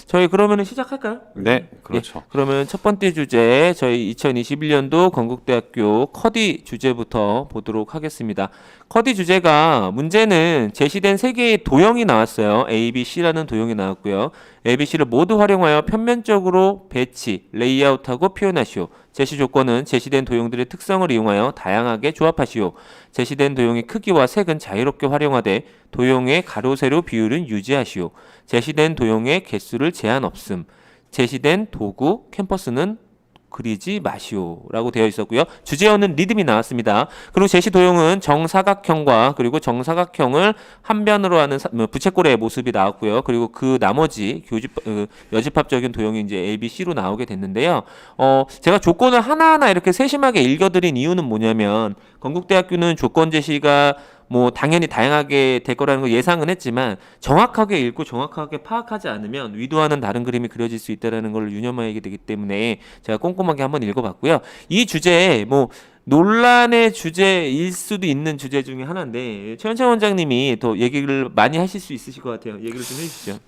저희 그러면은 시작할까요? 네, 예. 그렇죠. 그러면 첫 번째 주제 저희 2021년도 건국대학교 커디 주제부터 보도록 하겠습니다. 커디 주제가 문제는 제시된 세 개의 도형이 나왔어요. A, B, C라는 도형이 나왔고요. A, B, C를 모두 활용하여 평면적으로 배치, 레이아웃하고 표현하시오. 제시 조건은 제시된 도형들의 특성을 이용하여 다양하게 조합하시오. 제시된 도형의 크기와 색은 자유롭게 활용하되 도형의 가로 세로 비율은 유지하시오. 제시된 도형의 개수를 제한 없음. 제시된 도구 캠퍼스는 그리지 마시오라고 되어 있었고요. 주제어는 리듬이 나왔습니다. 그리고 제시 도형은 정사각형과 그리고 정사각형을 한 변으로 하는 부채꼴의 모습이 나왔고요. 그리고 그 나머지 여집합적인 도형이 이제 A, B, C로 나오게 됐는데요. 제가 조건을 하나하나 이렇게 세심하게 읽어드린 이유는 뭐냐면 건국대학교는 조건 제시가 뭐 당연히 다양하게 될 거라는 걸 예상은 했지만 정확하게 읽고 정확하게 파악하지 않으면 위도와는 다른 그림이 그려질 수 있다는 걸 유념하게 되기 때문에 제가 꼼꼼하게 한번 읽어봤고요. 이 주제에 뭐 논란의 주제일 수도 있는 주제 중에 하나인데 최현창 원장님이 더 얘기를 많이 하실 수 있으실 것 같아요. 얘기를 좀 해주시죠.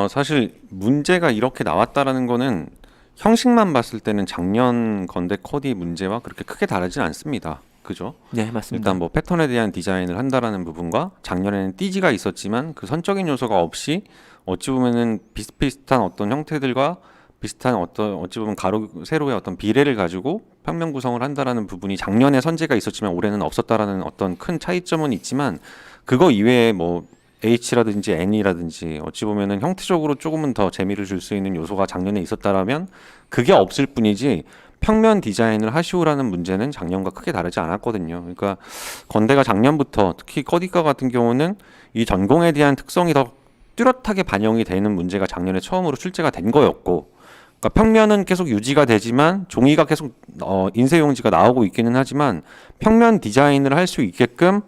사실 문제가 이렇게 나왔다라는 거는 형식만 봤을 때는 작년 건대 커디 문제와 그렇게 크게 다르진 않습니다. 그죠? 네, 맞습니다. 일단 뭐 패턴에 대한 디자인을 한다라는 부분과 작년에는 띠지가 있었지만 그 선적인 요소가 없이 어찌 보면은 비슷비슷한 어떤 형태들과 비슷한 어떤 어찌 보면 가로 세로의 어떤 비례를 가지고 평면 구성을 한다라는 부분이 작년에 선제가 있었지만 올해는 없었다라는 어떤 큰 차이점은 있지만 그거 이외에 뭐 H라든지 N이라든지 어찌 보면은 형태적으로 조금은 더 재미를 줄 수 있는 요소가 작년에 있었다라면 그게 없을 뿐이지 평면 디자인을 하시오라는 문제는 작년과 크게 다르지 않았거든요. 그러니까 건대가 작년부터 특히 커디과 같은 경우는 이 전공에 대한 특성이 더 뚜렷하게 반영이 되는 문제가 작년에 처음으로 출제가 된 거였고, 그러니까 평면은 계속 유지가 되지만 종이가 계속 인쇄용지가 나오고 있기는 하지만 평면 디자인을 할 수 있게끔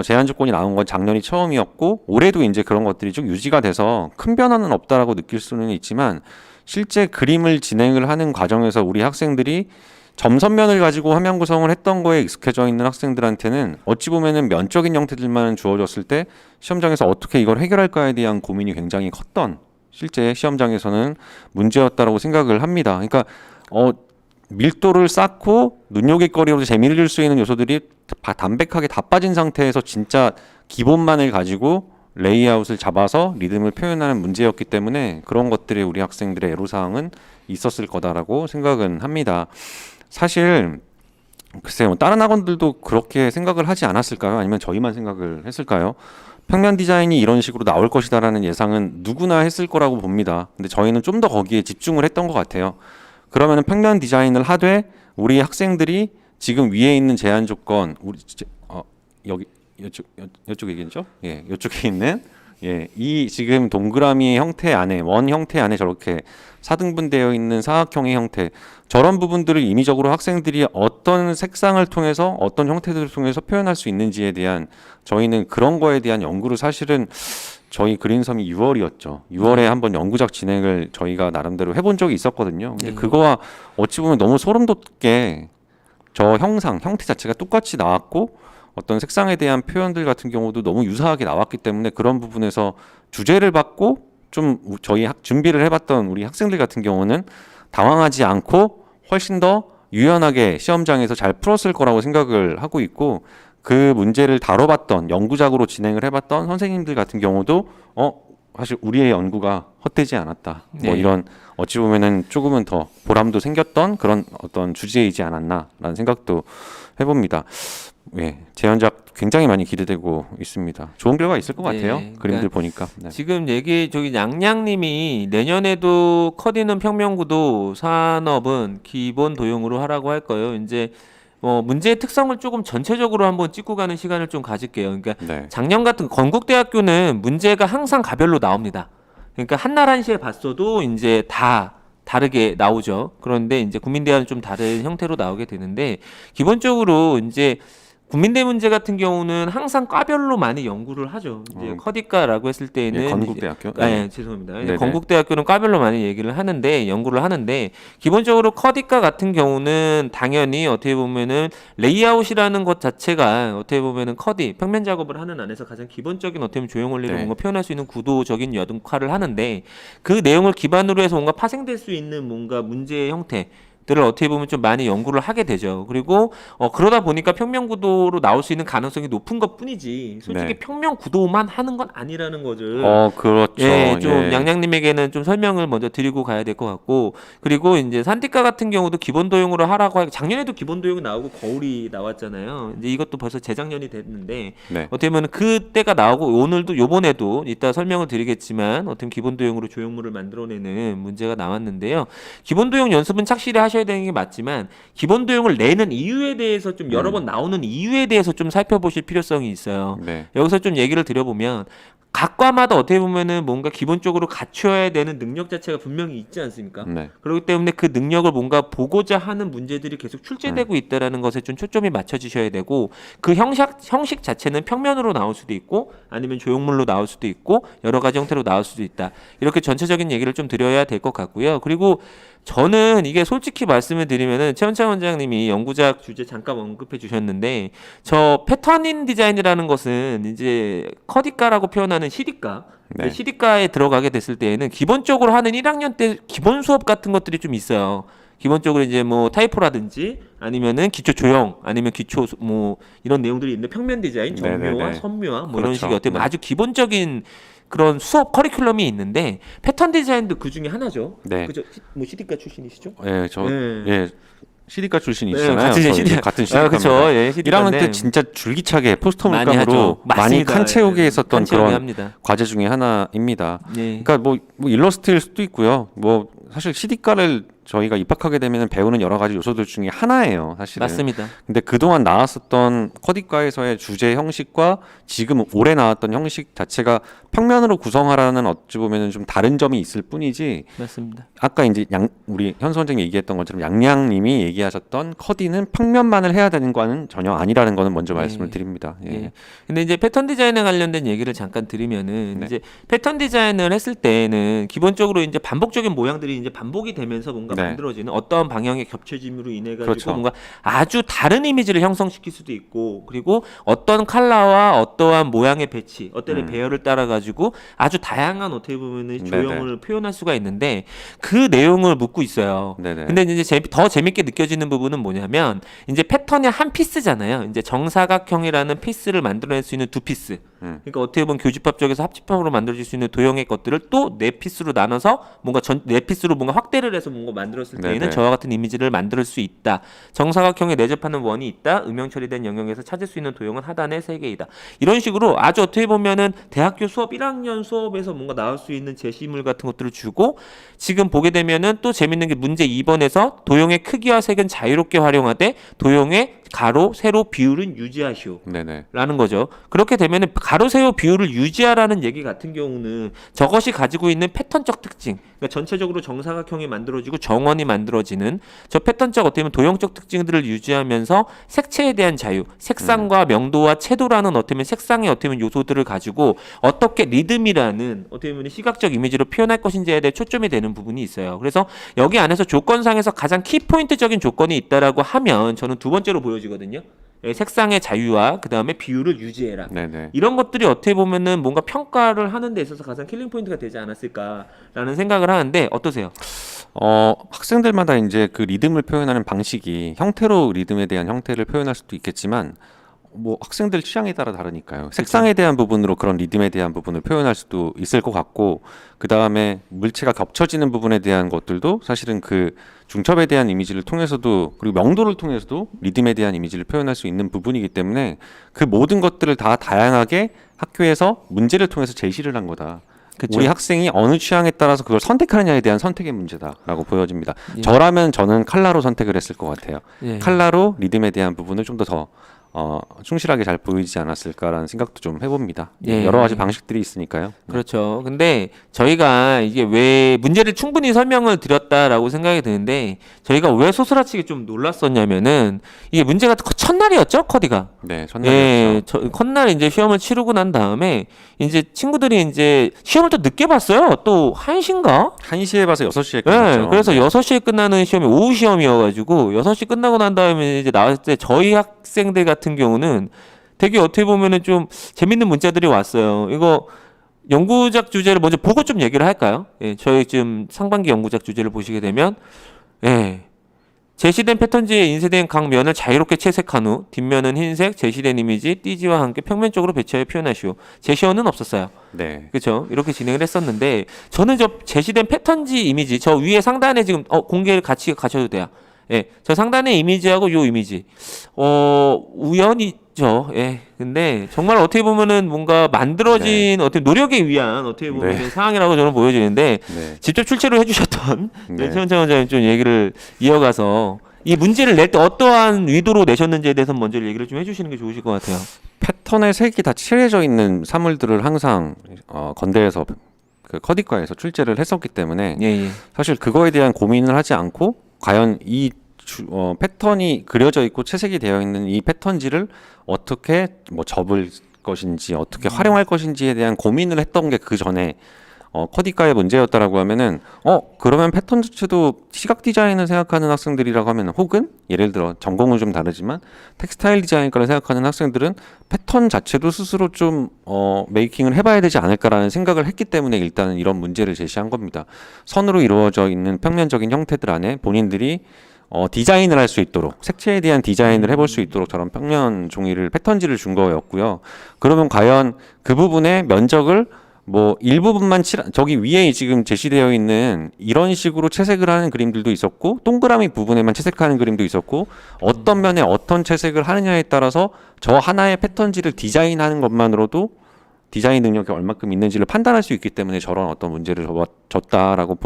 제한 조건이 나온 건 작년이 처음이었고 올해도 이제 그런 것들이 쭉 유지가 돼서 큰 변화는 없다라고 느낄 수는 있지만 실제 그림을 진행을 하는 과정에서 우리 학생들이 점선면을 가지고 화면 구성을 했던 거에 익숙해져 있는 학생들한테는 어찌 보면은 면적인 형태들만 주어졌을 때 시험장에서 어떻게 이걸 해결할까에 대한 고민이 굉장히 컸던 실제 시험장에서는 문제였다라고 생각을 합니다. 그러니까 밀도를 쌓고 눈요깃거리로 재미를 줄 수 있는 요소들이 담백하게 다 빠진 상태에서 진짜 기본만을 가지고 레이아웃을 잡아서 리듬을 표현하는 문제였기 때문에 그런 것들이 우리 학생들의 애로사항은 있었을 거다라고 생각은 합니다. 사실 글쎄요, 다른 학원들도 그렇게 생각을 하지 않았을까요? 아니면 저희만 생각을 했을까요? 평면 디자인이 이런 식으로 나올 것이다라는 예상은 누구나 했을 거라고 봅니다. 근데 저희는 좀 더 거기에 집중을 했던 것 같아요. 그러면은 평면 디자인을 하되 우리 학생들이 지금 위에 있는 제한 조건 여기 이쪽 얘기죠? 예, 이쪽에 있는 이 지금 동그라미 형태 안에 원 형태 안에 저렇게 사등분되어 있는 사각형의 형태 저런 부분들을 임의적으로 학생들이 어떤 색상을 통해서 어떤 형태들을 통해서 표현할 수 있는지에 대한 저희는 그런 거에 대한 연구를 사실은 저희 그린섬이 6월이었죠. 6월에 한번 연구작 진행을 저희가 나름대로 해본 적이 있었거든요. 근데 그거와 어찌 보면 너무 소름 돋게 저 형태 자체가 똑같이 나왔고 어떤 색상에 대한 표현들 같은 경우도 너무 유사하게 나왔기 때문에 그런 부분에서 주제를 받고 좀 저희 준비를 해봤던 우리 학생들 같은 경우는 당황하지 않고 훨씬 더 유연하게 시험장에서 잘 풀었을 거라고 생각을 하고 있고 그 문제를 다뤄봤던 연구작으로 진행을 해봤던 선생님들 같은 경우도 사실 우리의 연구가 헛되지 않았다. 네. 뭐 이런 어찌 보면은 조금은 더 보람도 생겼던 그런 어떤 주제이지 않았나라는 생각도 해봅니다. 예, 제안작 굉장히 많이 기대되고 있습니다. 좋은 결과 있을 것 같아요. 네, 그림들 그러니까 보니까. 네. 지금 저기 양양님이 내년에도 커디는 평면구도 산업은 기본 도형으로 하라고 할 거예요. 이제 문제의 특성을 조금 전체적으로 한번 찍고 가는 시간을 좀 가질게요. 그러니까 네. 작년 같은 건국대학교는 문제가 항상 가별로 나옵니다. 그러니까 한날 한시에 봤어도 이제 다 다르게 나오죠. 그런데 이제 국민대학은 좀 다른 형태로 나오게 되는데 기본적으로 이제 국민대 문제 같은 경우는 항상 과별로 많이 연구를 하죠. 이제 커디과라고 했을 때에는 예, 건국대학교. 죄송합니다. 네네. 건국대학교는 과별로 많이 얘기를 하는데 연구를 하는데 기본적으로 커디과 같은 경우는 당연히 어떻게 보면은 레이아웃이라는 것 자체가 어떻게 보면은 커디 평면 작업을 하는 안에서 가장 기본적인 어떻게 보면 조형 원리를 네. 뭔가 표현할 수 있는 구도적인 역할을 하는데 그 내용을 기반으로 해서 뭔가 파생될 수 있는 뭔가 문제의 형태 들을 어떻게 보면 좀 많이 연구를 하게 되죠. 그리고 그러다 보니까 평면 구도로 나올 수 있는 가능성이 높은 것뿐이지 솔직히 네. 평면 구도만 하는 건 아니라는 거를 그렇죠. 예, 좀 예. 양양님에게는 좀 설명을 먼저 드리고 가야 될 것 같고 그리고 이제 산티과 같은 경우도 기본 도형으로 하라고 작년에도 기본 도형이 나오고 거울이 나왔잖아요. 이제 이것도 벌써 재작년이 됐는데 네. 어떻게 보면 그때가 나오고 오늘도 요번에도 이따 설명을 드리겠지만 어떤 기본 도형으로 조형물을 만들어내는 문제가 나왔는데요. 기본 도형 연습은 착실히 하셔야 되는 게 맞지만 기본 도형을 내는 이유에 대해서 좀 여러 번 나오는 이유에 대해서 좀 살펴보실 필요성이 있어요. 네. 여기서 좀 얘기를 드려보면 각 과마다 어떻게 보면은 뭔가 기본적으로 갖춰야 되는 능력 자체가 분명히 있지 않습니까? 네. 그렇기 때문에 그 능력을 뭔가 보고자 하는 문제들이 계속 출제되고 있다라는 것에 좀 초점이 맞춰지셔야 되고 그 형식 자체는 평면으로 나올 수도 있고 아니면 조형물로 나올 수도 있고 여러 가지 형태로 나올 수도 있다. 이렇게 전체적인 얘기를 좀 드려야 될 것 같고요. 그리고 저는 이게 솔직히 말씀을 드리면은 최원창 원장님이 연구작 주제 잠깐 언급해 주셨는데 저 패턴인 디자인이라는 것은 이제 커디과라고 표현하는 시디과 네. 시디과에 들어가게 됐을 때에는 기본적으로 하는 1학년 때 기본 수업 같은 것들이 좀 있어요. 기본적으로 이제 뭐 타이포라든지 아니면은 기초 조형 아니면 기초 뭐 이런 내용들이 있는데 평면 디자인, 정묘화, 네네네. 선묘화 뭐 이런 그렇죠. 식의 어떻게 보면 네. 아주 기본적인 그런 수업 커리큘럼이 있는데 패턴 디자인도 그 중에 하나죠. 네. 그죠? 뭐 시디과 출신이시죠? 예, 네. 시디과 출신이시잖아요. 같은 저희 CD 같은 아, 시디과입니다. 그렇죠. 예, 1학년 때 진짜 줄기차게 포스터 많이 물감으로 하죠. 많이 맞습니다. 칸 채우게 예, 했었던 칸 채우게 그런 합니다. 과제 중에 하나입니다. 예. 그러니까 뭐 일러스트일 수도 있고요. 뭐 사실 CD과를 저희가 입학하게 되면 배우는 여러 가지 요소들 중에 하나예요, 사실은. 맞습니다. 근데 그동안 나왔었던 커디과에서의 주제 형식과 지금 올해 나왔던 형식 자체가 평면으로 구성하라는 어찌 보면은 좀 다른 점이 있을 뿐이지. 맞습니다. 아까 이제 우리 현 선생님이 얘기했던 것처럼 양양님이 얘기하셨던 커디는 평면만을 해야 되는 거는 전혀 아니라는 거는 먼저 말씀을 드립니다. 예. 예. 근데 이제 패턴 디자인에 관련된 얘기를 잠깐 드리면은 네. 이제 패턴 디자인을 했을 때는 기본적으로 이제 반복적인 모양들이 이제 반복이 되면서 뭔가 네. 만들어지는 어떠한 방향의 겹쳐짐으로 인해 가지고 그렇죠. 뭔가 아주 다른 이미지를 형성시킬 수도 있고 그리고 어떤 컬러와 어떠한 모양의 배치, 어떤 배열을 따라 가지고 아주 다양한 어떻게 보면은 조형을 표현할 수가 있는데 그 내용을 묻고 있어요. 네네. 근데 이제 더 재밌게 느껴지는 부분은 뭐냐면 이제 패턴이 한 피스잖아요. 이제 정사각형이라는 피스를 만들어낼 수 있는 두 피스. 그러니까 어떻게 보면 교집합적에서 합집합으로 만들어질 수 있는 도형의 것들을 또 네 피스로 나눠서 뭔가 네 피스로 뭔가 확대를 해서 뭔가 만들었을 때에는 네네. 저와 같은 이미지를 만들 수 있다. 정사각형에 내접하는 원이 있다. 음영 처리된 영역에서 찾을 수 있는 도형은 하단에 3개이다. 이런 식으로 아주 어떻게 보면은 대학교 수업 1학년 수업에서 뭔가 나올 수 있는 제시물 같은 것들을 주고 지금 보게 되면은 또 재밌는 게 문제 2번에서 도형의 크기와 색은 자유롭게 활용하되 도형의 가로, 세로 비율은 유지하시오. 네네. 라는 거죠. 그렇게 되면은 가로, 세로 비율을 유지하라는 얘기 같은 경우는 저것이 가지고 있는 패턴적 특징, 그러니까 전체적으로 정사각형이 만들어지고 정원이 만들어지는 저 패턴적 어떻게 보면 도형적 특징들을 유지하면서 색채에 대한 자유, 색상과 명도와 채도라는 어떻게 보면 색상의 어떻게 보면 요소들을 가지고 어떻게 리듬이라는 어떻게 보면 시각적 이미지로 표현할 것인지에 대해 초점이 되는 부분이 있어요. 그래서 여기 안에서 조건상에서 가장 키포인트적인 조건이 있다라고 하면 저는 두 번째로 보여지거든요. 색상의 자유와 그 다음에 비율을 유지해라. 네네. 이런 것들이 어떻게 보면은 뭔가 평가를 하는 데 있어서 가장 킬링 포인트가 되지 않았을까라는 생각을 하는데 어떠세요? 학생들마다 이제 그 리듬을 표현하는 방식이 형태로 리듬에 대한 형태를 표현할 수도 있겠지만 뭐 학생들 취향에 따라 다르니까요. 색상에 대한 부분으로 그런 리듬에 대한 부분을 표현할 수도 있을 것 같고 그 다음에 물체가 겹쳐지는 부분에 대한 것들도 사실은 그 중첩에 대한 이미지를 통해서도 그리고 명도를 통해서도 리듬에 대한 이미지를 표현할 수 있는 부분이기 때문에 그 모든 것들을 다 다양하게 학교에서 문제를 통해서 제시를 한 거다. 그쵸. 우리 학생이 어느 취향에 따라서 그걸 선택하느냐에 대한 선택의 문제다라고 보여집니다. 예. 저라면 저는 칼라로 선택을 했을 것 같아요. 예. 칼라로 리듬에 대한 부분을 좀 더 충실하게 잘 보이지 않았을까라는 생각도 좀 해봅니다. 예. 여러 가지 방식들이 있으니까요. 그렇죠. 근데 저희가 이게 왜 문제를 충분히 설명을 드렸다라고 생각이 드는데 저희가 왜 소스라치게 좀 놀랐었냐면은 이게 문제가 첫날이었죠, 커디가. 네, 예, 첫날이었죠. 컨날 이제 시험을 치르고 난 다음에 이제 친구들이 이제 시험을 또 늦게 봤어요. 또 1시인가? 1시에 봐서 6시에 예, 끝났죠. 그래서 네. 6시에 끝나는 시험이 오후 시험이어가지고 6시 끝나고 난 다음에 이제 나왔을 때 저희 학생들 같은 경우는 되게 어떻게 보면은 좀 재밌는 문자들이 왔어요. 이거 연구작 주제를 먼저 보고 좀 얘기를 할까요? 예, 저희 지금 상반기 연구작 주제를 보시게 되면, 예, 제시된 패턴지에 인쇄된 각 면을 자유롭게 채색한 후 뒷면은 흰색 제시된 이미지 띠지와 함께 평면적으로 배치하여 표현하시오. 제시어는 없었어요. 네. 그렇죠? 이렇게 진행을 했었는데 저는 저 제시된 패턴지 이미지 저 위에 상단에 지금 공개를 같이 가셔도 돼요. 예, 저 상단에 이미지하고 요 이미지 우연이죠. 예, 근데 정말 어떻게 보면은 뭔가 만들어진 어떻게 노력에 위한 어떻게 보면 네. 상황이라고 저는 보여지는데 네. 직접 출제를 해주셨던 네. 최원창 원장님 좀 얘기를 이어가서 이 문제를 낼 때 어떠한 의도로 내셨는지에 대해서 먼저 얘기를 좀 해주시는 게 좋으실 것 같아요. 패턴의 색이 다 칠해져 있는 사물들을 항상 건대에서 그 커디과에서 출제를 했었기 때문에 예, 예. 사실 그거에 대한 고민을 하지 않고 과연 이 패턴이 그려져 있고 채색이 되어 있는 이 패턴지를 어떻게 뭐 접을 것인지 어떻게 활용할 것인지에 대한 고민을 했던 게 그 전에 커디과의 문제였다라고 하면은 그러면 패턴 자체도 시각 디자인을 생각하는 학생들이라고 하면 혹은 예를 들어 전공은 좀 다르지만 텍스타일 디자인과를 생각하는 학생들은 패턴 자체도 스스로 좀 메이킹을 해봐야 되지 않을까라는 생각을 했기 때문에 일단은 이런 문제를 제시한 겁니다. 선으로 이루어져 있는 평면적인 형태들 안에 본인들이 디자인을 할 수 있도록 색채에 대한 디자인을 해볼 수 있도록 저런 평면 종이를 패턴지를 준 거였고요. 그러면 과연 그 부분의 면적을 뭐 일부분만 저기 위에 지금 제시되어 있는 이런 식으로 채색을 하는 그림들도 있었고 동그라미 부분에만 채색하는 그림도 있었고 어떤 면에 어떤 채색을 하느냐에 따라서 저 하나의 패턴지를 디자인하는 것만으로도 디자인 능력이 얼마큼 있는지를 판단할 수 있기 때문에 저런 어떤 문제를 줬다라고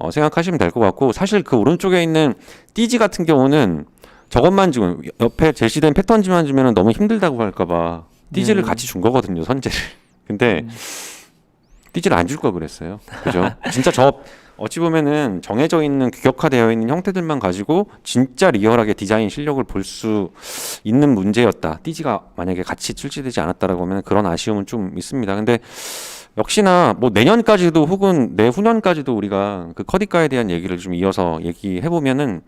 생각하시면 될 것 같고 사실 그 오른쪽에 있는 띠지 같은 경우는 저것만 주면 옆에 제시된 패턴지만 주면 너무 힘들다고 할까봐 띠지를 같이 준 거거든요, 선재를. 근데 띠지를 안 줄 걸 그랬어요. 그죠? 진짜 어찌 보면은 정해져 있는 규격화되어 있는 형태들만 가지고 진짜 리얼하게 디자인 실력을 볼 수 있는 문제였다. 띠지가 만약에 같이 출시되지 않았다라고 하면 그런 아쉬움은 좀 있습니다. 근데 역시나 뭐 내년까지도 혹은 내후년까지도 우리가 그 커디과에 대한 얘기를 좀 이어서 얘기해 보면은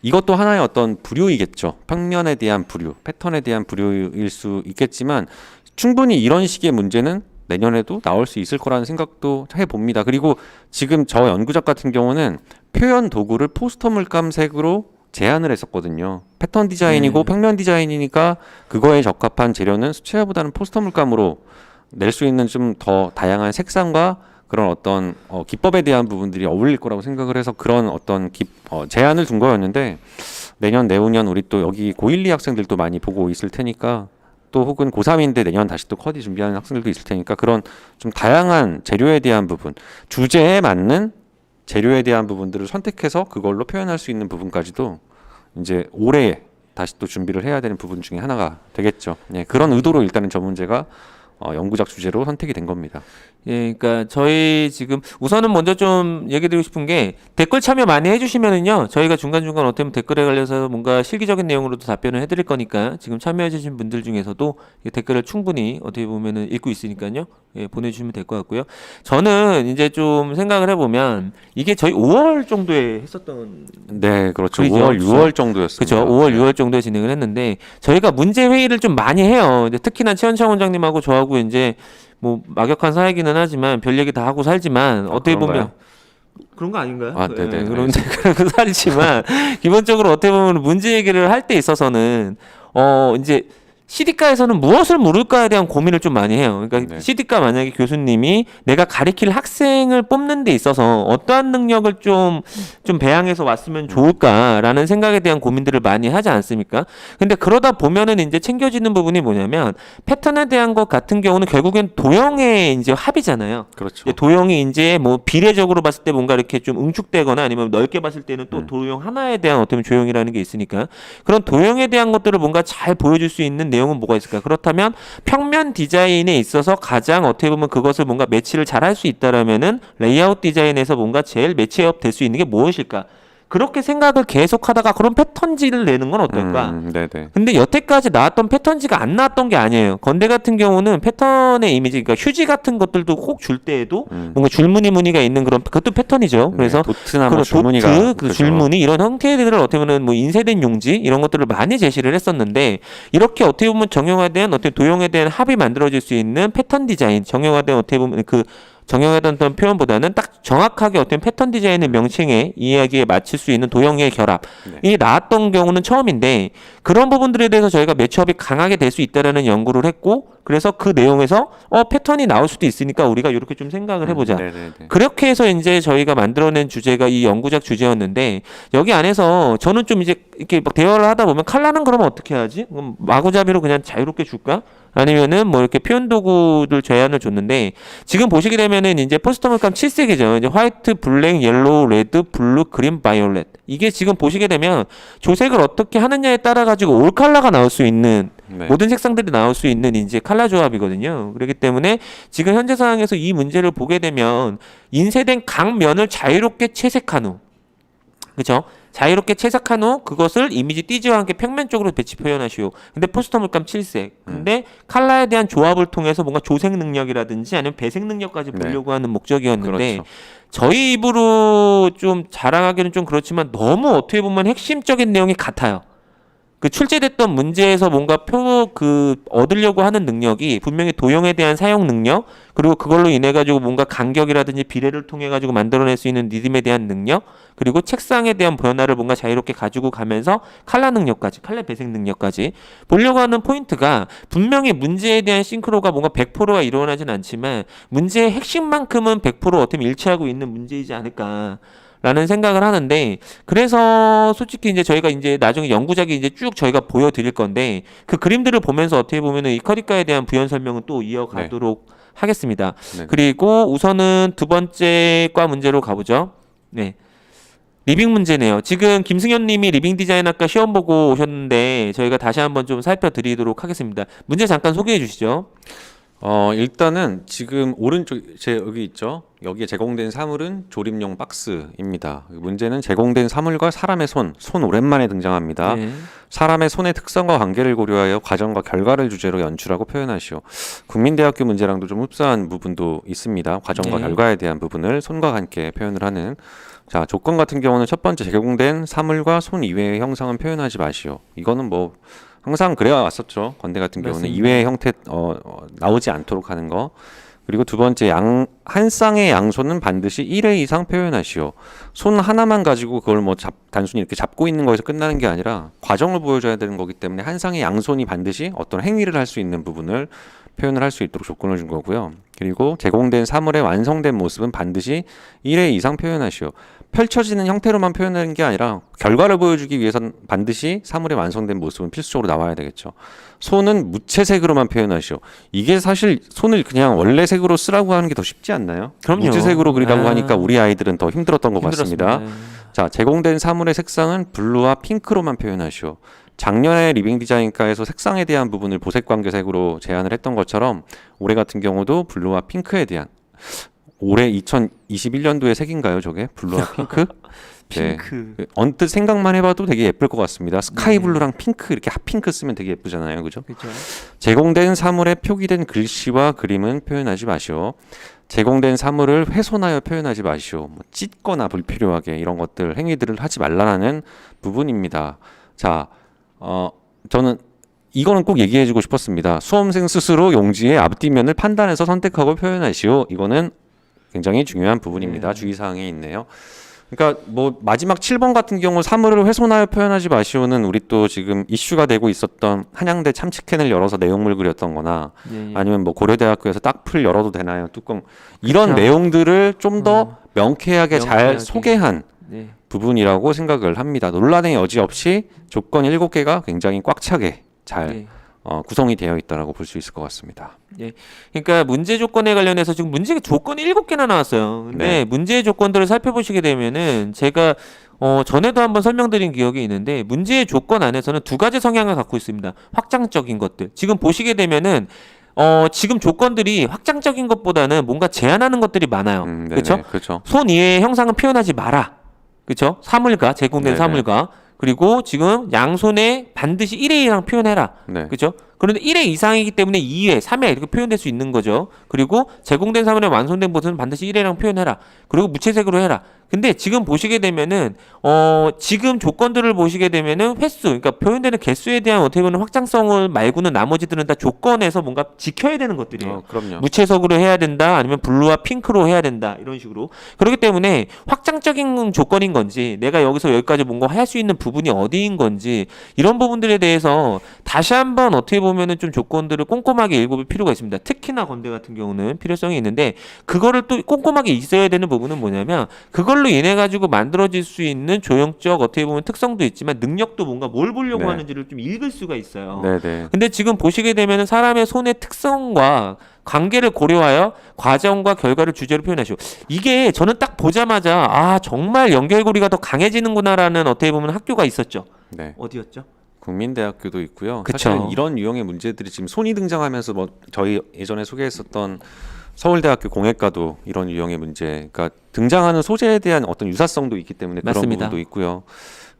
이것도 하나의 어떤 부류이겠죠. 평면에 대한 부류, 패턴에 대한 부류일 수 있겠지만 충분히 이런 식의 문제는 내년에도 나올 수 있을 거라는 생각도 해봅니다. 그리고 지금 저 연구작 같은 경우는 표현 도구를 포스터 물감색으로 제안을 했었거든요. 패턴 디자인이고 평면 디자인이니까 그거에 적합한 재료는 수채화보다는 포스터 물감으로 낼 수 있는 좀 더 다양한 색상과 그런 어떤 기법에 대한 부분들이 어울릴 거라고 생각을 해서 그런 어떤 제안을 둔 거였는데 내년 내후년 우리 또 여기 고1, 2 학생들도 많이 보고 있을 테니까 또 혹은 고3인데 내년 다시 또 커디 준비하는 학생들도 있을 테니까 그런 좀 다양한 재료에 대한 부분, 주제에 맞는 재료에 대한 부분들을 선택해서 그걸로 표현할 수 있는 부분까지도 이제 올해 다시 또 준비를 해야 되는 부분 중에 하나가 되겠죠. 네, 그런 의도로 일단은 저 문제가 연구작 주제로 선택이 된 겁니다. 예, 그러니까 저희 지금 우선은 먼저 좀 얘기 드리고 싶은 게 댓글 참여 많이 해주시면은요 저희가 중간중간 어떻게 보면 댓글에 관련해서 뭔가 실기적인 내용으로도 답변을 해드릴 거니까 지금 참여해주신 분들 중에서도 이 댓글을 충분히 어떻게 보면은 읽고 있으니까요 예, 보내주시면 될 것 같고요. 저는 이제 좀 생각을 해보면 이게 저희 5월 정도에 했었던 네, 그렇죠. 그죠? 5월, 6월 정도였습니다. 그렇죠. 5월, 6월 정도에 진행을 했는데 저희가 문제 회의를 좀 많이 해요. 이제 특히나 최원창 원장님하고 저하고 이제 뭐 막역한 사이기는 하지만 별 얘기 다 하고 살지만 어떻게 보면 그런가요? 그런 거 아닌가요? 아, 네네. 그런데 그런 살지만 기본적으로 어떻게 보면 문제 얘기를 할 때 있어서는 이제 CD과에서는 무엇을 물을까에 대한 고민을 좀 많이 해요. 그러니까 네. CD과 만약에 교수님이 내가 가리킬 학생을 뽑는 데 있어서 어떠한 능력을 좀 배양해서 왔으면 좋을까라는 생각에 대한 고민들을 많이 하지 않습니까? 근데 그러다 보면은 이제 챙겨지는 부분이 뭐냐면 패턴에 대한 것 같은 경우는 결국엔 도형의 이제 합이잖아요. 그렇죠. 이제 도형이 이제 뭐 비례적으로 봤을 때 뭔가 이렇게 좀 응축되거나 아니면 넓게 봤을 때는 또 도형 하나에 대한 어떤 조형이라는 게 있으니까 그런 도형에 대한 것들을 뭔가 잘 보여줄 수 있는 내용은 뭐가 있을까? 그렇다면 평면 디자인에 있어서 가장 어떻게 보면 그것을 뭔가 매치를 잘 할 수 있다라면은 레이아웃 디자인에서 뭔가 제일 매치업 될 수 있는 게 무엇일까? 그렇게 생각을 계속하다가 그런 패턴지를 내는 건 어떨까? 네네. 근데 여태까지 나왔던 패턴지가 안 나왔던 게 아니에요. 건대 같은 경우는 패턴의 이미지, 그러니까 휴지 같은 것들도 꼭 줄 때에도 뭔가 줄무늬 무늬가 있는 그런 그것도 패턴이죠. 그래서 도트나 그런 뭐 줄무늬가 도트, 그 그죠. 줄무늬 이런 형태들을 어떻게 보면 뭐 인쇄된 용지 이런 것들을 많이 제시를 했었는데 이렇게 어떻게 보면 정형화된 어떤 도형에 대한 합이 만들어질 수 있는 패턴 디자인, 정형화된 어떻게 보면 그 정형화된 표현보다는 딱 정확하게 어떤 패턴 디자인의 명칭에 이야기에 맞출 수 있는 도형의 결합이 나왔던 경우는 처음인데 그런 부분들에 대해서 저희가 매치업이 강하게 될 수 있다라는 연구를 했고 그래서 그 내용에서 패턴이 나올 수도 있으니까 우리가 이렇게 좀 생각을 해보자. 네네네. 그렇게 해서 이제 저희가 만들어낸 주제가 이 연구작 주제였는데 여기 안에서 저는 좀 이제 이렇게 막 대화를 하다 보면 칼라는 그러면 어떻게 하지? 그럼 마구잡이로 그냥 자유롭게 줄까? 아니면은 뭐 이렇게 표현 도구들 제안을 줬는데 지금 보시게 되면은 이제 포스터 물감 7색이죠. 이제 화이트, 블랙, 옐로우, 레드, 블루, 그린, 바이올렛. 이게 지금 보시게 되면 조색을 어떻게 하느냐에 따라 가지고 올 컬러가 나올 수 있는 네. 모든 색상들이 나올 수 있는 이제 컬러 조합이거든요. 그렇기 때문에 지금 현재 상황에서 이 문제를 보게 되면 인쇄된 각 면을 자유롭게 채색한 후, 그렇죠? 자유롭게 채색한 후 그것을 이미지 띠지와 함께 평면 쪽으로 배치 표현하시오. 근데 포스터 물감 7색. 근데 컬러에 대한 조합을 통해서 뭔가 조색 능력이라든지 아니면 배색 능력까지 보려고 하는 목적이었는데 그렇죠. 저희 입으로 좀 자랑하기는 좀 그렇지만 너무 어떻게 보면 핵심적인 내용이 같아요. 그 출제됐던 문제에서 뭔가 얻으려고 하는 능력이 분명히 도형에 대한 사용 능력 그리고 그걸로 인해 가지고 뭔가 간격이라든지 비례를 통해 가지고 만들어낼 수 있는 리듬에 대한 능력 그리고 책상에 대한 변화를 뭔가 자유롭게 가지고 가면서 컬러 능력까지 컬러 배색 능력까지 보려고 하는 포인트가 분명히 문제에 대한 싱크로가 뭔가 100%가 일어나진 않지만 문제의 핵심만큼은 100% 어떻게 보면 일치하고 있는 문제이지 않을까 라는 생각을 하는데 그래서 솔직히 이제 저희가 이제 나중에 연구작이 이제 쭉 저희가 보여드릴 건데 그 그림들을 보면서 어떻게 보면은 이 커디과에 대한 부연 설명은 또 이어가도록 하겠습니다. 네. 그리고 우선은 두 번째 과 문제로 가보죠. 네. 리빙 문제네요. 지금 김승현 님이 리빙 디자인학과 시험 보고 오셨는데 저희가 다시 한번 좀 살펴드리도록 하겠습니다. 문제 잠깐 소개해 주시죠. 일단은 지금 오른쪽 여기 있죠. 여기에 제공된 사물은 조립용 박스입니다. 문제는 제공된 사물과 사람의 손 오랜만에 등장합니다. 네. 사람의 손의 특성과 관계를 고려하여 과정과 결과를 주제로 연출하고 표현하시오. 국민대학교 문제랑도 좀 흡사한 부분도 있습니다. 과정과 네. 결과에 대한 부분을 손과 함께 표현을 하는. 자, 조건 같은 경우는 첫 번째 제공된 사물과 손 이외의 형상은 표현하지 마시오. 이거는 뭐 항상 그래 왔었죠. 건대 같은 경우는 맞습니다. 이외의 형태 나오지 않도록 하는 거. 그리고 두 번째 한 쌍의 양손은 반드시 1회 이상 표현하시오. 손 하나만 가지고 그걸 뭐 단순히 이렇게 잡고 있는 거에서 끝나는 게 아니라 과정을 보여줘야 되는 거기 때문에 한 쌍의 양손이 반드시 어떤 행위를 할 수 있는 부분을 표현을 할 수 있도록 조건을 준 거고요. 그리고 제공된 사물의 완성된 모습은 반드시 1회 이상 표현하시오. 펼쳐지는 형태로만 표현하는 게 아니라 결과를 보여주기 위해선 반드시 사물의 완성된 모습은 필수적으로 나와야 되겠죠. 손은 무채색으로만 표현하시오. 이게 사실 손을 그냥 원래 색으로 쓰라고 하는 게 더 쉽지 않나요? 그럼요. 무채색으로 그리라고 하니까 우리 아이들은 더 힘들었던 것 같습니다. 자, 제공된 사물의 색상은 블루와 핑크로만 표현하시오. 작년에 리빙 디자인과에서 색상에 대한 부분을 보색 관계색으로 제안을 했던 것처럼 올해 같은 경우도 블루와 핑크에 대한 올해 2021년도의 색인가요, 저게? 블루와 핑크? 핑크. 네. 언뜻 생각만 해봐도 되게 예쁠 것 같습니다. 스카이 블루랑 핑크 이렇게 핫핑크 쓰면 되게 예쁘잖아요, 그죠? 그렇죠. 제공된 사물에 표기된 글씨와 그림은 표현하지 마시오. 제공된 사물을 훼손하여 표현하지 마시오. 뭐 찢거나 불필요하게 이런 것들 행위들을 하지 말라는 부분입니다. 자, 저는 이거는 꼭 얘기해주고 싶었습니다. 수험생 스스로 용지의 앞뒤면을 판단해서 선택하고 표현하시오. 이거는 굉장히 중요한 부분입니다. 주의사항에 있네요. 그러니까 뭐 마지막 7번 같은 경우 사물을 훼손하여 표현하지 마시오는 우리 또 지금 이슈가 되고 있었던 한양대 참치캔을 열어서 내용물 그렸던 거나 예, 예. 아니면 뭐 고려대학교에서 딱풀 열어도 되나요? 뚜껑 이런 그쵸. 내용들을 좀 더 명쾌하게 잘 명쾌하게. 소개한 네. 부분이라고 생각을 합니다. 논란의 여지 없이 조건 7개가 굉장히 꽉 차게 잘 네. 구성이 되어 있다라고 볼 수 있을 것 같습니다. 그러니까 문제 조건에 관련해서 지금 문제 조건이 7개나 나왔어요. 근데 네. 문제 조건들을 살펴보시게 되면은 제가 전에도 한번 설명드린 기억이 있는데 문제의 조건 안에서는 두 가지 성향을 갖고 있습니다. 확장적인 것들. 지금 보시게 되면은 지금 조건들이 확장적인 것보다는 뭔가 제한하는 것들이 많아요. 네네, 그렇죠? 그렇죠. 손 이외의 형상은 표현하지 마라. 그렇죠? 사물과 제공된 네네. 사물과 그리고 지금 양손에 반드시 1회 이상 표현해라. 네. 그렇죠? 그런데 1회 이상이기 때문에 2회, 3회 이렇게 표현될 수 있는 거죠. 그리고 제공된 사물의 완성된 모습은 반드시 1회랑 표현해라. 그리고 무채색으로 해라. 근데 지금 보시게 되면은 지금 조건들을 보시게 되면은 횟수, 그러니까 표현되는 개수에 대한 어떻게 보면 확장성을 말고는 나머지들은 다 조건에서 뭔가 지켜야 되는 것들이에요. 그럼요. 무채색으로 해야 된다, 아니면 블루와 핑크로 해야 된다, 이런 식으로. 그렇기 때문에 확장적인 조건인 건지, 내가 여기서 여기까지 뭔가 할 수 있는 부분이 어디인 건지, 이런 부분들에 대해서 다시 한번 어떻게 보면은 좀 조건들을 꼼꼼하게 읽어볼 필요가 있습니다. 특히나 건대 같은 경우는 필요성이 있는데, 그거를 또 꼼꼼하게 있어야 되는 부분은 뭐냐면, 그걸로 인해 가지고 만들어질 수 있는 조형적 어떻게 보면 특성도 있지만, 능력도 뭔가 뭘 보려고 네. 하는지를 좀 읽을 수가 있어요. 네네. 근데 지금 보시게 되면은 사람의 손의 특성과 관계를 고려하여 과정과 결과를 주제로 표현하시오. 이게 저는 딱 보자마자 정말 연결고리가 더 강해지는구나라는 어떻게 보면 학교가 있었죠. 네. 어디였죠? 국민대학교도 있고요. 그쵸. 사실은 이런 유형의 문제들이 지금 손이 등장하면서 뭐 저희 예전에 소개했었던 서울대학교 공예과도 이런 유형의 문제, 그러니까 등장하는 소재에 대한 어떤 유사성도 있기 때문에 그런 맞습니다. 부분도 있고요.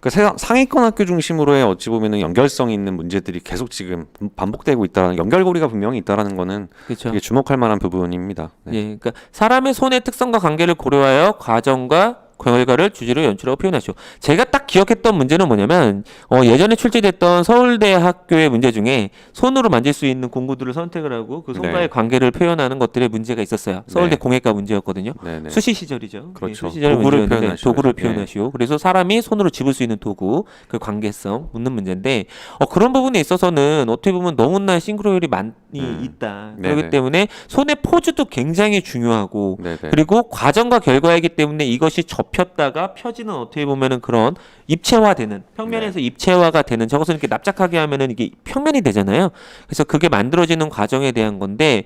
그러니까 상위권 학교 중심으로의 어찌 보면은 연결성 있는 문제들이 계속 지금 반복되고 있다. 연결고리가 분명히 있다라는 거는 그렇죠. 되게 주목할 만한 부분입니다. 네. 예, 그러니까 사람의 손의 특성과 관계를 고려하여 과정과 결과를 주제로 연출하고 표현하시오. 제가 딱 기억했던 문제는 뭐냐면 예전에 출제됐던 서울대 학교의 문제 중에 손으로 만질 수 있는 공구들을 선택을 하고 그 손과의 네. 관계를 표현하는 것들의 문제가 있었어요. 서울대 네. 공예과 문제였거든요. 네네. 수시 시절이죠. 그렇죠. 수시 시절 도구를 문제였는데 표현하시오. 도구를 예. 표현하시오. 그래서 사람이 손으로 집을 수 있는 도구, 그 관계성 묻는 문제인데 그런 부분에 있어서는 어떻게 보면 너무나 싱크로율이 많이 있다. 네네. 그렇기 때문에 손의 포즈도 굉장히 중요하고 네네. 그리고 과정과 결과이기 때문에 이것이 접혔다가 펴지는 어떻게 보면은 그런 입체화되는 평면에서 입체화가 되는 저것을 이렇게 납작하게 하면은 이게 평면이 되잖아요. 그래서 그게 만들어지는 과정에 대한 건데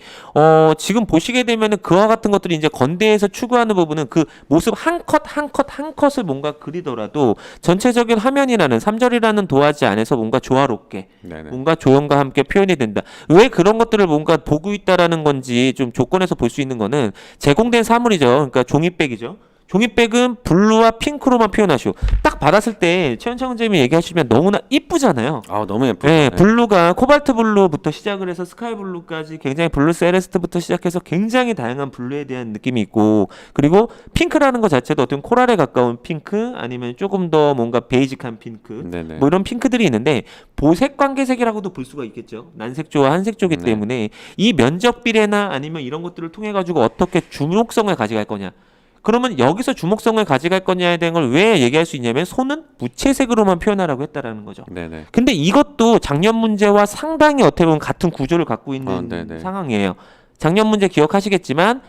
지금 보시게 되면은 그와 같은 것들이 이제 건대에서 추구하는 부분은 그 모습 한 컷 한 컷 한 컷을 뭔가 그리더라도 전체적인 화면이라는 3절이라는 도화지 안에서 뭔가 조화롭게 네네. 뭔가 조형과 함께 표현이 된다. 왜 그런 것들을 뭔가 보고 있다라는 건지 좀 조건에서 볼 수 있는 거는 제공된 사물이죠. 그러니까 종이백이죠. 종이백은 블루와 핑크로만 표현하시오. 딱 받았을 때 최현창 선생님이 얘기하시면 너무나 이쁘잖아요. 너무 예쁘죠. 네, 네. 블루가 코발트 블루부터 시작을 해서 스카이 블루까지 굉장히 블루 세레스트부터 시작해서 굉장히 다양한 블루에 대한 느낌이 있고 그리고 핑크라는 것 자체도 어떤 코랄에 가까운 핑크 아니면 조금 더 뭔가 베이직한 핑크 네네. 뭐 이런 핑크들이 있는데 보색 관계색이라고도 볼 수가 있겠죠. 난색조와 한색조기 네. 때문에 이 면적 비례나 아니면 이런 것들을 통해 가지고 어떻게 주목성을 가져갈 거냐. 그러면 여기서 주목성을 가져갈 거냐에 대한 걸 왜 얘기할 수 있냐면 손은 무채색으로만 표현하라고 했다라는 거죠. 네네. 근데 이것도 작년 문제와 상당히 어떻게 보면 같은 구조를 갖고 있는 네네. 상황이에요. 작년 문제 기억하시겠지만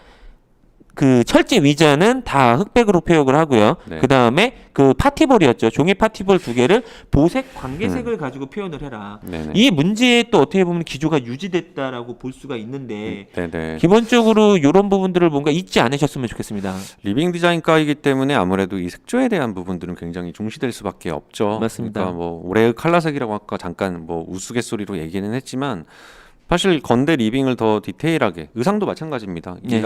그 철제 위자는 다 흑백으로 표역을 하고요. 네. 그 다음에 그 파티볼이었죠. 종이 파티볼 두 개를 보색 관계색을 가지고 표현을 해라. 네네. 이 문제에 또 어떻게 보면 기조가 유지됐다라고 볼 수가 있는데 네네. 기본적으로 이런 부분들을 뭔가 잊지 않으셨으면 좋겠습니다. 리빙 디자인과이기 때문에 아무래도 이 색조에 대한 부분들은 굉장히 중시될 수밖에 없죠. 맞습니다. 그러니까 뭐 올해의 칼라색이라고 아까 잠깐 뭐 우스갯소리로 얘기는 했지만 사실 건대 리빙을 더 디테일하게 의상도 마찬가지입니다. 네.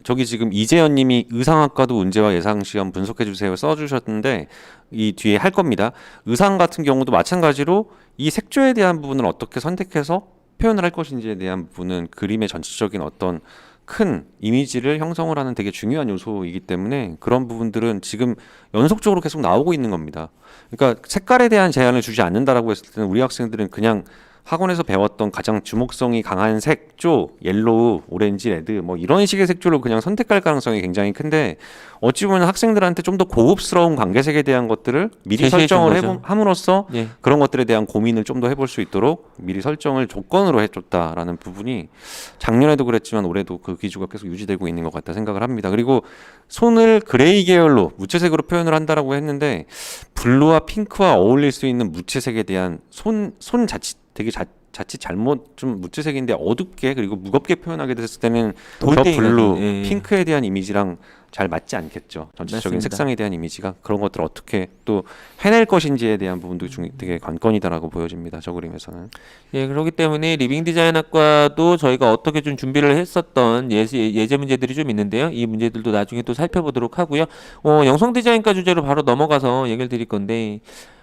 저기 지금 이재현님이 의상학과도 문제와 예상 시험 분석해 주세요 써주셨는데 이 뒤에 할 겁니다. 의상 같은 경우도 마찬가지로 이 색조에 대한 부분을 어떻게 선택해서 표현을 할 것인지에 대한 부분은 그림의 전체적인 어떤 큰 이미지를 형성을 하는 되게 중요한 요소이기 때문에 그런 부분들은 지금 연속적으로 계속 나오고 있는 겁니다. 그러니까 색깔에 대한 제한을 주지 않는다라고 했을 때는 우리 학생들은 그냥 학원에서 배웠던 가장 주목성이 강한 색조, 옐로우, 오렌지, 레드 뭐 이런 식의 색조를 그냥 선택할 가능성이 굉장히 큰데 어찌 보면 학생들한테 좀 더 고급스러운 관계색에 대한 것들을 미리 제시해 준 설정을 거죠. 함으로써 예. 그런 것들에 대한 고민을 좀 더 해볼 수 있도록 미리 설정을 조건으로 해줬다라는 부분이 작년에도 그랬지만 올해도 그 기조가 계속 유지되고 있는 것 같다 생각을 합니다. 그리고 손을 그레이 계열로 무채색으로 표현을 한다라고 했는데 블루와 핑크와 어울릴 수 있는 무채색에 대한 손 자칫 되게 자칫 잘못 좀 무채색인데 어둡게 그리고 무겁게 표현하게 됐을 때는 저 돌덩이 블루, 같은, 예. 핑크에 대한 이미지랑 잘 맞지 않겠죠. 전체적인 맞습니다. 색상에 대한 이미지가 그런 것들을 어떻게 또 해낼 것인지에 대한 부분도 되게 관건이다라고 보여집니다. 저 그림에서는. 예, 그렇기 때문에 리빙 디자인학과도 저희가 어떻게 좀 준비를 했었던 예제 문제들이 좀 있는데요. 이 문제들도 나중에 또 살펴보도록 하고요. 영상 디자인과 주제로 바로 넘어가서 얘기를 드릴 건데,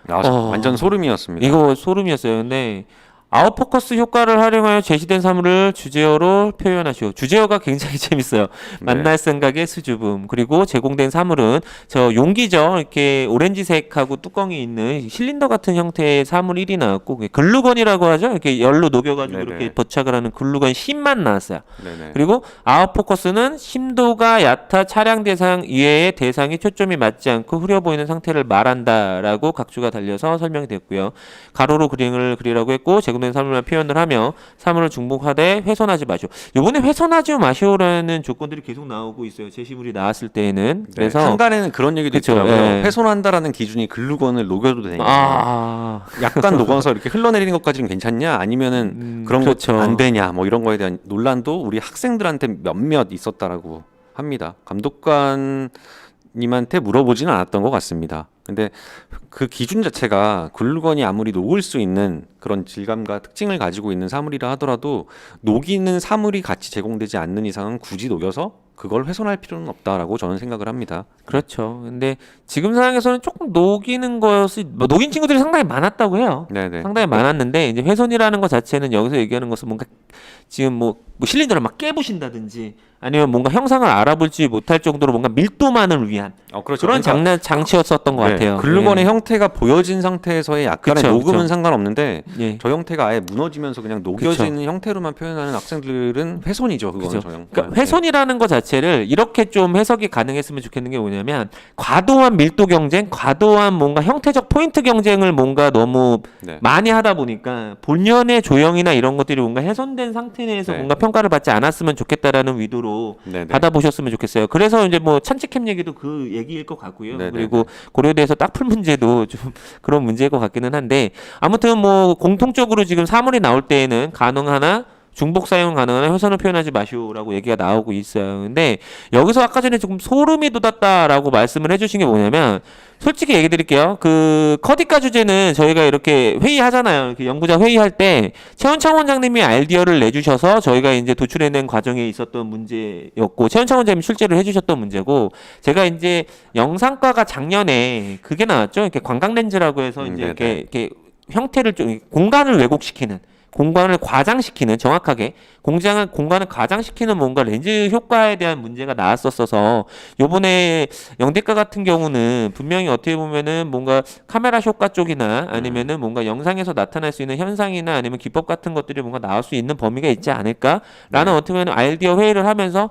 완전 소름이었습니다. 이거 소름이었어요. 근데 아웃포커스 효과를 활용하여 제시된 사물을 주제어로 표현하시오. 주제어가 굉장히 재밌어요. 만날 생각의 수줍음. 그리고 제공된 사물은 저 용기죠. 이렇게 오렌지색하고 뚜껑이 있는 실린더 같은 형태의 사물 1이 나왔고 글루건이라고 하죠. 이렇게 열로 녹여가지고 네네. 이렇게 포착을 하는 글루건 10만 나왔어요. 네네. 그리고 아웃포커스는 심도가 얕아 차량 대상 이외의 대상이 초점이 맞지 않고 흐려 보이는 상태를 말한다라고 각주가 달려서 설명이 됐고요. 가로로 그림을 그리라고 했고 제공된 사물만 표현을 하며 사물을 중복하되 훼손하지 마시오. 이번에 훼손하지 마시오라는 조건들이 계속 나오고 있어요. 제시물이 나왔을 때에는. 네, 그래서 한간에는 그런 얘기도 그쵸, 있더라고요. 예. 훼손한다라는 기준이 글루건을 녹여도 되냐. 약간 녹아서 이렇게 흘러내리는 것까지는 괜찮냐? 아니면은 그런 그렇죠. 것 안 되냐? 뭐 이런 거에 대한 논란도 우리 학생들한테 몇몇 있었다라고 합니다. 감독관님한테 물어보지는 않았던 것 같습니다. 근데 그 기준 자체가 글루건이 아무리 녹을 수 있는 그런 질감과 특징을 가지고 있는 사물이라 하더라도 녹이는 사물이 같이 제공되지 않는 이상은 굳이 녹여서 그걸 훼손할 필요는 없다라고 저는 생각을 합니다. 그렇죠. 근데 지금 상황에서는 조금 녹이는 것이 녹인 친구들이 상당히 많았다고 해요. 네네. 상당히 많았는데 이제 훼손이라는 것 자체는 여기서 얘기하는 것은 뭔가 지금 뭐 실린더를 막 깨부신다든지 아니면 뭔가 형상을 알아보지 못할 정도로 뭔가 밀도만을 위한 그렇죠. 그런 장치였었던 것 같아요. 글루건의 예. 형태가 보여진 상태에서의 약간의 그쵸, 녹음은 그쵸. 상관없는데 예. 저 형태가 아예 무너지면서 그냥 녹여지는 형태로만 표현하는 학생들은 훼손이죠. 그거는 그죠. 저 형. 그러니까 훼손이라는 것 자체를 이렇게 좀 해석이 가능했으면 좋겠는 게 뭐냐면 과도한 밀도 경쟁, 과도한 뭔가 형태적 포인트 경쟁을 뭔가 너무 네. 많이 하다 보니까 본연의 조형이나 이런 것들이 뭔가 훼손된 상태 내에서 네. 뭔가 평가를 받지 않았으면 좋겠다라는 의도로 네네. 받아보셨으면 좋겠어요. 그래서 이제 뭐 찬치캠 얘기도 그 얘기일 것 같고요. 네네네. 그리고 고려대에서 딱풀 문제도 좀 그런 문제일 것 같기는 한데 아무튼 뭐 공통적으로 지금 사물이 나올 때에는 가능하나 중복 사용 가능한 훼손을 표현하지 마시오라고 얘기가 나오고 있어요. 근데 여기서 아까 전에 조금 소름이 돋았다라고 말씀을 해주신 게 뭐냐면 솔직히 얘기 드릴게요. 그 커디과 주제는 저희가 이렇게 회의하잖아요. 이렇게 연구자 회의할 때 최원창 원장님이 아이디어를 내주셔서 저희가 이제 도출해낸 과정에 있었던 문제였고 최원창 원장님이 출제를 해주셨던 문제고 제가 이제 영상과가 작년에 그게 나왔죠. 이렇게 관광 렌즈라고 해서 이제 이렇게 형태를 좀 공간을 왜곡시키는 공간을 과장시키는 정확하게 공간을 과장시키는 뭔가 렌즈 효과에 대한 문제가 나왔었어서 요번에 영대과 같은 경우는 분명히 어떻게 보면은 뭔가 카메라 효과 쪽이나 아니면은 뭔가 영상에서 나타날 수 있는 현상이나 아니면 기법 같은 것들이 뭔가 나올 수 있는 범위가 있지 않을까라는 어떻게 보면 아이디어 회의를 하면서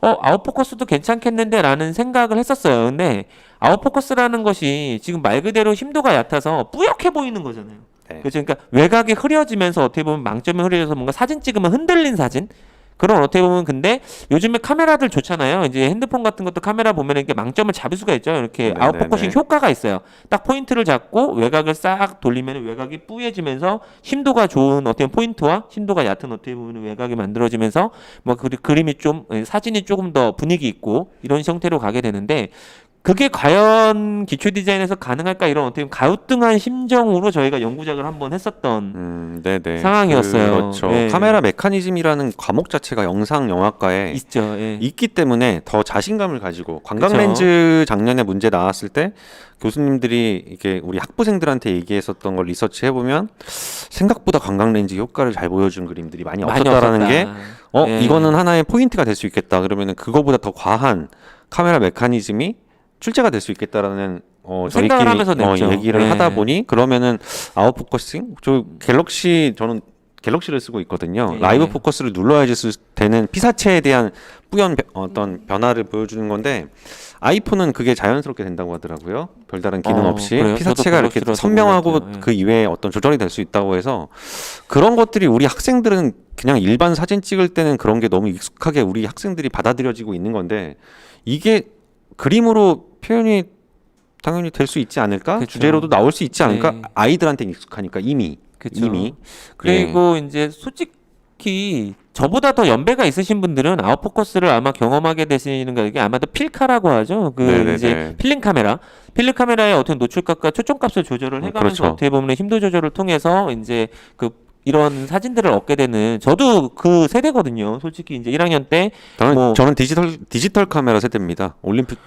아웃포커스도 괜찮겠는데 라는 생각을 했었어요. 근데 아웃포커스라는 것이 지금 말 그대로 심도가 얕아서 뿌옇게 보이는 거잖아요. 네. 그렇죠. 그러니까 외곽이 흐려지면서 어떻게 보면 망점이 흐려져서 뭔가 사진 찍으면 흔들린 사진 그런 어떻게 보면 근데 요즘에 카메라들 좋잖아요. 이제 핸드폰 같은 것도 카메라 보면 이렇게 망점을 잡을 수가 있죠. 이렇게 네네네. 아웃포커싱 효과가 있어요. 딱 포인트를 잡고 외곽을 싹 돌리면 외곽이 뿌얘지면서 심도가 좋은 어떻게 보면 포인트와 심도가 얕은 어떻게 보면 외곽이 만들어지면서 뭐 그림이 좀 사진이 조금 더 분위기 있고 이런 형태로 가게 되는데 그게 과연 기초 디자인에서 가능할까 이런 어떻게 보면 가우뚱한 심정으로 저희가 연구작을 한번 했었던 네네. 상황이었어요. 그렇죠. 예. 카메라 메커니즘이라는 과목 자체가 영상 영화과에 있죠. 예. 있기 때문에 더 자신감을 가지고 관광 그쵸. 렌즈 작년에 문제 나왔을 때 교수님들이 이게 우리 학부생들한테 얘기했었던 걸 리서치 해보면 생각보다 관광 렌즈 효과를 잘 보여준 그림들이 많이 없었다라는 게 예. 이거는 하나의 포인트가 될 수 있겠다. 그러면은 그거보다 더 과한 카메라 메커니즘이 출제가 될 수 있겠다라는 생각을 하면서 냈죠. 얘기를 예. 하다 보니 그러면은 아웃포커싱 저 갤럭시 저는 갤럭시를 쓰고 있거든요. 예. 라이브 포커스를 눌러야지 되는 피사체에 대한 어떤 변화를 보여주는 건데 아이폰은 그게 자연스럽게 된다고 하더라고요. 별다른 기능 없이 그래요? 피사체가 저도 이렇게 갤럭시라서 선명하고 몰랐어요. 예. 그 이외에 어떤 조절이 될 수 있다고 해서 그런 것들이 우리 학생들은 그냥 일반 사진 찍을 때는 그런 게 너무 익숙하게 우리 학생들이 받아들여지고 있는 건데 이게 그림으로 표현이 당연히 될 수 있지 않을까? 그쵸. 주제로도 나올 수 있지 않을까? 네. 아이들한테는 익숙하니까 이미. 그쵸. 이미. 그리고 이제 솔직히 저보다 더 연배가 있으신 분들은 아웃포커스를 아마 경험하게 되시는 게 아마도 필카라고 하죠. 그 네네네. 이제 필름 카메라. 필름 카메라의 어떤 노출값과 초점값을 조절을 해가면서 그렇죠. 어떻게 보면 힘도 조절을 통해서 이제 그 이런 사진들을 얻게 되는 저도 그 세대거든요. 솔직히 이제 1학년 때 저는 디지털 카메라 세대입니다.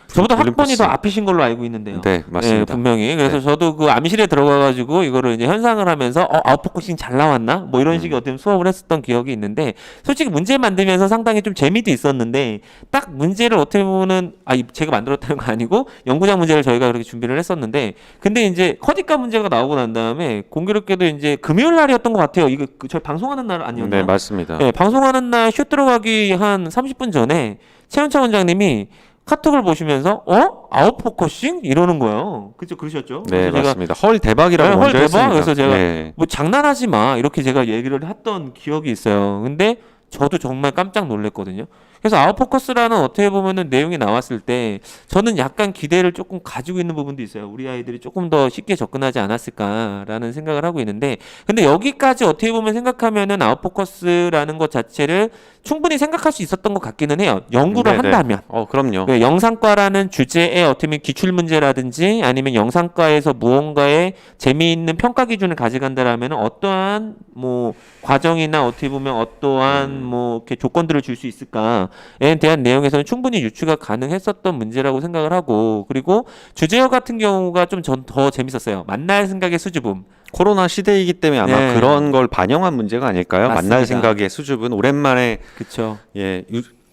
저보다 학번이 올림푸스. 더 앞이신 걸로 알고 있는데요. 네, 맞습니다. 예, 분명히. 그래서 네. 저도 그 암실에 들어가가지고 이거를 이제 현상을 하면서 아웃포커싱 잘 나왔나? 뭐 이런 식의 어떤 수업을 했었던 기억이 있는데 솔직히 문제 만들면서 상당히 좀 재미도 있었는데 딱 문제를 어떻게 보면은 제가 만들었다는 거 아니고 연구장 문제를 저희가 그렇게 준비를 했었는데 근데 이제 커디가 문제가 나오고 난 다음에 공교롭게도 이제 금요일 날이었던 것 같아요. 이거 저희 방송하는 날 아니었나요? 네, 맞습니다. 네, 방송하는 날 슛 들어가기 한 30분 전에 최현창 원장님이 카톡을 보시면서 아웃포커싱 이러는 거예요. 그죠? 그러셨죠? 네, 그래서 제가 맞습니다. 헐 대박이라고 헐 먼저 대박. 했습니다. 그래서 제가 네. 뭐 장난하지 마 이렇게 제가 얘기를 했던 기억이 있어요. 근데 저도 정말 깜짝 놀랐거든요. 그래서 아웃포커스라는 어떻게 보면은 내용이 나왔을 때 저는 약간 기대를 조금 가지고 있는 부분도 있어요. 우리 아이들이 조금 더 쉽게 접근하지 않았을까라는 생각을 하고 있는데 근데 여기까지 어떻게 보면 생각하면은 아웃포커스라는 것 자체를 충분히 생각할 수 있었던 것 같기는 해요. 연구를 네네. 한다면. 그럼요. 그 영상과라는 주제에 어떻게 보면 기출 문제라든지 아니면 영상과에서 무언가의 재미있는 평가 기준을 가져간다라면 어떠한 뭐 과정이나 어떻게 보면 어떠한 뭐 이렇게 조건들을 줄 수 있을까에 대한 내용에서는 충분히 유추가 가능했었던 문제라고 생각을 하고 그리고 주제어 같은 경우가 좀 전 더 재밌었어요. 만날 생각의 수줍음. 코로나 시대이기 때문에 아마 네. 그런 걸 반영한 문제가 아닐까요? 맞습니다. 만날 생각의 수줍은 오랜만에 그쵸.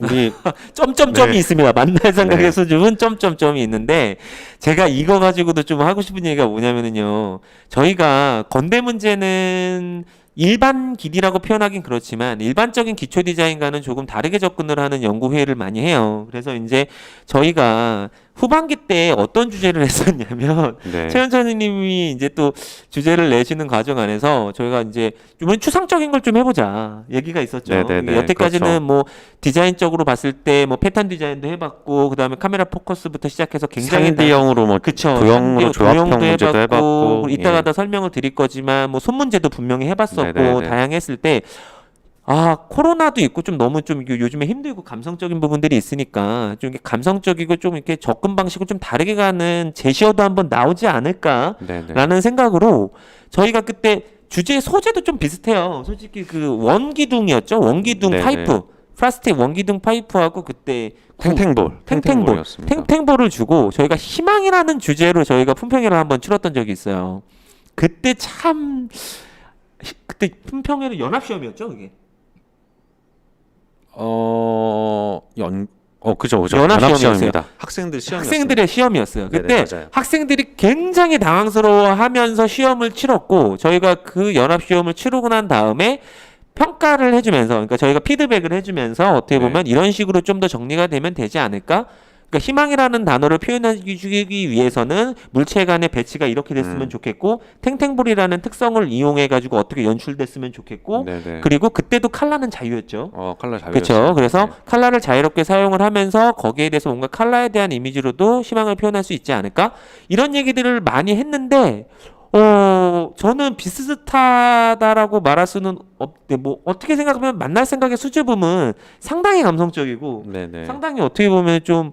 우리 점점점이 네. 있습니다. 만날 생각의 네. 수준은 점점점이 있는데 제가 이거 가지고도 좀 하고 싶은 얘기가 뭐냐면은요. 저희가 건대 문제는 일반 기디라고 표현하긴 그렇지만 일반적인 기초 디자인과는 조금 다르게 접근을 하는 연구 회의를 많이 해요. 그래서 이제 저희가 후반기 때 어떤 주제를 했었냐면 네. 최현찬 선생님이 이제 또 주제를 내시는 과정 안에서 저희가 이제 좀 추상적인 걸 좀 해보자 얘기가 있었죠. 네네네. 여태까지는 그렇죠. 뭐 디자인적으로 봤을 때 뭐 패턴 디자인도 해봤고 그다음에 카메라 포커스부터 시작해서 굉장히 상대형으로 뭐 그쵸. 도형으로 조합형 도형도 문제도 해봤고 이따가 다 설명을 드릴 거지만 뭐 손 문제도 분명히 해봤었고 네네네. 다양했을 때 코로나도 있고 좀 너무 좀 요즘에 힘들고 감성적인 부분들이 있으니까 좀 이렇게 감성적이고 좀 이렇게 접근 방식을 좀 다르게 가는 제시어도 한번 나오지 않을까라는 네네. 생각으로 저희가 그때 주제 소재도 좀 비슷해요. 솔직히 그 원기둥이었죠. 원기둥 네네. 파이프. 플라스틱 원기둥 파이프하고 그때 탱탱볼. 탱탱볼이었습니다. 탱탱볼을 주고 저희가 희망이라는 주제로 저희가 품평회를 한번 치렀던 적이 있어요. 그때 품평회는 연합시험이었죠, 그게. 그죠. 연합시험이었어요. 연합시험입니다. 학생들 시험이었어요. 학생들의 시험이었어요. 네네, 그때 맞아요. 학생들이 굉장히 당황스러워하면서 시험을 치렀고 저희가 그 연합시험을 치르고 난 다음에 평가를 해주면서 그러니까 저희가 피드백을 해주면서 어떻게 보면 이런 식으로 좀 더 정리가 되면 되지 않을까? 그러니까 희망이라는 단어를 표현하기 위해서는 물체 간의 배치가 이렇게 됐으면 좋겠고 탱탱볼이라는 특성을 이용해 가지고 어떻게 연출됐으면 좋겠고 네네. 그리고 그때도 칼라는 자유였죠. 칼라 자유. 그렇죠. 그래서 칼라를 자유롭게 사용을 하면서 거기에 대해서 뭔가 칼라에 대한 이미지로도 희망을 표현할 수 있지 않을까? 이런 얘기들을 많이 했는데 저는 비슷하다라고 말할 수는 없는데 뭐 어떻게 생각하면 만날 생각의 수줍음은 상당히 감성적이고 네네. 상당히 어떻게 보면 좀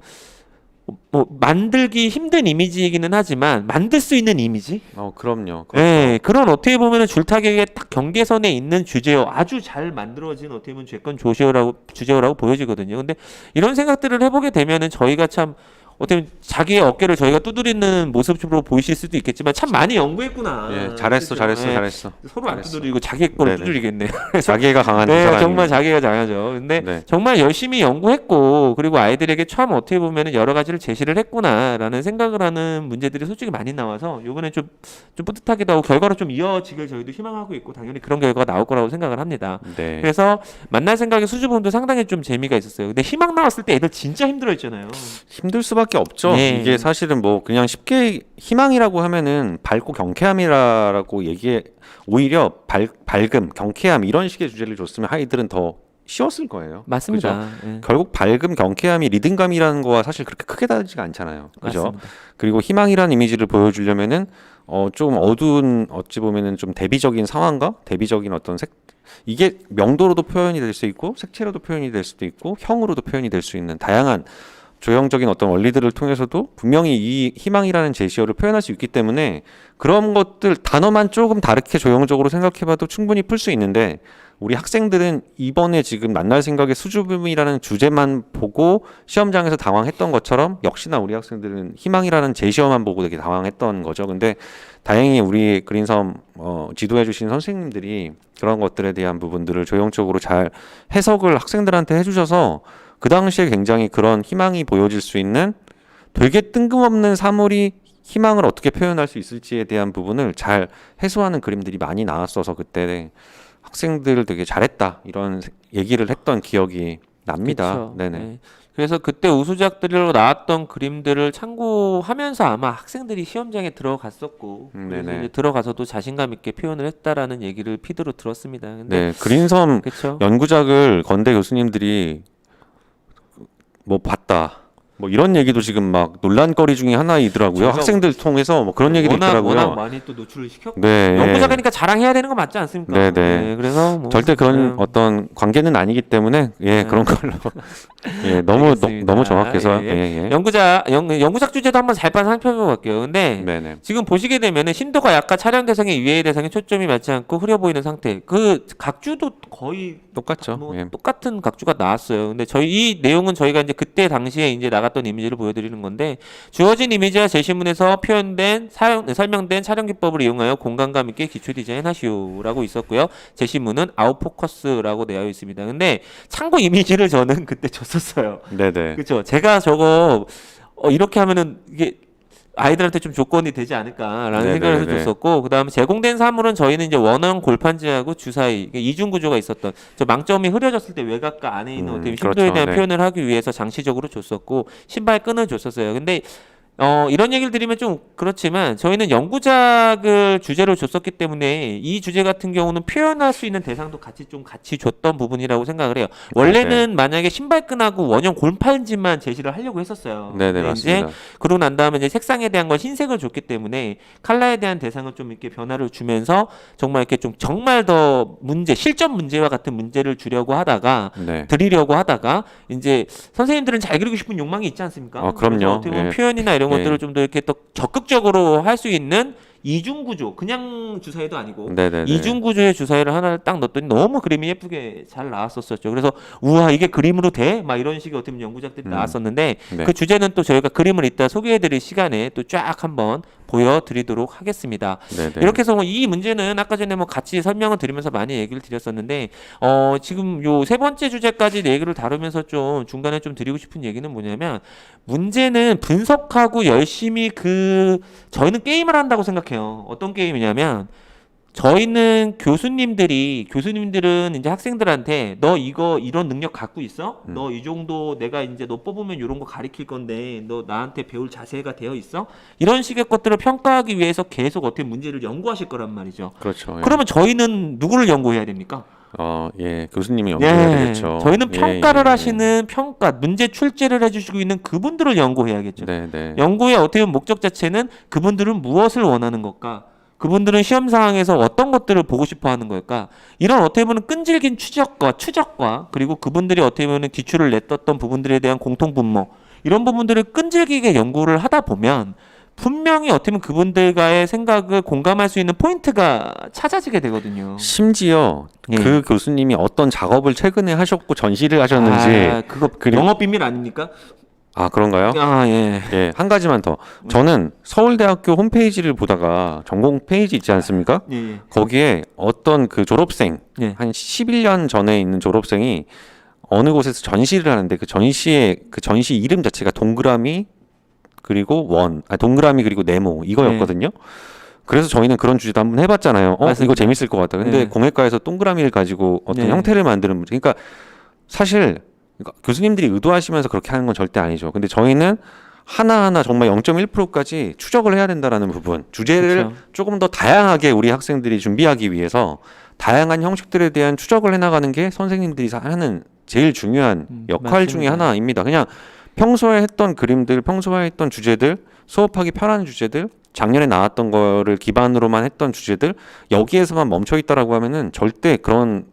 뭐 만들기 힘든 이미지이기는 하지만 만들 수 있는 이미지? 그럼요. 네, 그런 어떻게 보면은 줄타기의 딱 경계선에 있는 주제요. 아주 잘 만들어진 어떻게 보면 주제어라고 보여지거든요. 근데 이런 생각들을 해보게 되면은 저희가 참 어떻게 보면 자기의 어깨를 저희가 두드리는 모습으로 보이실 수도 있겠지만 참 많이 연구했구나. 예, 잘했어, 그죠? 잘했어, 예. 잘했어. 서로 안 잘했어. 두드리고 자기 거를 네네. 두드리겠네. 자기가 강한 네, 사람이. 정말 자기가 잘하죠. 근데 네. 정말 열심히 연구했고 그리고 아이들에게 참 어떻게 보면은 여러 가지를 제시를 했구나라는 생각을 하는 문제들이 솔직히 많이 나와서 이번에 좀 뿌듯하기도 하고 결과로 좀 이어지길 저희도 희망하고 있고 당연히 그런 결과가 나올 거라고 생각을 합니다. 네. 그래서 만날 생각의 수줍음도 상당히 좀 재미가 있었어요. 근데 희망 나왔을 때 애들 진짜 힘들어했잖아요. 힘들 수밖에 없죠. 네. 이게 사실은 뭐 그냥 쉽게 희망이라고 하면은 밝고 경쾌함이라고 얘기해 오히려 밝음, 경쾌함 이런 식의 주제를 줬으면 아이들은 더 쉬웠을 거예요. 맞습니다. 예. 결국 밝음, 경쾌함이 리듬감이라는 거와 사실 그렇게 크게 다르지가 않잖아요. 그죠? 맞습니다. 그리고 희망이라는 이미지를 보여주려면은 좀 어두운 어찌 보면은 좀 대비적인 상황과 대비적인 어떤 이게 명도로도 표현이 될 수 있고 색채로도 표현이 될 수도 있고 형으로도 표현이 될 수 있는 다양한 조형적인 어떤 원리들을 통해서도 분명히 이 희망이라는 제시어를 표현할 수 있기 때문에 그런 것들 단어만 조금 다르게 조형적으로 생각해봐도 충분히 풀 수 있는데 우리 학생들은 이번에 지금 만날 생각의 수줍음이라는 주제만 보고 시험장에서 당황했던 것처럼 역시나 우리 학생들은 희망이라는 제시어만 보고 되게 당황했던 거죠. 근데 다행히 우리 그린섬 지도해 주신 선생님들이 그런 것들에 대한 부분들을 조형적으로 잘 해석을 학생들한테 해주셔서 그 당시에 굉장히 그런 희망이 보여질 수 있는 되게 뜬금없는 사물이 희망을 어떻게 표현할 수 있을지에 대한 부분을 잘 해소하는 그림들이 많이 나왔어서 그때 학생들 되게 잘했다 이런 얘기를 했던 기억이 납니다. 그쵸. 네네. 네. 그래서 그때 우수작들로 나왔던 그림들을 참고하면서 아마 학생들이 시험장에 들어갔었고 그래서 네네. 이제 들어가서도 자신감 있게 표현을 했다라는 얘기를 피드로 들었습니다. 근데 네, 그린섬 그렇죠. 연구작을 건대 교수님들이 뭐 봤다. 뭐 이런 얘기도 지금 막 논란거리 중에 하나이더라고요. 제가 학생들 통해서 뭐 그런 얘기도 있더라고요. 워낙 많이 또 노출을 시켰고 네. 연구작이니까 자랑해야 되는 거 맞지 않습니까? 네네. 네, 그래서 뭐 절대 그런 네. 어떤 관계는 아니기 때문에 예, 네. 그런 걸로 예, 너무 알겠습니다. 너무 정확해서 예, 예, 예. 연구작 주제도 한번 잘 살펴보고 갈게요. 근데 네네. 지금 보시게 되면은 심도가 약간 촬영 대상에 이외의 대상에 초점이 맞지 않고 흐려 보이는 상태. 그 각주도 거의 똑같죠. 뭐 예. 똑같은 각주가 나왔어요. 근데 저희 이 내용은 저희가 이제 그때 당시에 이제 나갔던 이미지를 보여드리는 건데 주어진 이미지와 제시문에서 표현된 설명된 촬영 기법을 이용하여 공간감 있게 기초 디자인하시오라고 있었고요. 제시문은 아웃포커스라고 되어 있습니다. 근데 참고 이미지를 저는 그때 줬었어요. 네네. 그렇죠. 제가 저거 이렇게 하면은 이게 아이들한테 좀 조건이 되지 않을까라는 네네네. 생각을 해서 줬었고 그다음에 제공된 사물은 저희는 이제 원형 골판지하고 주사위 이중 구조가 있었던 저 망점이 흐려졌을 때 외곽과 안에 있는 어떤 심도에 그렇죠. 대한 네. 표현을 하기 위해서 장치적으로 줬었고 신발 끈을 줬었어요. 근데 이런 얘기를 드리면 좀 그렇지만 저희는 연구작을 주제로 줬었기 때문에 이 주제 같은 경우는 표현할 수 있는 대상도 같이 줬던 부분이라고 생각을 해요. 원래는 만약에 신발끈하고 원형 골판지만 제시를 하려고 했었어요. 네네, 근데 맞습니다. 이제 그러고 난 다음에 이제 색상에 대한 걸 흰색을 줬기 때문에 컬러에 대한 대상을 좀 이렇게 변화를 주면서 정말 이렇게 좀 정말 더 실전 문제와 같은 문제를 주려고 하다가 네. 드리려고 하다가 이제 선생님들은 잘 그리고 싶은 욕망이 있지 않습니까? 그럼요. 그래서 어떻게 보면 예. 표현이나 이런 예. 것들을 좀 더 이렇게 더 적극적으로 할 수 있는 이중 구조, 그냥 주사위도 아니고 네네네. 이중 구조의 주사위를 하나를 딱 넣었더니 너무 그림이 예쁘게 잘 나왔었죠. 그래서 우와 이게 그림으로 돼? 막 이런 식의 어떻게 보면 연구작들이 나왔었는데 네. 그 주제는 또 저희가 그림을 이따 소개해드릴 시간에 또 쫙 한번 보여드리도록 하겠습니다. 네네. 이렇게 해서 이 문제는 아까 전에 뭐 같이 설명을 드리면서 많이 얘기를 드렸었는데 지금 요 세 번째 주제까지 얘기를 다루면서 좀 중간에 좀 드리고 싶은 얘기는 뭐냐면 문제는 분석하고 열심히 저희는 게임을 한다고 생각해요. 어떤 게임이냐면 저희는 교수님들은 이제 학생들한테 너 이거 이런 능력 갖고 있어? 너 이 정도 내가 이제 너 뽑으면 이런 거 가르칠 건데 너 나한테 배울 자세가 되어 있어? 이런 식의 것들을 평가하기 위해서 계속 어떻게 문제를 연구하실 거란 말이죠. 그렇죠. 예. 그러면 저희는 누구를 연구해야 됩니까? 예, 교수님이 연구해야 되겠죠. 저희는 예, 평가를 예, 예. 하시는 문제 출제를 해주시고 있는 그분들을 연구해야겠죠. 네네. 연구의 어떻게 보면 목적 자체는 그분들은 무엇을 원하는 걸까? 그분들은 시험 상황에서 어떤 것들을 보고 싶어 하는 걸까? 이런 어떻게 보면 끈질긴 추적과 그리고 그분들이 어떻게 보면 기출을 냈었던 부분들에 대한 공통 분모 이런 부분들을 끈질기게 연구를 하다 보면 분명히 어떻게 보면 그분들과의 생각을 공감할 수 있는 포인트가 찾아지게 되거든요. 심지어 예. 그 교수님이 어떤 작업을 최근에 하셨고 전시를 하셨는지 그거 그림- 영업 비밀 아닙니까? 아, 그런가요? 아, 예. 예, 한 가지만 더. 저는 서울대학교 홈페이지를 보다가 전공 페이지 있지 않습니까? 예, 예. 거기에 어떤 그 졸업생, 예. 한 11년 전에 있는 졸업생이 어느 곳에서 전시를 하는데 그 전시의 그 전시 이름 자체가 동그라미 그리고 동그라미 그리고 네모 이거였거든요. 그래서 저희는 그런 주제도 한번 해봤잖아요. 이거 맞습니다. 재밌을 것 같다. 근데 네. 공예과에서 동그라미를 가지고 어떤 네. 형태를 만드는 문제. 그러니까 사실 교수님들이 의도하시면서 그렇게 하는 건 절대 아니죠. 근데 저희는 하나하나 정말 0.1%까지 추적을 해야 된다라는 부분. 주제를 그쵸. 조금 더 다양하게 우리 학생들이 준비하기 위해서 다양한 형식들에 대한 추적을 해나가는 게 선생님들이 하는 제일 중요한 역할 중에 맞습니다. 하나입니다. 그냥 평소에 했던 그림들, 평소에 했던 주제들, 수업하기 편한 주제들, 작년에 나왔던 거를 기반으로만 했던 주제들 여기에서만 멈춰 있다라고 하면은 절대 그런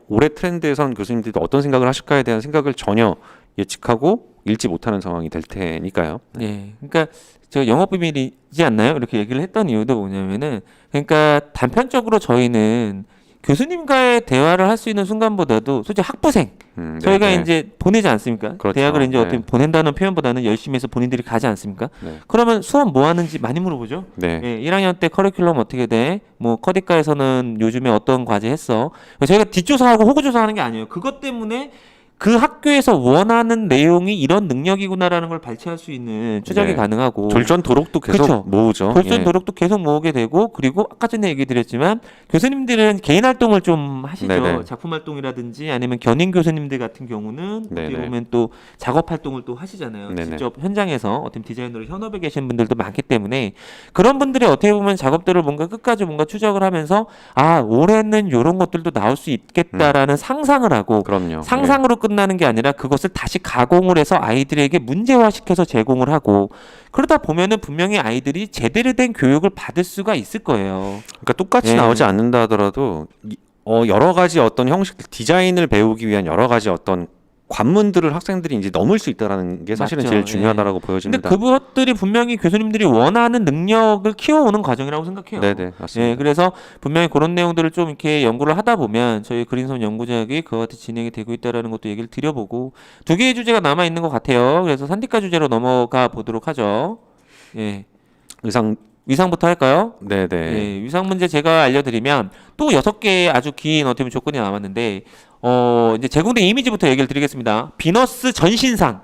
올해 트렌드에선 교수님들이 어떤 생각을 하실까에 대한 생각을 전혀 예측하고 읽지 못하는 상황이 될 테니까요. 예. 그러니까 저 영업 비밀이지 않나요? 이렇게 얘기를 했던 이유도 뭐냐면은 그러니까 단편적으로 저희는 교수님과의 대화를 할 수 있는 순간보다도 솔직히 학부생 저희가 네네. 이제 보내지 않습니까? 그렇죠. 대학을 이제 네. 어떻게 보낸다는 표현보다는 열심히 해서 본인들이 가지 않습니까? 네. 그러면 수업 뭐 하는지 많이 물어보죠. 네. 예, 1학년 때 커리큘럼 어떻게 돼? 뭐 커디과에서는 요즘에 어떤 과제 했어? 저희가 뒷조사하고 호구조사하는 게 아니에요. 그것 때문에 그 학교에서 원하는 내용이 이런 능력이구나라는 걸 발췌할 수 있는 추적이 네. 가능하고 졸전 도록도 계속 그쵸. 모으죠. 졸전 예. 도록도 계속 모으게 되고 그리고 아까 전에 얘기 드렸지만 교수님들은 개인 활동을 좀 하시죠. 네네. 작품 활동이라든지 아니면 견인 교수님들 같은 경우는 어떻게 네네. 보면 또 작업 활동을 또 하시잖아요. 네네. 직접 현장에서 어떤 디자이너로 현업에 계신 분들도 많기 때문에 그런 분들이 어떻게 보면 작업들을 뭔가 끝까지 뭔가 추적을 하면서 아 올해는 이런 것들도 나올 수 있겠다라는 상상을 하고 그럼요. 상상으로 끝나는 게 아니라 그것을 다시 가공을 해서 아이들에게 문제화시켜서 제공을 하고 그러다 보면은 분명히 아이들이 제대로 된 교육을 받을 수가 있을 거예요. 그러니까 똑같이 예. 나오지 않는다 하더라도 여러 가지 어떤 형식 디자인을 배우기 위한 여러 가지 어떤 관문들을 학생들이 이제 넘을 수 있다라는 게 사실은 맞죠. 제일 예. 중요하다라고 근데 보여집니다. 그것들이 분명히 교수님들이 원하는 능력을 키워오는 과정이라고 생각해요. 네네 맞습니다. 예, 그래서 분명히 그런 내용들을 좀 이렇게 연구를 하다 보면 저희 그린손 연구작이 그와 같이 진행이 되고 있다라는 것도 얘기를 드려보고 두 개의 주제가 남아 있는 것 같아요. 그래서 산디과 주제로 넘어가 보도록 하죠. 예, 위상부터 할까요? 네네 예, 위상 문제 제가 알려드리면 또 6개의 아주 긴 어떻게 보면 조건이 남았는데 이제 제공된 이미지부터 얘기를 드리겠습니다. 비너스 전신상,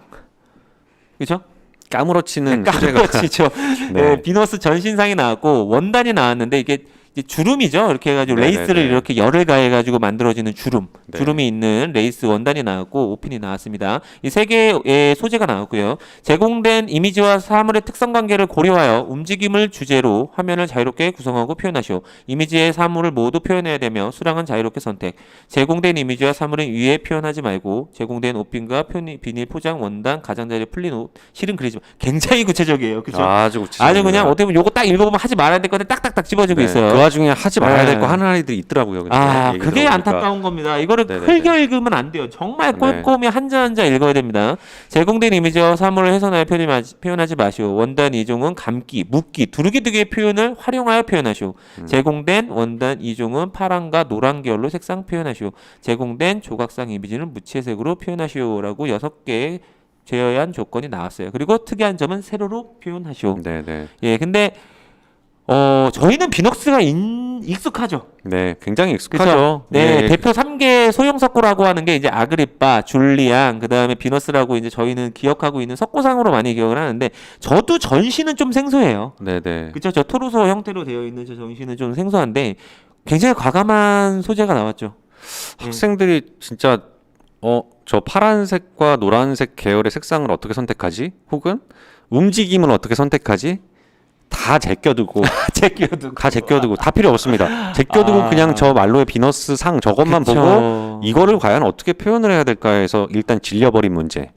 그렇죠? 까무러치는 소재가 까무러치죠. 네. 네, 비너스 전신상이 나왔고 원단이 나왔는데 이게 이제 주름이죠. 이렇게 해가지고 네네네. 레이스를 이렇게 열을 가해가지고 만들어지는 주름, 네. 주름이 있는 레이스 원단이 나왔고 오핀이 나왔습니다. 이 세 개의 소재가 나왔고요. 제공된 이미지와 사물의 특성 관계를 고려하여 움직임을 주제로 화면을 자유롭게 구성하고 표현하시오. 이미지의 사물을 모두 표현해야 되며 수량은 자유롭게 선택. 제공된 이미지와 사물은 위에 표현하지 말고 제공된 옷핀과 비닐 포장 원단 가장자리에 풀린 옷 실은 그리지 마. 굉장히 구체적이에요. 그렇죠? 아주 구체적입니다. 아주 그냥 어떻게 보면 요거 딱 읽어보면 하지 말아야 될 건데 딱딱딱 집어주고 네, 있어요. 그 와중에 하지 말아야 될 거 네. 하는 아이들이 있더라고요. 근데 아, 얘기 그게 들어보니까. 안타까운 겁니다. 이거를 네네네. 흘겨 읽으면 안 돼요. 정말 네. 꼼꼼히 한자 한자 읽어야 됩니다. 제공된 이미지와 사물을 훼손하여 표현하지 마시오. 원단 이종은 감기, 묶기, 두르기 등의 표현을 활용하여 표현하시오. 제공된 원단 이종은 파란과 노란 계열로 색상 표현하시오. 제공된 조각상 이미지는 무채색으로 표현하시오라고 6개의 제어한 조건이 나왔어요. 그리고 특이한 점은 세로로 표현하시오. 네네. 예, 근데 저희는 비너스가 익숙하죠. 네, 굉장히 그렇죠. 익숙하죠. 네, 예, 대표 3개 소형 석고라고 하는 게 이제 아그리빠, 줄리앙, 그다음에 비너스라고 이제 저희는 기억하고 있는 석고상으로 많이 기억을 하는데 저도 전시는 좀 생소해요. 네네. 그렇죠. 저 토르소 형태로 되어 있는 저 전시는 좀 생소한데 굉장히 과감한 소재가 나왔죠. 학생들이 진짜 저 파란색과 노란색 계열의 색상을 어떻게 선택하지? 혹은 움직임을 어떻게 선택하지? 다 제껴두고 제껴두고 다 제껴두고 다 필요 없습니다. 제껴두고 아. 그냥 저 말로의 비너스 상 저것만 그쵸. 보고 이거를 과연 어떻게 표현을 해야 될까 해서 일단 질려버린 문제.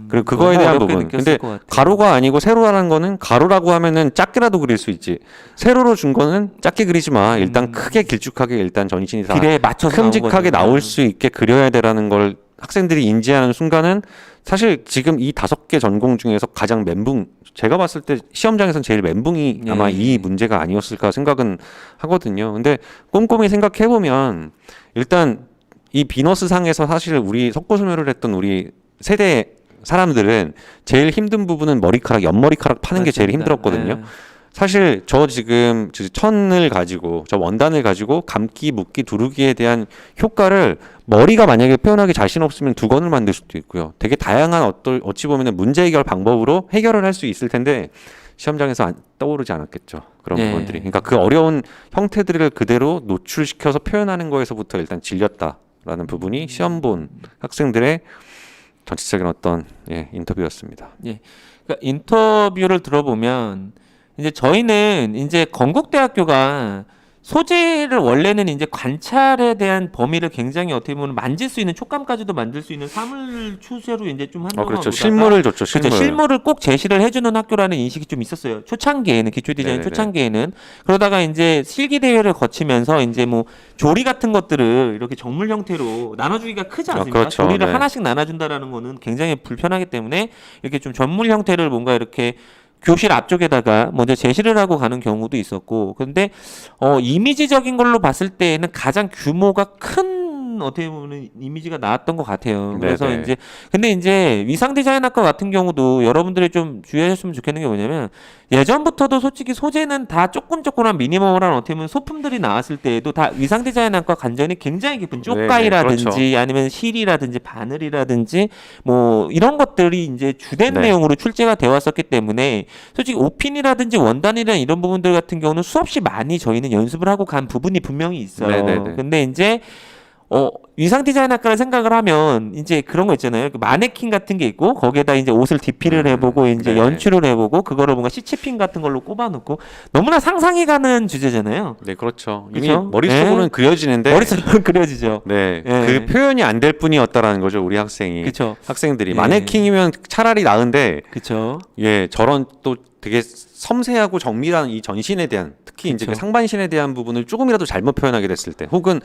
그리고 그거에 너무 대한 어렵게 부분. 느꼈을 근데 것 같아요. 가로가 아니고 세로라는 거는 가로라고 하면은 작게라도 그릴 수 있지. 세로로 준 거는 작게 그리지 마. 일단 크게 길쭉하게 일단 전신이 다 길에 맞춰서 큼직하게 나온 나올 거죠. 수 있게 그려야 되라는 걸 학생들이 인지하는 순간은 사실 지금 이 5개 전공 중에서 가장 멘붕 제가 봤을 때 시험장에서는 제일 멘붕이 네. 아마 이 문제가 아니었을까 생각은 하거든요. 근데 꼼꼼히 생각해 보면 일단 이 비너스 상에서 사실 우리 석고소멸을 했던 우리 세대 사람들은 제일 힘든 부분은 머리카락, 옆머리카락 파는 게 제일 맞습니다. 힘들었거든요. 예. 사실 저 지금 천을 가지고 저 원단을 가지고 감기, 묶기, 두르기에 대한 효과를 머리가 만약에 표현하기 자신 없으면 두건을 만들 수도 있고요. 되게 다양한 어찌 보면 문제 해결 방법으로 해결을 할 수 있을 텐데 시험장에서 떠오르지 않았겠죠. 그런 예. 부분들이. 그러니까 그 어려운 형태들을 그대로 노출시켜서 표현하는 거에서부터 일단 질렸다라는 부분이 시험 본 학생들의 전체적인 어떤 인터뷰였습니다. 그러니까 인터뷰를 들어보면 이제 저희는 이제 건국대학교가 소재를 원래는 이제 관찰에 대한 범위를 굉장히 어떻게 보면 만질 수 있는 촉감까지도 만들 수 있는 사물 추세로 이제 좀 한동안 그렇죠. 오다가 실물을 줬죠. 실물. 그렇죠. 실물을 꼭 제시를 해주는 학교라는 인식이 좀 있었어요. 초창기에는 기초 디자인 네네네. 초창기에는 그러다가 이제 실기 대회를 거치면서 이제 뭐 조리 같은 것들을 이렇게 정물 형태로 나눠주기가 크지 않습니까? 그렇죠. 조리를 네. 하나씩 나눠준다라는 거는 굉장히 불편하기 때문에 이렇게 좀 전물 형태를 뭔가 이렇게 교실 앞쪽에다가 먼저 제시를 하고 가는 경우도 있었고, 근데 이미지적인 걸로 봤을 때에는 가장 규모가 큰 어떻게 보면 이미지가 나왔던 것 같아요. 그래서 네네. 이제 근데 이제 위상 디자인학과 같은 경우도 여러분들이 좀 주의하셨으면 좋겠는 게 뭐냐면 예전부터도 솔직히 소재는 다 조금한 미니멀한 어떻게 보면 소품들이 나왔을 때에도 다 위상 디자인학과 관전이 굉장히 깊은 쪽가이라든지 그렇죠. 아니면 실이라든지 바늘이라든지 뭐 이런 것들이 이제 주된 네. 내용으로 출제가 되어 왔었기 때문에 솔직히 오핀이라든지 원단이나 이런 부분들 같은 경우는 수없이 많이 저희는 연습을 하고 간 부분이 분명히 있어요. 네네네. 근데 이제 위상 디자인학과를 생각을 하면 이제 그런 거 있잖아요. 그 마네킹 같은 게 있고 거기에다 이제 옷을 디피를 해보고 이제 네. 연출을 해보고 그거를 뭔가 시치핀 같은 걸로 꼽아놓고 너무나 상상이 가는 주제잖아요. 네, 그렇죠. 이미 그렇죠? 머릿속으로는 네. 그려지는데 머릿속으로 그려지죠. 네, 예. 그 표현이 안 될 뿐이었다라는 거죠, 우리 학생이. 그렇죠. 학생들이 예. 마네킹이면 차라리 나은데 그렇죠. 저런 또 되게 섬세하고 정밀한 이 전신에 대한 특히 이제 그 그쵸. 상반신에 대한 부분을 조금이라도 잘못 표현하게 됐을 때 혹은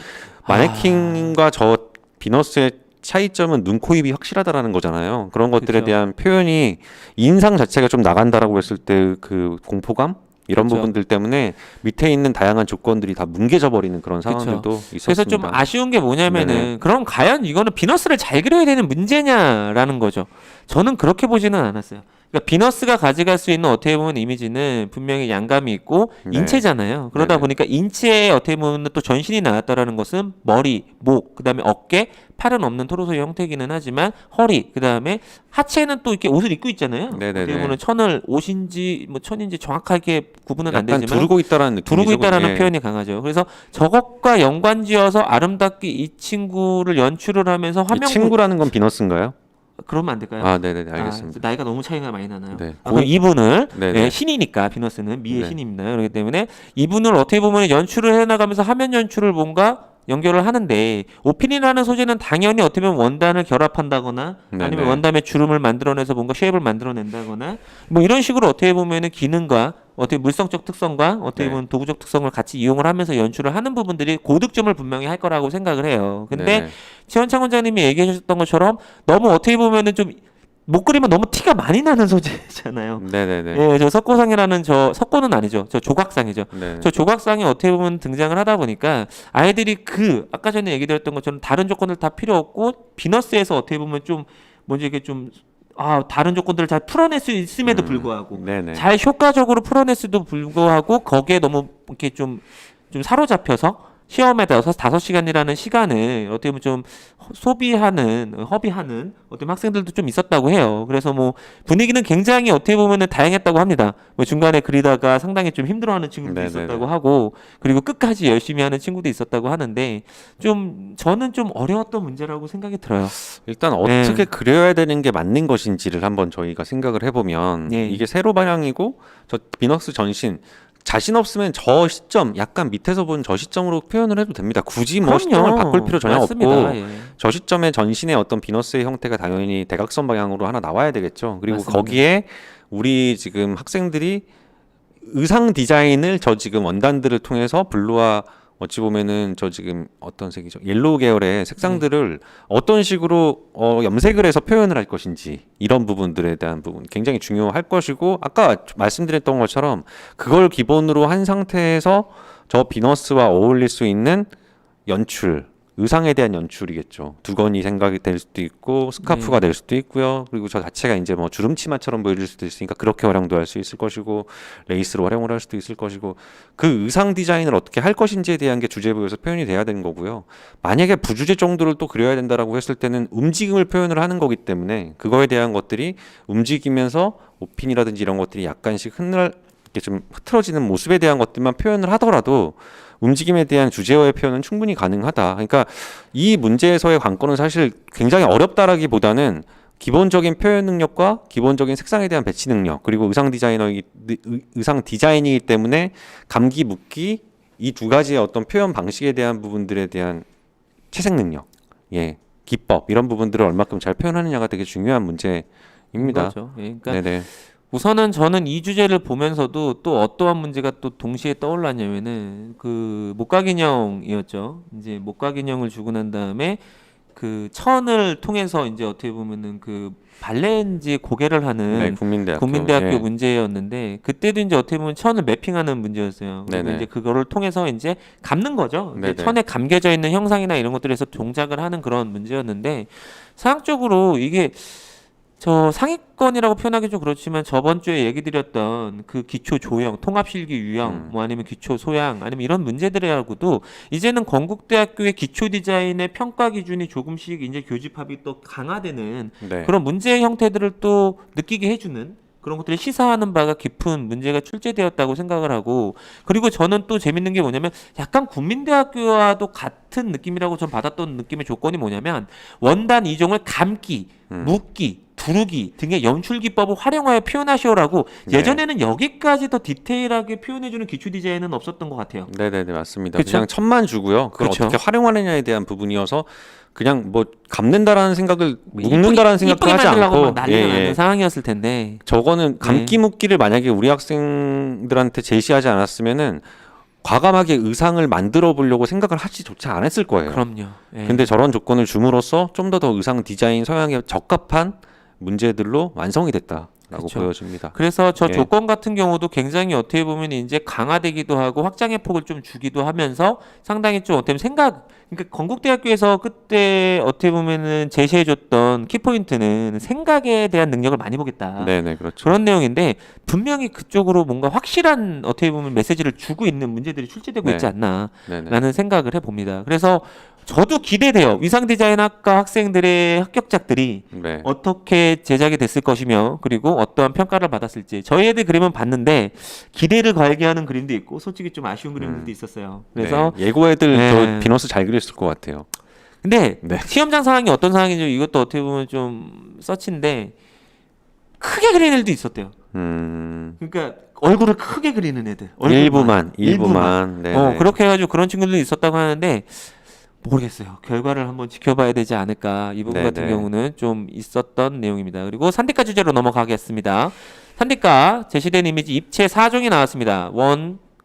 마네킹과 저 비너스의 차이점은 눈, 코, 입이 확실하다라는 거잖아요. 그런 것들에 그쵸. 대한 표현이 인상 자체가 좀 나간다라고 했을 때 그 공포감 이런 그쵸. 부분들 때문에 밑에 있는 다양한 조건들이 다 뭉개져 버리는 그런 그쵸. 상황들도 있었습니다. 그래서 좀 아쉬운 게 뭐냐면은 네네. 그럼 과연 이거는 비너스를 잘 그려야 되는 문제냐라는 거죠. 저는 그렇게 보지는 않았어요. 그러니까 비너스가 가져갈 수 있는 어떻게 보면 이미지는 분명히 양감이 있고 네. 인체잖아요. 그러다 네네. 보니까 인체에 어떻게 보면 또 전신이 나왔다라는 것은 머리, 목, 그다음에 어깨, 팔은 없는 토르소의 형태기는 하지만 허리, 그다음에 하체는 또 이렇게 옷을 입고 있잖아요. 네네네. 어떻게 보면 천을 옷인지 뭐 천인지 정확하게 구분은 안 약간 되지만 두르고 있다라는 느낌이죠. 두르고 있다라는 예. 표현이 강하죠. 그래서 저것과 연관지어서 아름답게 이 친구를 연출을 하면서 이 화면 친구라는 건 비너스인가요? 그러면 안 될까요? 아, 네네네, 알겠습니다. 나이가 너무 차이가 많이 나나요? 네. 그럼 이분을 네네. 신이니까 비너스는 미의 네. 신입니다. 그렇기 때문에 이분을 어떻게 보면 연출을 해나가면서 화면 연출을 뭔가 연결을 하는데 오핀이라는 소재는 당연히 어떻게 보면 원단을 결합한다거나 네네. 아니면 원단의 주름을 만들어내서 뭔가 쉐입을 만들어낸다거나 뭐 이런 식으로 어떻게 보면은 기능과 어떻게 물성적 특성과 어떻게 네. 보면 도구적 특성을 같이 이용을 하면서 연출을 하는 부분들이 고득점을 분명히 할 거라고 생각을 해요. 근데 네네. 최원창 원장님이 얘기해 주셨던 것처럼 너무 어떻게 보면은 좀 못 그리면 너무 티가 많이 나는 소재잖아요. 네네네. 예, 저 석고상이라는 석고는 아니죠. 저 조각상이죠. 네. 저 조각상이 어떻게 보면 등장을 하다 보니까 아이들이 아까 전에 얘기 드렸던 것처럼 다른 조건들 다 필요 없고 비너스에서 어떻게 보면 좀 먼저 이게 좀 다른 조건들을 잘 풀어낼 수 있음에도 불구하고 네네. 잘 효과적으로 풀어냈음에도 불구하고 거기에 너무 이렇게 좀 사로잡혀서 시험에 5시간이라는 시간을 어떻게 보면 좀 허비하는 어떤 학생들도 좀 있었다고 해요. 그래서 뭐 분위기는 굉장히 어떻게 보면은 다양했다고 합니다. 뭐 중간에 그리다가 상당히 좀 힘들어하는 친구도 네네네. 있었다고 하고 그리고 끝까지 열심히 하는 친구도 있었다고 하는데 저는 좀 어려웠던 문제라고 생각이 들어요. 일단 어떻게 그려야 되는 게 맞는 것인지를 한번 저희가 생각을 해보면 예. 이게 세로 방향이고 저 비너스 전신 자신 없으면 저 시점 약간 밑에서 본 저 시점으로 표현을 해도 됩니다. 굳이 뭐 시점을 바꿀 필요 전혀 맞습니다. 없고 예. 저 시점에 전신의 어떤 비너스의 형태가 당연히 대각선 방향으로 하나 나와야 되겠죠. 그리고 맞습니다. 거기에 우리 지금 학생들이 의상 디자인을 저 지금 원단들을 통해서 블루와 어찌 보면은 저 지금 어떤 색이죠? 옐로우 계열의 색상들을 어떤 식으로 염색을 해서 표현을 할 것인지 이런 부분들에 대한 부분 굉장히 중요할 것이고 아까 말씀드렸던 것처럼 그걸 기본으로 한 상태에서 저 비너스와 어울릴 수 있는 연출, 의상에 대한 연출이겠죠. 두건이 생각이 될 수도 있고 스카프가 될 수도 있고요. 그리고 저 자체가 이제 뭐 주름치마처럼 보일 수도 있으니까 그렇게 활용도 할 수 있을 것이고 레이스로 활용을 할 수도 있을 것이고 그 의상 디자인을 어떻게 할 것인지에 대한 게 주제부에서 표현이 돼야 되는 거고요. 만약에 부주제 정도를 또 그려야 된다라고 했을 때는 움직임을 표현을 하는 거기 때문에 그거에 대한 것들이 움직이면서 옷핀이라든지 이런 것들이 약간씩 이렇게 좀 흐트러지는 모습에 대한 것들만 표현을 하더라도 움직임에 대한 주제어의 표현은 충분히 가능하다. 그러니까 이 문제에서의 관건은 사실 굉장히 어렵다라기보다는 기본적인 표현 능력과 기본적인 색상에 대한 배치 능력 그리고 의상 디자인이기 때문에 감기 묻기 이 두 가지의 어떤 표현 방식에 대한 부분들에 대한 채색 능력, 기법 이런 부분들을 얼마큼 잘 표현하느냐가 되게 중요한 문제입니다. 그렇죠. 예, 그러니까 네네. 우선은 저는 이 주제를 보면서도 또 어떠한 문제가 또 동시에 떠올랐냐면은 그 목각인형이었죠. 이제 목각인형을 주고 난 다음에 그 천을 통해서 이제 어떻게 보면은 그 발레인지 고개를 네, 하는 국민대학교. 국민대학교 예. 문제였는데 그때도 이제 어떻게 보면 천을 매핑하는 문제였어요. 그리고 네네. 이제 그거를 통해서 이제 감는 거죠. 이제 네네. 천에 감겨져 있는 형상이나 이런 것들에서 동작을 하는 그런 문제였는데 사학적으로 이게 저 상위권이라고 표현하기 좀 그렇지만 저번 주에 얘기 드렸던 그 기초 조형, 통합실기 유형, 뭐 아니면 기초 소양, 아니면 이런 문제들하고도 이제는 건국대학교의 기초 디자인의 평가 기준이 조금씩 이제 교집합이 또 강화되는 네. 그런 문제의 형태들을 또 느끼게 해주는 그런 것들을 시사하는 바가 깊은 문제가 출제되었다고 생각을 하고 그리고 저는 또 재밌는 게 뭐냐면 약간 국민대학교와도 같은 느낌이라고 전 받았던 느낌의 조건이 뭐냐면 원단 이종을 감기, 묶기, 두르기 등의 연출 기법을 활용하여 표현하시오라고 네. 예전에는 여기까지 더 디테일하게 표현해주는 기초 디자인은 없었던 것 같아요. 네네네 맞습니다. 그쵸? 그냥 천만 주고요. 그걸 그쵸. 어떻게 활용하느냐에 대한 부분이어서 그냥 뭐 감는다라는 생각을 뭐 묶는다라는 생각도 이쁘게 하지 만들려고 않고 막 난리가 나는 상황이었을 텐데 저거는 감기 묶기를 만약에 우리 학생들한테 제시하지 않았으면은 과감하게 의상을 만들어 보려고 생각을 하지조차 안 했을 거예요. 그럼요. 예. 근데 저런 조건을 줌으로써 좀 더 의상 디자인 성향에 적합한 문제들로 완성이 됐다라고 그쵸. 보여집니다. 그래서 저 예. 조건 같은 경우도 굉장히 어떻게 보면 이제 강화되기도 하고 확장의 폭을 좀 주기도 하면서 상당히 좀 어떻게 보면 그러니까 건국대학교에서 그때 어떻게 보면은 제시해줬던 키포인트는 생각에 대한 능력을 많이 보겠다. 네네 그렇죠. 그런 내용인데 분명히 그쪽으로 뭔가 확실한 어떻게 보면 메시지를 주고 있는 문제들이 출제되고 네. 있지 않나라는 네네. 생각을 해봅니다. 그래서 저도 기대돼요. 위상 디자인학과 학생들의 합격작들이 네. 어떻게 제작이 됐을 것이며 그리고 어떠한 평가를 받았을지 저희 애들 그림은 봤는데 기대를 걸게 하는 그림도 있고 솔직히 좀 아쉬운 그림들도 있었어요. 그래서 네. 예고 애들 네. 저 비너스 잘 그렸을 것 같아요. 근데 네. 시험장 상황이 어떤 상황인지 이것도 어떻게 보면 좀 서치인데 크게 그리는 애들도 있었대요. 그러니까 얼굴을 크게 그리는 애들. 일부만. 네. 그렇게 해가지고 그런 친구들도 있었다고 하는데 모르겠어요. 결과를 한번 지켜봐야 되지 않을까. 이 부분 같은 네네. 경우는 좀 있었던 내용입니다. 그리고 산디과 주제로 넘어가겠습니다. 산디과 제시된 이미지 입체 4종이 나왔습니다.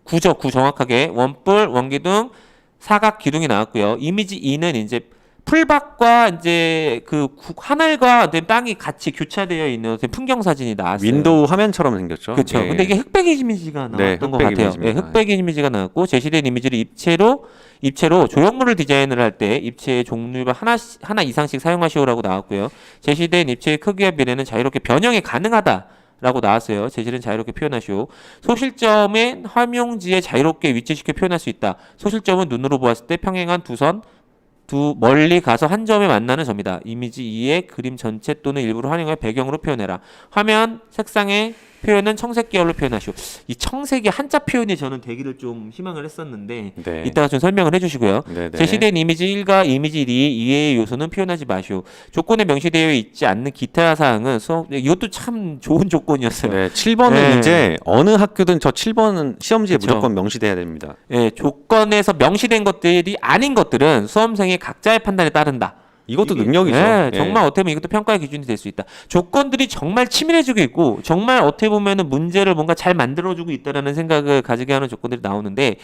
구죠. 구 정확하게. 원뿔, 원기둥, 사각 기둥이 나왔고요. 이미지 2는 이제 풀밭과 이제 그 하늘과 땅이 같이 교차되어 있는 풍경 사진이 나왔어요. 윈도우 화면처럼 생겼죠. 그렇죠. 예. 근데 이게 흑백 이미지가 나왔던 네, 것 흑백 같아요. 이미지입니다. 흑백 이미지가 나왔고 제시된 이미지를 입체로 조형물을 디자인을 할 때 입체의 종류를 하나 이상씩 사용하시오라고 나왔고요. 제시된 입체의 크기와 비례는 자유롭게 변형이 가능하다라고 나왔어요. 제시는 자유롭게 표현하시오. 소실점은 활용지에 자유롭게 위치시켜 표현할 수 있다. 소실점은 눈으로 보았을 때 평행한 멀리 가서 한 점에 만나는 점이다. 이미지 2의 그림 전체 또는 일부를 활용해 배경으로 표현해라. 화면 색상의 표현은 청색 계열로 표현하시오. 이 청색이 한자 표현이 저는 되기를 좀 희망을 했었는데 네. 이따가 좀 설명을 해주시고요. 네네. 제시된 이미지 1과 이미지 2 이외의 요소는 표현하지 마시오. 조건에 명시되어 있지 않는 기타 사항은 이것도 참 좋은 조건이었어요. 네, 7번은 네. 이제 어느 학교든 저 7번은 시험지에 그쵸. 무조건 명시돼야 됩니다. 예, 조건에서 명시된 것들이 아닌 것들은 수험생의 각자의 판단에 따른다. 이것도 이게, 능력이죠. 예, 예. 정말 어떻게 보면 이것도 평가의 기준이 될 수 있다. 조건들이 정말 치밀해지고 있고 정말 어떻게 보면은 문제를 뭔가 잘 만들어주고 있다라는 생각을 가지게 하는 조건들이 나오는데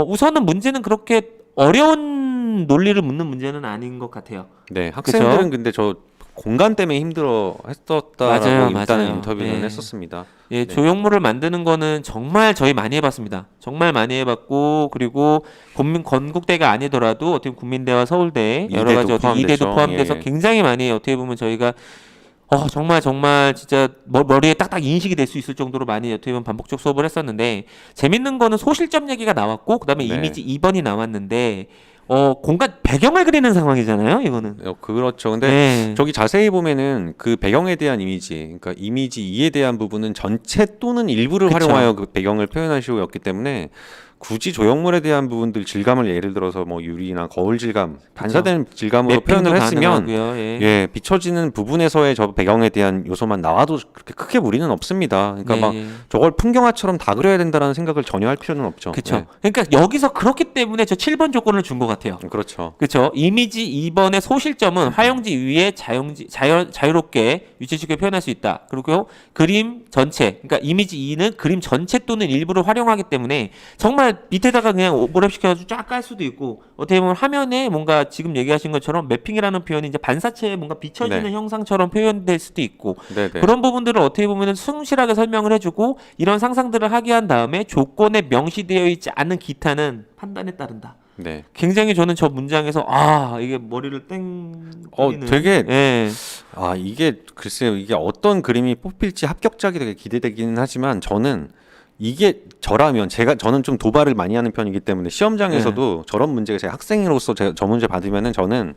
우선은 문제는 그렇게 어려운 논리를 묻는 문제는 아닌 것 같아요. 네, 학생들은 그쵸? 근데 저 공간 때문에 힘들어 했었다라고 맞아요, 일단은 맞아요. 인터뷰는 네. 했었습니다. 예, 네. 조형물을 만드는 거는 정말 저희 많이 해봤습니다. 정말 많이 해봤고, 그리고 건국대가 아니더라도 어떻게 보면 국민대와 서울대 여러 가지 이대도 어떻게 이대도 포함됐죠. 포함돼서 예. 굉장히 많이 어떻게 보면 저희가 정말 정말 진짜 머리에 딱딱 인식이 될 수 있을 정도로 많이 어떻게 보면 반복적 수업을 했었는데 재밌는 거는 소실점 얘기가 나왔고 그다음에 네. 이미지 2번이 나왔는데 공간 배경을 그리는 상황이잖아요, 이거는. 그렇죠. 근데 네. 저기 자세히 보면은 그 배경에 대한 이미지, 그러니까 이미지 2에 대한 부분은 전체 또는 일부를 그쵸. 활용하여 그 배경을 표현하시고였기 때문에 굳이 조형물에 대한 부분들 질감을 예를 들어서 뭐 유리나 거울 질감, 반사된 질감으로 매핑도 표현을 했으면 가능하고요. 예. 예, 비춰지는 부분에서의 저 배경에 대한 요소만 나와도 그렇게 크게 무리는 없습니다. 그러니까 네, 막 예. 저걸 풍경화처럼 다 그려야 된다는 생각을 전혀 할 필요는 없죠. 그렇죠. 그러니까 여기서 그렇기 때문에 저 7번 조건을 준 것 같아요. 그렇죠. 그렇죠. 이미지 2번의 소실점은 화용지 위에 자유롭게 위치시켜 표현할 수 있다. 그리고 그림 전체, 그러니까 이미지 2는 그림 전체 또는 일부를 활용하기 때문에 정말 밑에다가 그냥 오버랩 시켜가지고 쫙 깔 수도 있고 어떻게 보면 화면에 뭔가 지금 얘기하신 것처럼 매핑이라는 표현이 이제 반사체에 뭔가 비춰지는 네. 형상처럼 표현될 수도 있고 네네. 그런 부분들을 어떻게 보면 충실하게 설명을 해주고 이런 상상들을 하게 한 다음에 조건에 명시되어 있지 않은 기타는 판단에 따른다. 네. 굉장히 저는 저 문장에서 이게 머리를 땡 때리는 되게 예. 이게 글쎄요. 이게 어떤 그림이 뽑힐지 합격작이 되게 기대되기는 하지만 저는 이게 저라면 저는 좀 도발을 많이 하는 편이기 때문에 시험장에서도 저런 문제가 제 학생으로서 저 문제 받으면은 저는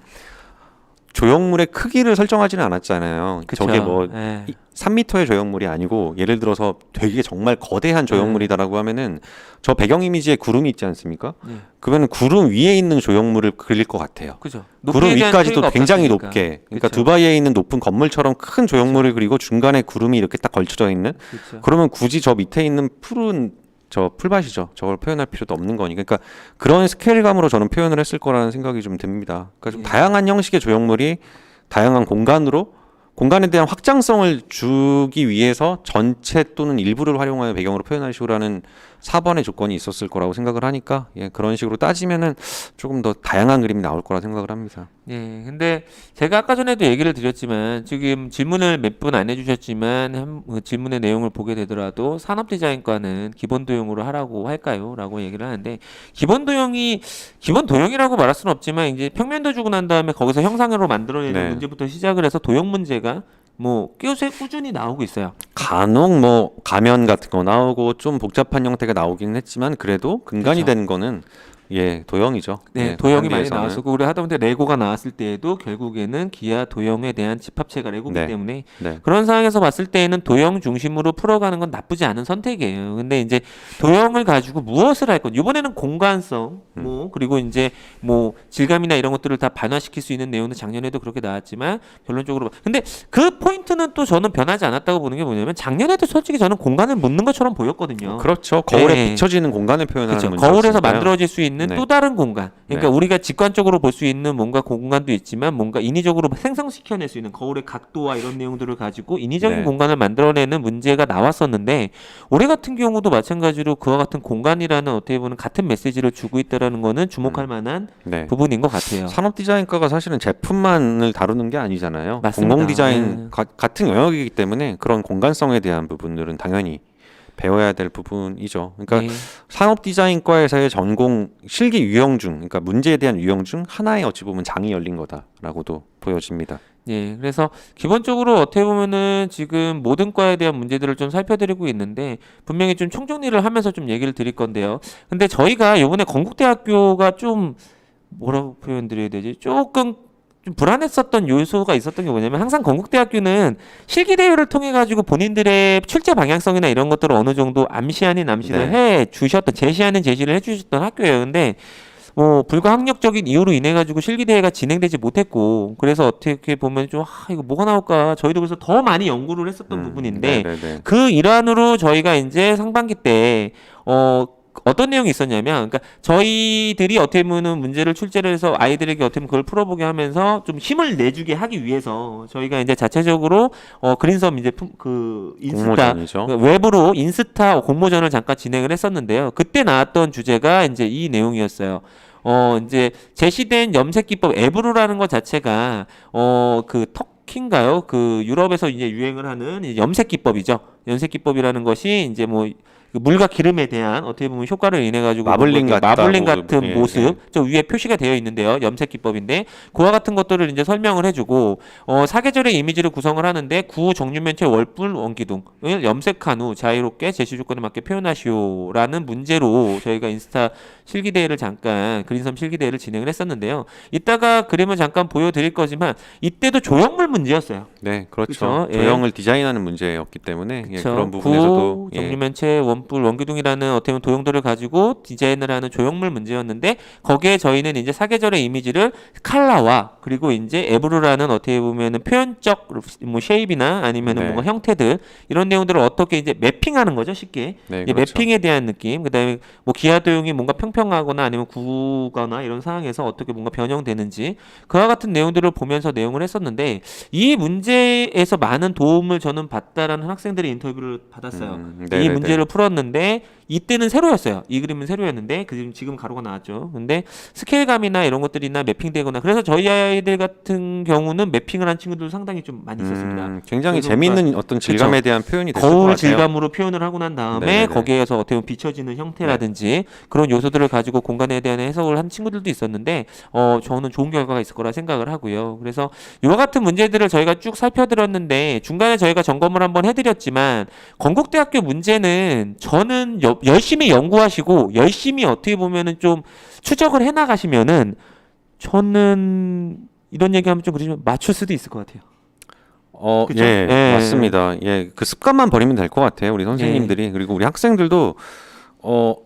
조형물의 크기를 설정하지는 않았잖아요. 그쵸. 저게 뭐 예. 3m의 조형물이 아니고 예를 들어서 되게 정말 거대한 조형물이다라고 하면은 저 배경 이미지에 구름이 있지 않습니까? 예. 그러면 구름 위에 있는 조형물을 그릴 것 같아요. 그죠. 구름 위까지도 굉장히 없었으니까. 높게. 그러니까 그쵸. 두바이에 있는 높은 건물처럼 큰 조형물을 그리고 중간에 구름이 이렇게 딱 걸쳐져 있는. 그쵸. 그러면 굳이 저 밑에 있는 푸른 저 풀밭이죠. 저걸 표현할 필요도 없는 거니까. 그러니까 그런 스케일감으로 저는 표현을 했을 거라는 생각이 좀 듭니다. 그러니까 좀 예. 다양한 형식의 조형물이 다양한 공간에 대한 확장성을 주기 위해서 전체 또는 일부를 활용하여 배경으로 표현하시오라는 4번의 조건이 있었을 거라고 생각을 하니까 그런 식으로 따지면은 조금 더 다양한 그림이 나올 거라 생각을 합니다. 예, 근데 제가 아까 전에도 얘기를 드렸지만 지금 질문을 몇 분 안 해주셨지만 그 질문의 내용을 보게 되더라도 산업디자인과는 기본 도형으로 하라고 할까요? 라고 얘기를 하는데 기본 도형이라고 말할 수는 없지만 이제 평면도 주고 난 다음에 거기서 형상으로 만들어내는 네. 문제부터 시작을 해서 도형 문제가 뭐 꾸준히 나오고 있어요. 간혹 뭐 가면 같은 거 나오고 좀 복잡한 형태가 나오기는 했지만 그래도 근간이 그쵸. 되는 거는 도형이죠. 네, 도형이 많이 현대에서는. 나왔었고 우리 하다 보니 레고가 나왔을 때에도 결국에는 기아 도형에 대한 집합체가 레고이기 네. 때문에 네. 그런 상황에서 봤을 때에는 도형 중심으로 풀어가는 건 나쁘지 않은 선택이에요. 근데 이제 도형을 가지고 무엇을 할 건? 이번에는 공간성, 그리고 이제 뭐 질감이나 이런 것들을 다 반화시킬 수 있는 내용도 작년에도 그렇게 나왔지만 결론적으로. 근데 그 포인트는 또 저는 변하지 않았다고 보는 게 뭐냐면 작년에도 솔직히 저는 공간을 묻는 것처럼 보였거든요. 그렇죠. 거울에 네. 비춰지는 공간을 표현하는 그렇죠. 문제였으니까요. 거울에서 만들어질 수 있는 네. 또 다른 공간. 그러니까 네. 우리가 직관적으로 볼 수 있는 뭔가 공간도 있지만 뭔가 인위적으로 생성시켜낼 수 있는 거울의 각도와 이런 내용들을 가지고 인위적인 네. 공간을 만들어내는 문제가 나왔었는데 올해 같은 경우도 마찬가지로 그와 같은 공간이라는 어떻게 보면 같은 메시지를 주고 있다라는 거는 주목할 만한 네. 부분인 것 같아요. 산업 디자인과가 사실은 제품만을 다루는 게 아니잖아요. 맞습니다. 공공 디자인 네. 같은 영역이기 때문에 그런 공간성에 대한 부분들은 당연히 배워야 될 부분이죠. 그러니까 네. 산업 디자인과에서의 전공 실기 유형 중, 그러니까 문제에 대한 유형 중 하나의 어찌 보면 장이 열린 거다라고도 보여집니다. 예, 그래서 기본적으로 어떻게 보면은 지금 모든 과에 대한 문제들을 좀 살펴드리고 있는데 분명히 좀 총정리를 하면서 좀 얘기를 드릴 건데요. 근데 저희가 이번에 건국대학교가 좀 뭐라고 표현드려야 되지? 조금 좀 불안했었던 요소가 있었던 게 뭐냐면 항상 건국대학교는 실기대회를 통해 가지고 본인들의 출제 방향성이나 이런 것들을 어느 정도 암시 아닌 암시를 해 주셨던 제시 아닌 제시를 해 주셨던 학교예요. 근데 뭐 불가항력적인 이유로 인해 가지고 실기대회가 진행되지 못했고 그래서 어떻게 보면 좀 이거 뭐가 나올까 저희도 그래서 더 많이 연구를 했었던 부분인데 네네네. 그 일환으로 저희가 이제 상반기 때 어떤 내용이 있었냐면, 그러니까 저희들이 어떻게 보면 문제를 출제를 해서 아이들에게 어떻게 보면 그걸 풀어보게 하면서 좀 힘을 내주게 하기 위해서 저희가 이제 자체적으로 그린섬 이제 그 인스타 공모전이죠. 그 외부로 인스타 공모전을 잠깐 진행을 했었는데요. 그때 나왔던 주제가 이제 이 내용이었어요. 이제 제시된 염색 기법 에브로라는 것 자체가 그 터키인가요? 그 유럽에서 이제 유행을 하는 이제 염색 기법이죠. 염색 기법이라는 것이 이제 뭐 물과 기름에 대한 어떻게 보면 효과를 인해 가지고 마블링 같다고, 마블링 같은 예, 모습 예. 저 위에 표시가 되어 있는데요. 염색 기법인데 그와 같은 것들을 이제 설명을 해주고 사계절의 이미지를 구성을 하는데 구 정류면체 월불 원기둥을 염색한 후 자유롭게 제시 조건에 맞게 표현하시오라는 문제로 저희가 인스타 실기대회를 잠깐 그린섬 실기대회를 진행을 했었는데요. 이따가 그림을 잠깐 보여드릴 거지만 이때도 조형물 문제였어요. 네, 그렇죠. 그쵸? 예. 조형을 디자인하는 문제였기 때문에 예, 그쵸. 그런 부분에서도 구 정류면체 원뿔 원기둥이라는 어떻게 보면 도형들을 가지고 디자인을 하는 조형물 문제였는데 거기에 저희는 이제 사계절의 이미지를 칼라와 그리고 이제 에브르라는 어떻게 보면은 표현적 뭐 쉐입이나 아니면은 네. 뭔가 형태들 이런 내용들을 어떻게 이제 매핑하는 거죠 쉽게 네, 이제 그렇죠. 매핑에 대한 느낌 그다음에 뭐 기하 도형이 뭔가 평평하거나 아니면 구거나 이런 상황에서 어떻게 뭔가 변형되는지 그와 같은 내용들을 보면서 내용을 했었는데 이 문제에서 많은 도움을 저는 받다라는 학생들의 인터뷰를 받았어요. 이 네네네. 문제를 풀었는데 이때는 세로였어요. 이 그림은 세로였는데 지금 가로가 나왔죠. 근데 스케일감이나 이런 것들이나 매핑되거나 그래서 저희 아이들 같은 경우는 매핑을 한 친구들 상당히 좀 많이 있었습니다. 굉장히 그래서 재미있는 어떤 질감에 대한 표현이 됐을 것 거울 같아요. 질감으로 표현을 하고 난 다음에 네네네. 거기에서 어떻게 보면 비춰지는 형태라든지 그런 요소들을 가지고 공간에 대한 해석을 한 친구들도 있었는데 저는 좋은 결과가 있을 거라 생각을 하고요. 그래서 이와 같은 문제들을 저희가 쭉 살펴드렸는데 중간에 저희가 점검을 한번 해드렸지만 건국대학교 문제는 저는 열심히 연구하시고 열심히 어떻게 보면은 좀 추적을 해나가시면은 저는 이런 얘기하면 좀 그러지만 맞출 수도 있을 것 같아요. 그쵸? 예, 예. 맞습니다. 예, 그 습관만 버리면 될 것 같아요. 우리 선생님들이 그리고 우리 학생들도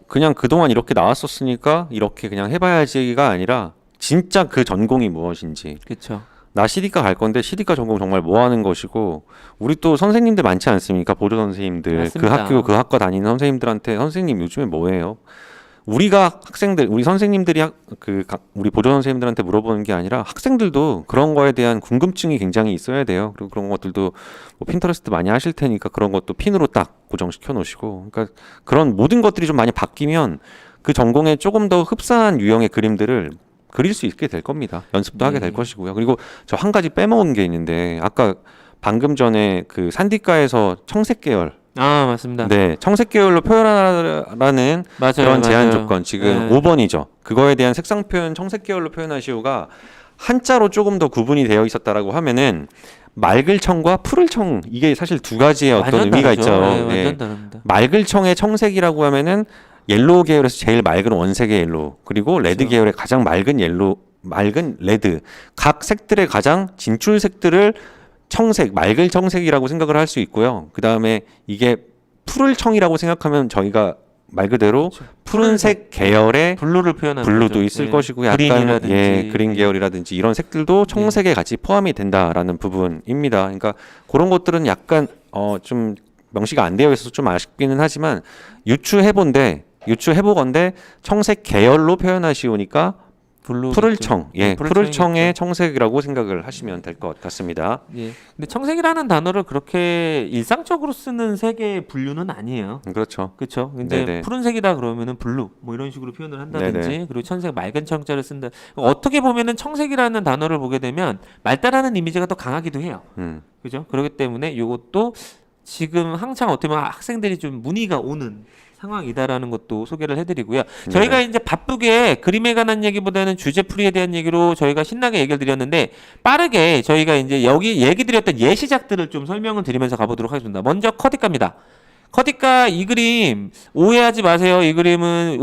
그냥 그동안 이렇게 나왔었으니까 이렇게 그냥 해봐야지가 아니라 진짜 그 전공이 무엇인지. 그렇죠. 나 시디과 갈 건데 시디과 전공 정말 뭐 하는 것이고 우리 또 선생님들 많지 않습니까? 보조 선생님들 그 맞습니다. 학교 그 학과 다니는 선생님들한테 선생님 요즘에 뭐해요? 우리가 학생들 우리 선생님들이 우리 보조 선생님들한테 물어보는 게 아니라 학생들도 그런 거에 대한 궁금증이 굉장히 있어야 돼요. 그리고 그런 것들도 뭐 핀터레스트 많이 하실 테니까 그런 것도 핀으로 딱 고정시켜 놓으시고 그러니까 그런 모든 것들이 좀 많이 바뀌면 그 전공에 조금 더 흡사한 유형의 그림들을 그릴 수 있게 될 겁니다. 연습도 하게 될 것이고요. 그리고 저 한 가지 빼먹은 게 있는데 아까 방금 전에 그 산디과에서 청색 계열 맞습니다. 네, 청색 계열로 표현하라는 맞아요, 그런 제한 맞아요. 조건 지금 네. 5번이죠. 그거에 대한 색상 표현 청색 계열로 표현하시오가 한자로 조금 더 구분이 되어 있었다라고 하면은 맑을 청과 푸를 청 이게 사실 두 가지의 어떤 완전 의미가 다르죠. 있죠. 네, 네. 완전 다릅니다. 맑을 청의 청색이라고 하면은 옐로우 계열에서 제일 맑은 원색의 옐로우 그리고 레드 그렇죠. 계열의 가장 맑은 옐로우 맑은 레드 각 색들의 가장 진출 색들을 청색 맑을 청색이라고 생각을 할 수 있고요. 그 다음에 이게 푸를 청이라고 생각하면 저희가 말 그대로 푸른색 계열의 블루를 표현하는 블루도 거죠. 있을 예. 것이고 약간 그린이라든지 그린 계열이라든지 이런 색들도 청색에 같이 포함이 된다라는 부분입니다. 그러니까 그런 것들은 약간 좀 명시가 안 되어 있어서 좀 아쉽기는 하지만 유추해보건데 청색 계열로 표현하시오니까 푸를 청, 푸를 청의 청색이라고 생각을 하시면 될 것 같습니다. 예. 근데 청색이라는 단어를 그렇게 일상적으로 쓰는 색의 분류는 아니에요. 그렇죠. 그렇죠. 근데 네네. 푸른색이다 그러면은 블루 뭐 이런 식으로 표현을 한다든지 네네. 그리고 청색 맑은 청자를 쓴다. 어떻게 보면은 청색이라는 단어를 보게 되면 맑다라는 이미지가 더 강하기도 해요. 그죠? 그렇기 때문에 이것도 지금 한창 어떻게 보면 학생들이 좀 문의가 오는 상황이다라는 것도 소개를 해드리고요. 저희가 이제 바쁘게 그림에 관한 얘기보다는 주제풀이에 대한 얘기로 저희가 신나게 얘기를 드렸는데 빠르게 저희가 이제 여기 얘기 드렸던 예시작들을 좀 설명을 드리면서 가보도록 하겠습니다. 먼저 커디과입니다. 커디과 이 그림 오해하지 마세요. 이 그림은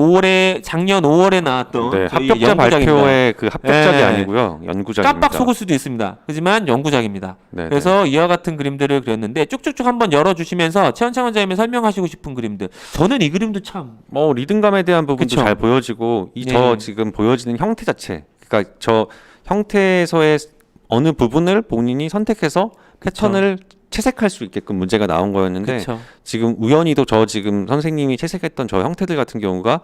작년 5월에 나왔던 네, 저희 합격자 연구작입니다. 발표의 그 합격작이 네. 아니고요. 연구작입니다. 깜빡 속을 수도 있습니다. 하지만 연구작입니다. 네네. 그래서 이와 같은 그림들을 그렸는데 쭉쭉쭉 한번 열어주시면서 최원창 원장님이 설명하시고 싶은 그림들. 저는 이 그림도 참 리듬감에 대한 부분도 그쵸. 잘 보여지고 예. 저 지금 보여지는 형태 자체, 그러니까 저 형태에서의 어느 부분을 본인이 선택해서 패턴을 채색할 수 있게끔 문제가 나온 거였는데 그쵸. 지금 우연히도 저 지금 선생님이 채색했던 저 형태들 같은 경우가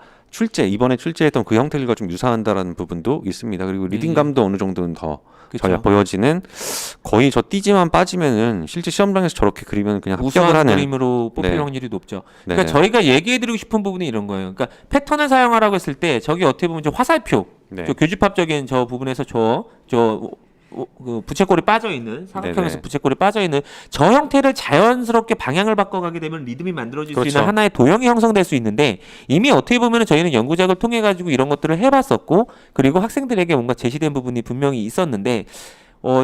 이번에 출제했던 그 형태들과 좀 유사한다라는 부분도 있습니다. 그리고 리딩감도 어느 정도는 더 저희가 보여지는 거의 저 띠지만 빠지면은 실제 시험장에서 저렇게 그리면 그냥 합격을 우수한 하는 그림으로 뽑힐 네. 확률이 높죠. 그러니까 네네. 저희가 얘기해드리고 싶은 부분이 이런 거예요. 그러니까 패턴을 사용하라고 했을 때 저기 어떻게 보면 저 화살표, 네. 저 교집합적인 저 부분에서 저 그 부채꼴이 빠져 있는 사각형에서 네네. 부채꼴이 빠져 있는 저 형태를 자연스럽게 방향을 바꿔가게 되면 리듬이 만들어질 수 그렇죠. 있는 하나의 도형이 형성될 수 있는데 이미 어떻게 보면은 저희는 연구작을 통해 가지고 이런 것들을 해봤었고 그리고 학생들에게 뭔가 제시된 부분이 분명히 있었는데.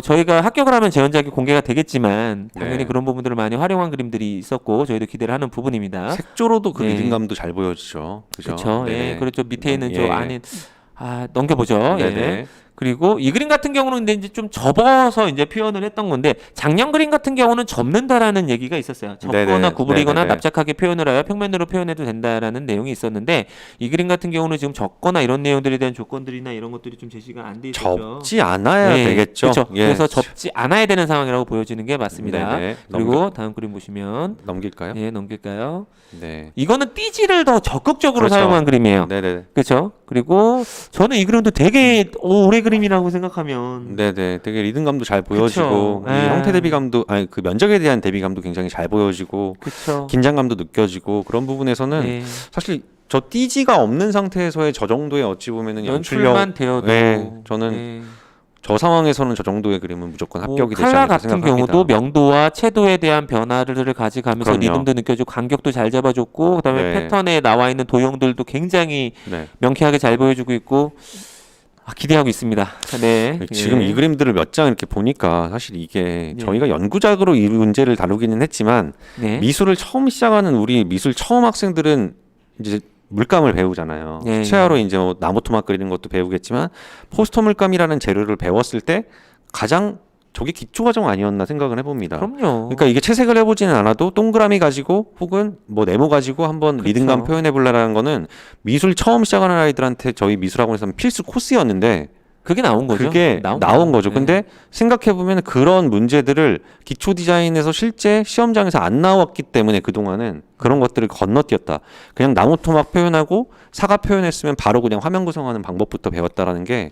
저희가 합격을 하면 재현작이 공개가 되겠지만 당연히 네. 그런 부분들을 많이 활용한 그림들이 있었고 저희도 기대를 하는 부분입니다. 색조로도 그 네. 리듬감도 잘 보여지죠. 그죠? 그렇죠. 네네. 예, 그렇죠. 밑에 있는 예, 저 예. 안에 넘겨보죠. 예. 네네. 그리고 이 그림 같은 경우는 근데 이제 좀 접어서 이제 표현을 했던 건데 작년 그림 같은 경우는 접는다라는 얘기가 있었어요. 접거나 네네. 구부리거나 네네네. 납작하게 표현을 하여 평면으로 표현해도 된다라는 내용이 있었는데 이 그림 같은 경우는 지금 접거나 이런 내용들에 대한 조건들이나 이런 것들이 좀 제시가 안 돼 있었죠. 접지 않아야 네, 되겠죠. 그렇죠. 예. 그래서 접지 않아야 되는 상황이라고 보여지는 게 맞습니다. 네네. 그리고 다음 그림 보시면 넘길까요? 예, 넘길까요? 네. 이거는 띠지를 더 적극적으로 그렇죠. 사용한 그림이에요. 네네. 그렇죠. 그리고 저는 이 그림도 되게 오래 그림이라고 생각하면 네네. 되게 리듬감도 잘 보여지고 그쵸. 이 예. 형태 대비감도 아니 그 면적에 대한 대비감도 굉장히 잘 보여지고 그렇죠. 긴장감도 느껴지고 그런 부분에서는 네. 사실 저 띠지가 없는 상태에서의 저 정도의 어찌 보면은 연출력 연출만 되어도 네, 저는 네. 저 상황에서는 저 정도의 그림은 무조건 합격이 되지 칼라 않을까 같은 생각합니다. 경우도 명도와 채도에 대한 변화를 가져가면서 그럼요. 리듬도 느껴지고 간격도 잘 잡아줬고 그다음에 네. 패턴에 나와 있는 도형들도 굉장히 네. 명쾌하게 잘 보여주고 있고 기대하고 있습니다. 네. 지금 예. 이 그림들을 몇 장 이렇게 보니까 사실 이게 네. 저희가 연구작으로 이 문제를 다루기는 했지만 네. 미술을 처음 시작하는 우리 미술 처음 학생들은 이제 물감을 배우잖아요. 네. 수채화로 이제 뭐 나무 토막 그리는 것도 배우겠지만 포스터 물감이라는 재료를 배웠을 때 가장 저게 기초 과정 아니었나 생각을 해봅니다. 그럼요. 그러니까 이게 채색을 해보지는 않아도 동그라미 가지고 혹은 뭐 네모 가지고 한번 그쵸. 리듬감 표현해보려는 거는 미술 처음 시작하는 아이들한테 저희 미술학원에서는 필수 코스였는데 그게 나온 거죠. 그게 나온 거죠. 네. 근데 생각해보면 그런 문제들을 기초 디자인에서 실제 시험장에서 안 나왔기 때문에 그동안은 그런 것들을 건너뛰었다. 그냥 나무 토막 표현하고 사과 표현했으면 바로 그냥 화면 구성하는 방법부터 배웠다라는 게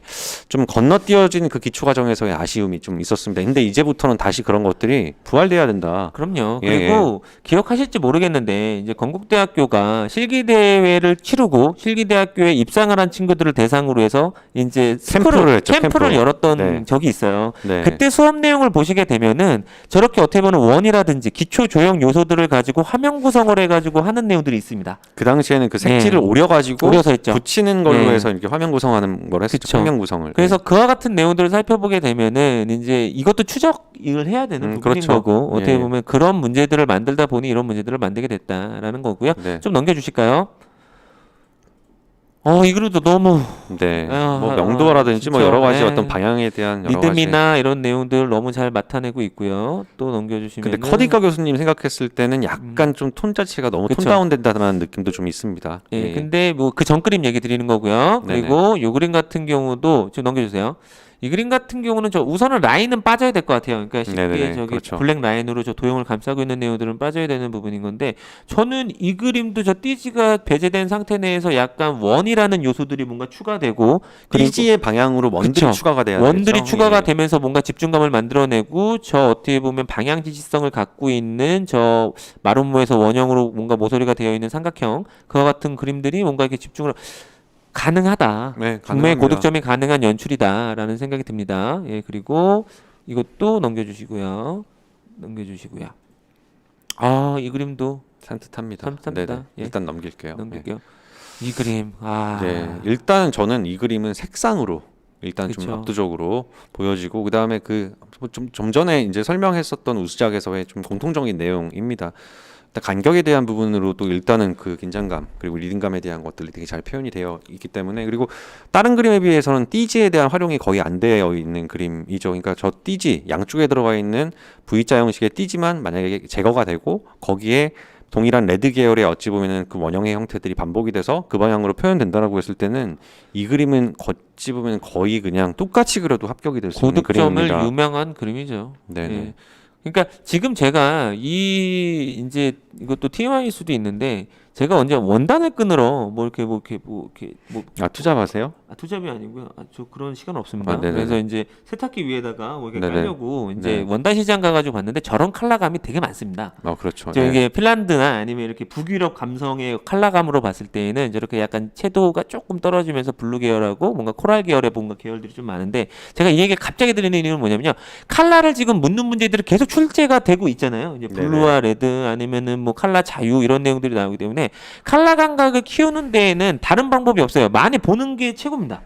좀 건너뛰어진 그 기초 과정에서의 아쉬움이 좀 있었습니다. 근데 이제부터는 다시 그런 것들이 부활돼야 된다. 그럼요. 예, 그리고 기억하실지 모르겠는데 이제 건국대학교가 실기 대회를 치르고 실기 대학교에 입상을 한 친구들을 대상으로 해서 이제 캠프를 했죠, 캠프를 캠프. 열었던 네. 적이 있어요. 네. 그때 수업 내용을 보시게 되면은 저렇게 어떻게 보면 원이라든지 기초 조형 요소들을 가지고 화면 구성을 해가지고 하는 내용들이 있습니다. 그 당시에는 그 색지를 네. 오려가지고 오려서 했죠. 붙이는 걸로 네. 해서 이렇게 화면 구성하는 걸 했었죠. 그쵸. 평면 구성을. 그래서 그와 같은 내용들을 살펴보게 되면은 이제 이것도 추적을 해야 되는 부분인 그렇죠. 거고 어떻게 예. 보면 그런 문제들을 만들다 보니 이런 문제들을 만들게 됐다라는 거고요. 네. 좀 넘겨주실까요? 이 그림도 너무 네. 아, 뭐 명도라든지 뭐 진짜, 여러 가지 네. 어떤 방향에 대한 여러 가지. 리듬이나 이런 내용들 너무 잘 나타내고 있고요. 또 넘겨주시면 근데 커디가 교수님 생각했을 때는 약간 좀 톤 자체가 너무 그쵸. 톤 다운된다는 느낌도 좀 있습니다. 예, 근데 뭐 그 전 그림 얘기 드리는 거고요. 네네. 그리고 요 그림 같은 경우도 좀 넘겨주세요. 이 그림 같은 경우는 저 우선은 라인은 빠져야 될 것 같아요. 그러니까 쉽게 네네네, 저기 그렇죠. 블랙 라인으로 저 도형을 감싸고 있는 내용들은 빠져야 되는 부분인 건데 저는 이 그림도 저 띠지가 배제된 상태 내에서 약간 원이라는 요소들이 뭔가 추가되고 그리고 띠지의 방향으로 원들이 그쵸. 추가가 돼야 원들이 되죠. 추가가 예. 되면서 뭔가 집중감을 만들어내고 저 어떻게 보면 방향 지시성을 갖고 있는 저 마름모에서 원형으로 뭔가 모서리가 되어 있는 삼각형 그와 같은 그림들이 뭔가 이렇게 집중을 가능하다. 네, 분명히 가능합니다. 고득점이 가능한 연출이다라는 생각이 듭니다. 예, 그리고 이것도 넘겨주시고요. 넘겨주시고요. 이 그림도 산뜻합니다. 산뜻합니다. 네네. 예. 일단 넘길게요. 넘길게요. 이 그림, 네. 일단 저는 이 그림은 색상으로 일단 좀 그쵸. 압도적으로 보여지고 그 다음에 좀 전에 이제 설명했었던 우수작에서의 좀 공통적인 내용입니다. 일단 간격에 대한 부분으로도 일단은 그 긴장감 그리고 리듬감에 대한 것들이 되게 잘 표현이 되어 있기 때문에 그리고 다른 그림에 비해서는 띠지에 대한 활용이 거의 안 되어 있는 그림이죠. 그러니까 저 띠지 양쪽에 들어가 있는 V자 형식의 띠지만 만약에 제거가 되고 거기에 동일한 레드 계열의 어찌 보면은 그 원형의 형태들이 반복이 돼서 그 방향으로 표현된다라고 했을 때는 이 그림은 어찌 보면 거의 그냥 똑같이 그려도 합격이 될 수 있는 고득점을 그림입니다. 유명한 그림이죠. 네네. 예. 그러니까 지금 제가 이제 이것도 TMI일 수도 있는데 제가 언제 원단을 끊으러 투잡하세요? 투잡이 아니고요. 저 그런 시간 없습니다. 네네네. 그래서 이제 세탁기 위에다가 뭐 이렇게 네네. 깔려고 이제 네. 원단 시장 가가지고 봤는데 저런 컬러감이 되게 많습니다. 그렇죠. 저 네. 이게 핀란드나 아니면 이렇게 북유럽 감성의 컬러감으로 봤을 때에는 저렇게 약간 채도가 조금 떨어지면서 블루 계열하고 뭔가 코랄 계열의 뭔가 계열들이 좀 많은데 제가 이 얘기 갑자기 드리는 이유는 뭐냐면요. 컬러를 지금 묻는 문제들이 계속 출제가 되고 있잖아요. 이제 블루와 레드 아니면은 뭐 컬러 자유 이런 내용들이 나오기 때문에 컬러 감각을 키우는 데에는 다른 방법이 없어요. 많이 보는 게 최고입니다.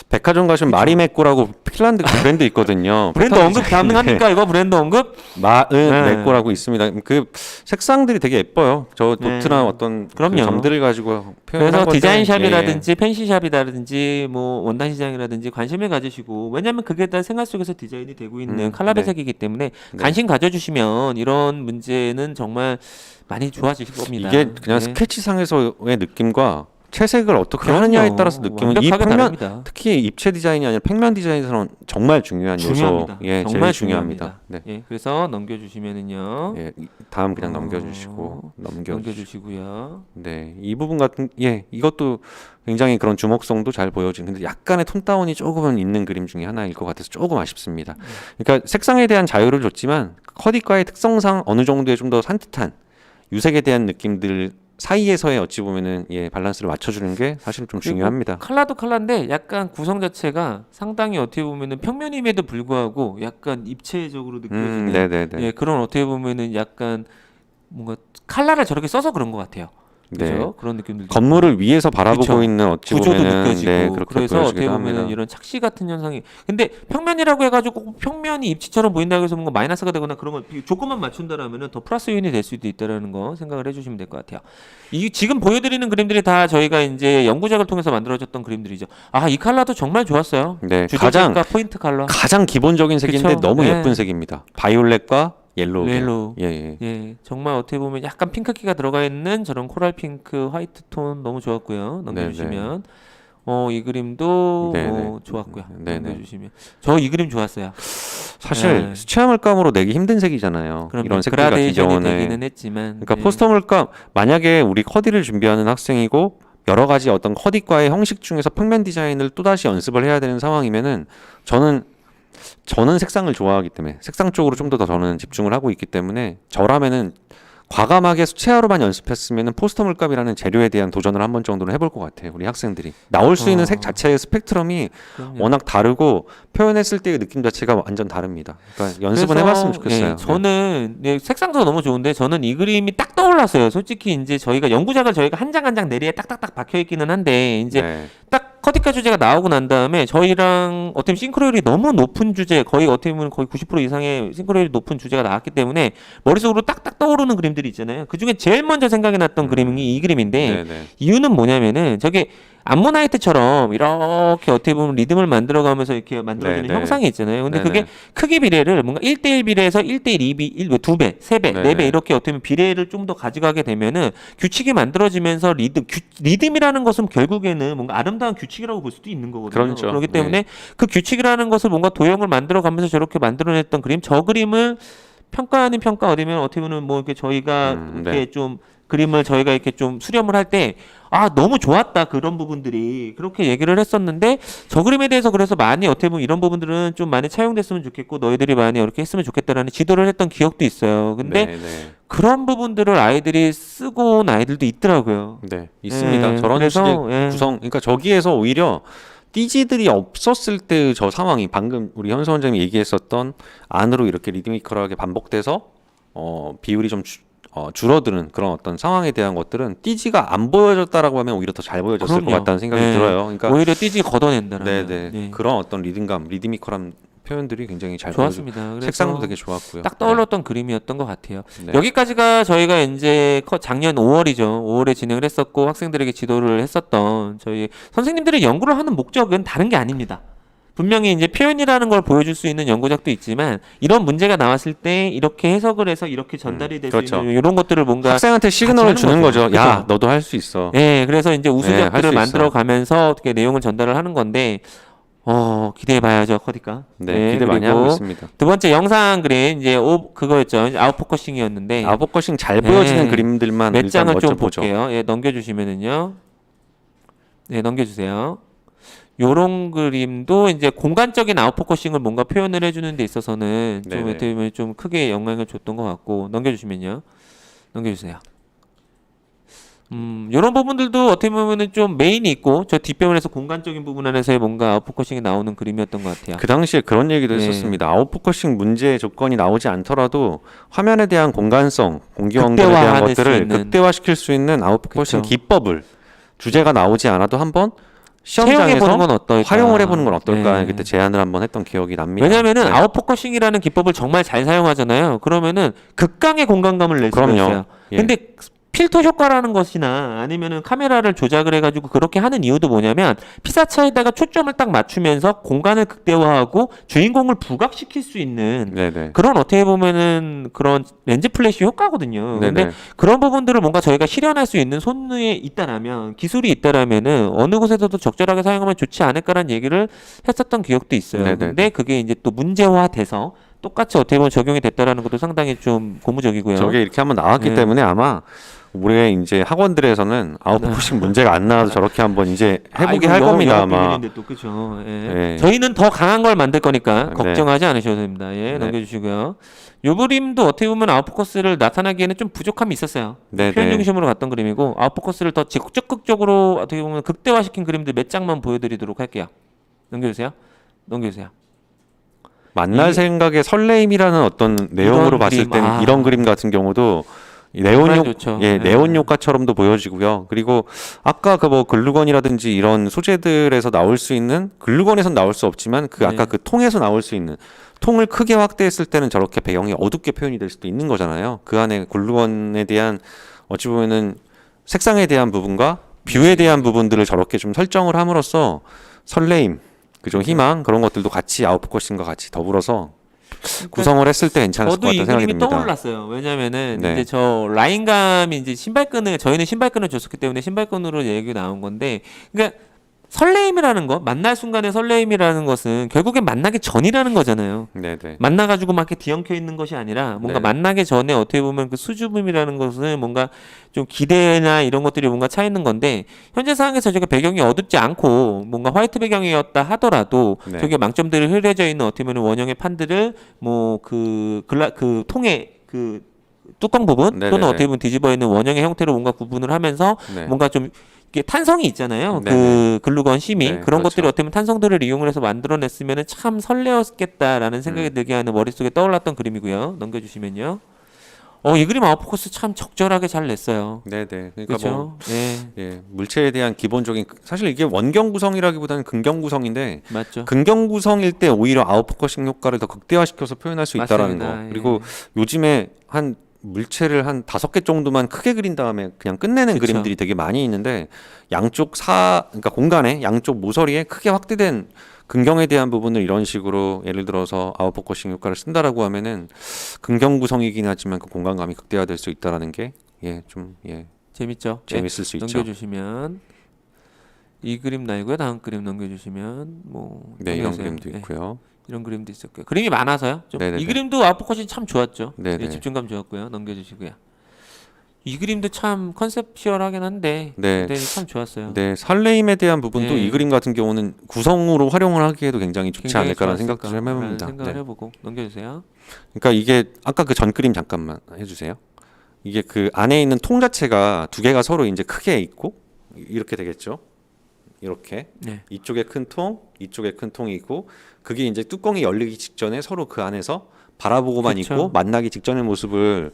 백화점 가시면 마리메꼬라고 핀란드 브랜드 있거든요. 브랜드 언급 가능합니까? 이거 브랜드 언급? 마은메꼬라고 있습니다. 그 색상들이 되게 예뻐요. 저 도트나 네. 어떤 그럼요. 그 점들을 가지고 표현한 그래서 것들은 디자인샵이라든지 팬시샵이라든지 뭐 원단 시장이라든지 관심을 가지시고 왜냐하면 그게 다 생활 속에서 디자인이 되고 있는 컬러 네. 배색이기 때문에 네. 관심 가져주시면 이런 문제는 정말 많이 좋아지실 겁니다. 이게 그냥 네. 스케치상에서의 느낌과 채색을 어떻게 그럼요. 하느냐에 따라서 느낌은 이 완벽하게 평면 다릅니다. 특히 입체 디자인이 아니라 평면 디자인에서는 정말 중요한 중요합니다. 요소. 예, 정말 제일 중요합니다. 네. 예, 그래서 넘겨주시면은요. 예, 다음 그냥 어, 넘겨주시고 넘겨주시고요. 네, 이 부분 같은 이것도 굉장히 그런 주목성도 잘 보여지는 근데 약간의 톤 다운이 조금은 있는 그림 중에 하나일 것 같아서 조금 아쉽습니다. 그러니까 색상에 대한 자유를 줬지만 커디과의 특성상 어느 정도의 좀 더 산뜻한 유색에 대한 느낌들 사이에서의 어찌 보면은 밸런스를 맞춰주는 게 사실 좀 중요합니다. 컬러도 컬러인데 약간 구성 자체가 상당히 어떻게 보면은 평면임에도 불구하고 약간 입체적으로 느껴지는 네네네. 예, 그런 어떻게 보면은 약간 뭔가 컬러를 저렇게 써서 그런 것 같아요. 네. 그죠? 그런 느낌들도 건물을 위에서 바라보고 그쵸. 있는 어찌 구조도 보면은 느껴지고 그렇게 그래서 어떻게 보여지기도 보면은 합니다. 이런 착시 같은 현상이 근데 평면이라고 해가지고 꼭 평면이 입체처럼 보인다고 해서 뭔가 마이너스가 되거나 그런 거 조건만 맞춘다라면은 더 플러스 요인이 될 수도 있다라는 거 생각을 해주시면 될 것 같아요. 이 지금 보여드리는 그림들이 다 저희가 이제 연구작을 통해서 만들어졌던 그림들이죠. 아, 이 컬러도 정말 좋았어요. 네, 주제색과 포인트 컬러. 가장 기본적인 색인데 그쵸? 너무 네. 예쁜 색입니다. 바이올렛과 옐로우. 옐로우. 예. 예, 정말 어떻게 보면 약간 핑크기가 들어가 있는 저런 코랄 핑크, 화이트 톤 너무 좋았고요. 넘겨주시면 이 그림도 네네. 좋았고요. 네네. 넘겨주시면 저 이 그림 좋았어요. 사실 네. 수채화 물감으로 내기 힘든 색이잖아요. 그럼 이런 색들 같은 그라데이션이 경우는. 되기는 했지만 그러니까 예. 포스터 물감 만약에 우리 커디를 준비하는 학생이고 여러 가지 어떤 커디과의 형식 중에서 평면 디자인을 또다시 연습을 해야 되는 상황이면은 저는 색상을 좋아하기 때문에 색상 쪽으로 좀 더 저는 집중을 하고 있기 때문에 저라면은 과감하게 수채화로만 연습했으면은 포스터 물감이라는 재료에 대한 도전을 한 번 정도는 해볼 것 같아요. 우리 학생들이 나올 수 있는 색 자체의 스펙트럼이 그럼요. 워낙 다르고 표현했을 때의 느낌 자체가 완전 다릅니다. 그러니까 연습은 그래서, 해봤으면 좋겠어요. 예, 저는 색상도 너무 좋은데 저는 이 그림이 딱 떠올랐어요. 솔직히 이제 저희가 연구작을 저희가 한 장 한 장 내리에 딱딱딱 박혀 있기는 한데 이제 네. 딱 커디카 주제가 나오고 난 다음에 저희랑 어떻게 보면 싱크로율이 너무 높은 주제 거의 어떻게 보면 거의 90% 이상의 싱크로율이 높은 주제가 나왔기 때문에 머릿속으로 딱딱 떠오르는 그림들이 있잖아요. 그 중에 제일 먼저 생각이 났던 그림이 이 그림인데 네네. 이유는 뭐냐면은 저게 암모나이트처럼 이렇게 어떻게 보면 리듬을 만들어가면서 이렇게 만들어지는 네네. 형상이 있잖아요. 근데 네네. 그게 크기 비례를 뭔가 1대1 비례에서 1대1 2비, 2배, 3배, 네네. 4배 이렇게 어떻게 보면 비례를 좀 더 가져가게 되면은 규칙이 만들어지면서 리듬이라는 것은 결국에는 뭔가 아름다운 규칙이라고 볼 수도 있는 거거든요. 그렇죠. 그렇기 때문에 네. 그 규칙이라는 것을 뭔가 도형을 만들어가면서 저렇게 만들어냈던 그림, 저 그림을 평가 아닌 평가 어디면 어떻게 보면 뭐 이렇게 저희가 이렇게 네. 좀 그림을 저희가 이렇게 좀 수렴을 할 때 너무 좋았다 그런 부분들이 그렇게 얘기를 했었는데 저 그림에 대해서 그래서 많이 어떻게 보면 이런 부분들은 좀 많이 차용됐으면 좋겠고 너희들이 많이 이렇게 했으면 좋겠다라는 지도를 했던 기억도 있어요. 근데 네네. 그런 부분들을 아이들이 쓰고 온 아이들도 있더라고요. 네, 있습니다. 예, 저런 그래서, 식의 예. 구성, 그러니까 저기에서 오히려 띠지들이 없었을 때 저 상황이 방금 우리 현수 원장님이 얘기했었던 안으로 이렇게 리드미컬하게 반복돼서 비율이 좀 줄어드는 그런 어떤 상황에 대한 것들은 띠지가 안 보여졌다라고 하면 오히려 더 잘 보여졌을 그럼요. 것 같다는 생각이 네. 들어요. 그러니까 오히려 띠지 걷어낸다라는. 네네 예. 그런 어떤 리듬감, 리드미컬한 표현들이 굉장히 잘 보여지고 좋았습니다. 그래서 색상도 되게 좋았고요. 딱 떠올랐던 그림이었던 것 같아요. 네. 여기까지가 저희가 이제 작년 5월이죠. 5월에 진행을 했었고 학생들에게 지도를 했었던 저희 선생님들이 연구를 하는 목적은 다른 게 아닙니다. 분명히 이제 표현이라는 걸 보여줄 수 있는 연구작도 있지만 이런 문제가 나왔을 때 이렇게 해석을 해서 이렇게 전달이 될 수 그렇죠. 있는 이런 것들을 뭔가 학생한테 시그널을 같이 하는 주는 거죠. 거죠. 야, 그죠? 너도 할 수 있어. 예, 그래서 이제 네, 할수 우수작들을 있어. 만들어 가면서 어떻게 내용을 전달을 하는 건데 기대해봐야죠, 커디가. 네, 기대 많이 그리고 하고 있습니다. 두 번째 영상 그림 이제 그거였죠. 이제 아웃포커싱이었는데 아웃포커싱 잘 보여지는 네. 그림들만 몇 일단 장을 먼저 좀 보죠. 볼게요. 예, 넘겨주시면은요. 네, 넘겨주세요. 요런 그림도 이제 공간적인 아웃포커싱을 뭔가 표현을 해주는 데 있어서는 좀 네네. 어떻게 보면 좀 크게 영향을 줬던 것 같고 넘겨주시면요. 넘겨주세요. 요런 부분들도 어떻게 보면은 좀 메인이 있고 저 뒷배면에서 공간적인 부분 안에서의 뭔가 아웃포커싱이 나오는 그림이었던 것 같아요. 그 당시에 그런 얘기도 네. 했었습니다. 아웃포커싱 문제 조건이 나오지 않더라도 화면에 대한 공간성, 공기원들에 대한 극대화할 수 것들을 있는. 극대화시킬 수 있는 아웃포커싱 그쵸. 기법을 주제가 나오지 않아도 한번 채용해보는 시험장에서 건 어떨까? 활용을 해보는 건 어떨까? 네. 그때 제안을 한번 했던 기억이 납니다. 왜냐면은 네. 아웃포커싱이라는 기법을 정말 잘 사용하잖아요. 그러면은 극강의 공간감을 낼 수가 그럼요. 있어요. 예. 근데 필터 효과라는 것이나 아니면은 카메라를 조작을 해가지고 그렇게 하는 이유도 뭐냐면 피사체에다가 초점을 딱 맞추면서 공간을 극대화하고 주인공을 부각시킬 수 있는 네네. 그런 어떻게 보면은 그런 렌즈 플래시 효과거든요. 근데 네네. 그런 부분들을 뭔가 저희가 실현할 수 있는 손에 있다라면 기술이 있다라면은 어느 곳에서도 적절하게 사용하면 좋지 않을까라는 얘기를 했었던 기억도 있어요. 네네. 근데 그게 이제 또 문제화돼서 똑같이 어떻게 보면 적용이 됐다라는 것도 상당히 좀 고무적이고요. 저게 이렇게 한번 나왔기 네. 때문에 아마 올해 이제 학원들에서는 아웃포커싱 문제가 안 나와도 저렇게 한번 이제 해보게 할 겁니다 아마. 비밀인데 또 그죠. 예. 예. 저희는 더 강한 걸 만들 거니까 네. 걱정하지 않으셔도 됩니다. 예, 네. 넘겨주시고요. 요 그림도 어떻게 보면 아웃포커스를 나타나기에는 좀 부족함이 있었어요. 네, 표현 네. 중심으로 갔던 그림이고 아웃포커스를 더 적극적으로 어떻게 보면 극대화시킨 그림들 몇 장만 보여드리도록 할게요. 넘겨주세요. 넘겨주세요. 만날 이게- 생각의 설레임이라는 어떤 내용으로 봤을 그림, 때는 아. 이런 그림 같은 경우도 정말 네온 좋죠. 예, 네. 네온 효과처럼도 보여지고요. 그리고 아까 그 뭐 글루건이라든지 이런 소재들에서 나올 수 있는 글루건에선 나올 수 없지만 그 아까 네. 그 통에서 나올 수 있는 통을 크게 확대했을 때는 저렇게 배경이 어둡게 표현이 될 수도 있는 거잖아요. 그 안에 글루건에 대한 어찌 보면은 색상에 대한 부분과 뷰에 대한 부분들을 저렇게 좀 설정을 함으로써 설레임, 그죠? 희망 그런 것들도 같이 아웃포커싱과 같이 더불어서 구성을 했을 때 괜찮을 것 저도 이 같다는 생각이 그림이 듭니다. 떠올랐어요. 왜냐면은 네. 이제 저 라인감이 이제 신발끈을 저희는 신발끈을 줬었기 때문에 신발끈으로 얘기가 나온 건데, 그러니까 설레임이라는 거, 만날 순간의 설레임이라는 것은 결국엔 만나기 전이라는 거잖아요. 네네. 만나가지고 막 이렇게 뒤엉켜 있는 것이 아니라 뭔가 네. 만나기 전에 어떻게 보면 그 수줍음이라는 것은 뭔가 좀 기대나 이런 것들이 뭔가 차 있는 건데 현재 상황에서 저게 배경이 어둡지 않고 뭔가 화이트 배경이었다 하더라도 네. 저게 망점들이 흐려져 있는 어떻게 보면 원형의 판들을 뭐 그 통의 그 뚜껑 부분 네네네. 또는 어떻게 보면 뒤집어 있는 원형의 형태로 뭔가 구분을 하면서 네. 뭔가 좀 이게 탄성이 있잖아요. 네네. 그 글루건 심이 네, 그런 그렇죠. 것들이 어떻게 보면 탄성들을 이용을 해서 만들어냈으면 참 설레었겠다라는 생각이 들게 하는 머릿속에 떠올랐던 그림이고요. 넘겨주시면요. 이 그림 아웃포커스 참 적절하게 잘 냈어요. 네네. 그러니까 그렇죠? 뭐 네, 예, 물체에 대한 기본적인 사실 이게 원경 구성이라기보다는 근경 구성인데 맞죠. 근경 구성일 때 오히려 아웃포커싱 효과를 더 극대화시켜서 표현할 수 있다라는 맞습니다. 거. 예. 그리고 요즘에 한 물체를 한 5개 정도만 크게 그린 다음에 그냥 끝내는 그쵸. 그림들이 되게 많이 있는데 그러니까 공간에 양쪽 모서리에 크게 확대된 근경에 대한 부분을 이런 식으로 예를 들어서 아웃포커싱 효과를 쓴다라고 하면은 근경 구성이긴 하지만 그 공간감이 극대화될 수 있다라는 게 재밌죠? 네, 재밌을 수 있죠. 넘겨주시면 이 그림 말고요. 다음 그림 넘겨주시면 뭐 네, 이런 넘겨주세요. 그림도 네, 있고요. 이런 그림도 있었고요. 그림이 많아서요. 좀 네네네. 이 그림도 아웃포커싱 참 좋았죠. 네네. 네, 집중감 좋았고요. 넘겨주시고요. 이 그림도 참 컨셉시얼하긴 한데 네. 네, 참 좋았어요. 네, 설레임에 대한 부분도 네. 이 그림 같은 경우는 구성으로 활용을 하기에도 굉장히 좋지 굉장히 않을까라는 좋았을까 생각도 좀 해봅니다. 생각을 네. 해보고 넘겨주세요. 그러니까 이게 아까 그 전 그림 잠깐만 해주세요. 이게 그 안에 있는 통 자체가 두 개가 서로 이제 크게 있고 이렇게 되겠죠. 이렇게 네. 이쪽에 큰 통, 이쪽에 큰 통이 있고 그게 이제 뚜껑이 열리기 직전에 서로 그 안에서 바라보고만 그쵸. 있고 만나기 직전의 모습을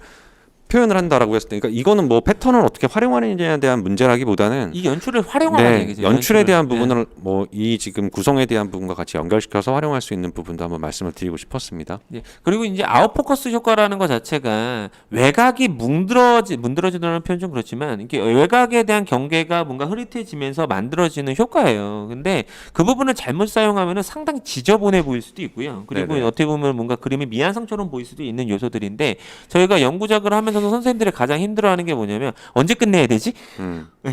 표현을 한다라고 했을 때, 그러니까 이거는 뭐 패턴을 어떻게 활용하느냐에 대한 문제라기보다는 이 연출을 활용하는 네, 얘기죠. 연출에 대한 네. 부분을 뭐 이 지금 구성에 대한 부분과 같이 연결시켜서 활용할 수 있는 부분도 한번 말씀을 드리고 싶었습니다. 예. 그리고 이제 아웃포커스 효과라는 것 자체가 외곽이 문드러지다는 표현 좀 그렇지만 이게 외곽에 대한 경계가 뭔가 흐릿해지면서 만들어지는 효과예요. 근데 그 부분을 잘못 사용하면은 상당히 지저분해 보일 수도 있고요. 그리고 네네. 어떻게 보면 뭔가 그림이 미완성처럼 보일 수도 있는 요소들인데 저희가 연구작을 하면서 선생님들이 가장 힘들어하는 게 뭐냐면 언제 끝내야 되지?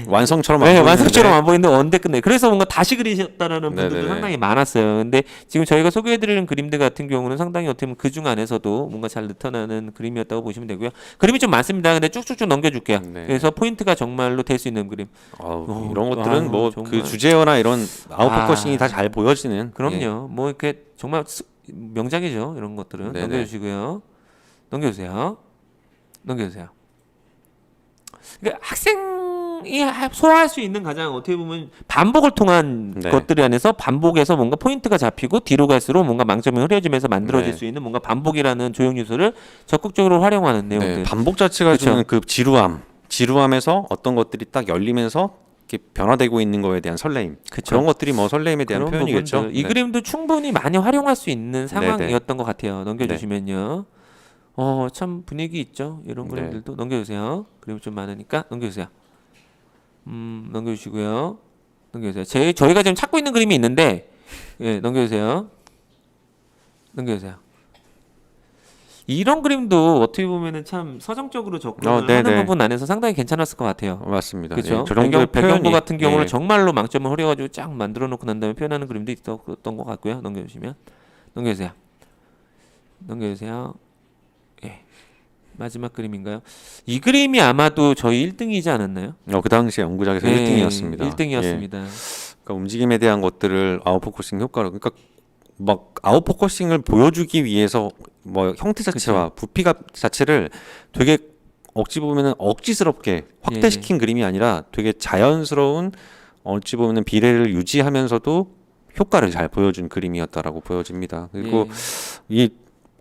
완성처럼 안 네, 보이는데. 완성처럼 안 보이는데 언제 끝내? 그래서 뭔가 다시 그리셨다라는 분들도 네네네. 상당히 많았어요. 근데 지금 저희가 소개해드리는 그림들 같은 경우는 상당히 어떻게 보면 그중 안에서도 뭔가 잘 나타나는 그림이었다고 보시면 되고요. 그림이 좀 많습니다. 근데 쭉쭉쭉 넘겨줄게요. 네. 그래서 포인트가 정말로 될 수 있는 그림. 이런 것들은 뭐 정말. 그 주제어나 이런 아웃포커싱이 다 잘 보여지는. 그럼요. 뭐 이렇게 정말 명작이죠. 이런 것들은 네네. 넘겨주시고요. 넘겨주세요. 넘겨주세요. 그러니까 학생이 소화할 수 있는 가장 어떻게 보면 반복을 통한 네. 것들 안에서 반복해서 뭔가 포인트가 잡히고 뒤로 갈수록 뭔가 망점이 흐려지면서 만들어질 네. 수 있는 뭔가 반복이라는 조형 요소를 적극적으로 활용하는 내용들. 네, 반복 자체가 그쵸. 주는 그 지루함에서 어떤 것들이 딱 열리면서 이렇게 변화되고 있는 거에 대한 설레임. 그쵸. 그런 것들이 뭐 설레임에 대한 그런 표현이겠죠. 부분들. 이 네. 그림도 충분히 많이 활용할 수 있는 상황이었던 것 같아요. 넘겨주시면요. 참 분위기 있죠. 이런 네. 그림들도 넘겨주세요. 그림이 좀 많으니까 넘겨주세요. 넘겨주시고요. 넘겨주세요. 저희가 지금 찾고 있는 그림이 있는데, 예, 넘겨주세요. 넘겨주세요. 이런 그림도 어떻게 보면은 참 서정적으로 접근을 네네. 하는 부분 안에서 상당히 괜찮았을 것 같아요. 맞습니다. 그렇죠. 예, 저 정도의 배경부 표현이, 같은 경우는 예. 정말로 망점을 흐려가지고 쫙 만들어 놓고 난 다음에 표현하는 그림도 있었던 것 같고요. 넘겨주시면 넘겨주세요. 넘겨주세요. 예, 마지막 그림인가요? 이 그림이 아마도 저희 1등이지 않았나요? 그 당시에 연구작에서 1등이었습니다. 1등이었습니다. 그러니까 움직임에 대한 것들을 아웃포커싱 효과로, 그러니까 막 아웃포커싱을 보여주기 위해서 뭐 형태 자체와 부피가 자체를 되게 어찌 보면은 억지스럽게 확대시킨 그림이 아니라 되게 자연스러운 어찌 보면은 비례를 유지하면서도 효과를 잘 보여준 그림이었다라고 보여집니다. 그리고 이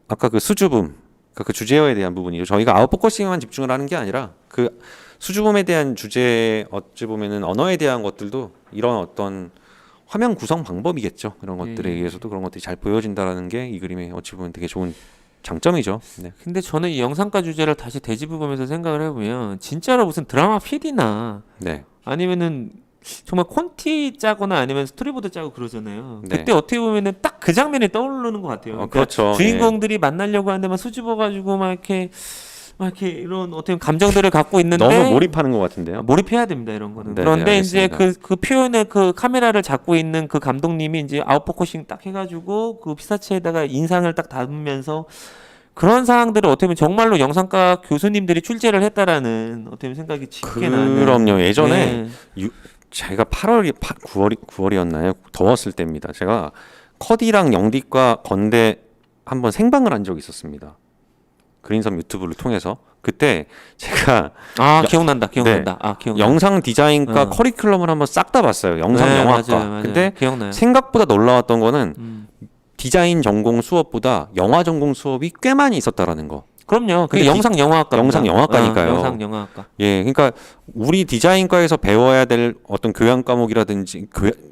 아까 그 수줍음, 그러니까 그 주제어에 대한 부분이죠. 저희가 아웃포커싱에만 집중을 하는 게 아니라 그 수줍음에 대한 주제, 어찌 보면은 언어에 대한 것들도 이런 어떤 화면 구성 방법이겠죠. 그런 것들에 의해서도 그런 것들이 잘 보여진다라는 게 이 그림의 어찌 보면 되게 좋은 장점이죠. 네. 근데 저는 이 영상가 주제를 다시 되짚어보면서 생각을 해보면 진짜로 무슨 드라마 PD나 네. 아니면은 정말 콘티 짜거나 아니면 스토리보드 짜고 그러잖아요. 네. 그때 어떻게 보면은 딱 그 장면이 떠오르는 것 같아요. 그러니까 그렇죠. 주인공들이 만나려고 하는데 막 수줍어가지고 막 이렇게 이런 어떻게 감정들을 갖고 있는데 너무 몰입하는 것 같은데요. 몰입해야 됩니다 이런 거는. 네, 그런데 네, 이제 알겠습니다. 그 표현의 그 카메라를 잡고 있는 그 감독님이 이제 아웃포커싱 딱 해가지고 그 피사체에다가 인상을 딱 담으면서 그런 상황들을 어떻게 보면 정말로 영상과 교수님들이 출제를 했다라는 어떻게 보면 생각이 짙게 나는. 그럼요. 예전에 네. 제가 9월이었나요? 더웠을 때입니다. 제가 커디랑 영디과 건대 한번 생방을 한 적이 있었습니다. 그린섬 유튜브를 통해서. 그때 제가 기억난다. 영상 디자인과 어. 커리큘럼을 한번 싹 다 봤어요. 영상 네, 영화과. 맞아요. 근데 기억나요. 생각보다 놀라웠던 거는 디자인 전공 수업보다 영화 전공 수업이 꽤 많이 있었다라는 거. 그럼요. 그게 근데 영상 영화학과. 영상 영화과니까요. 영상 영화학과. 예, 그러니까 우리 디자인과에서 배워야 될 어떤 교양 과목이라든지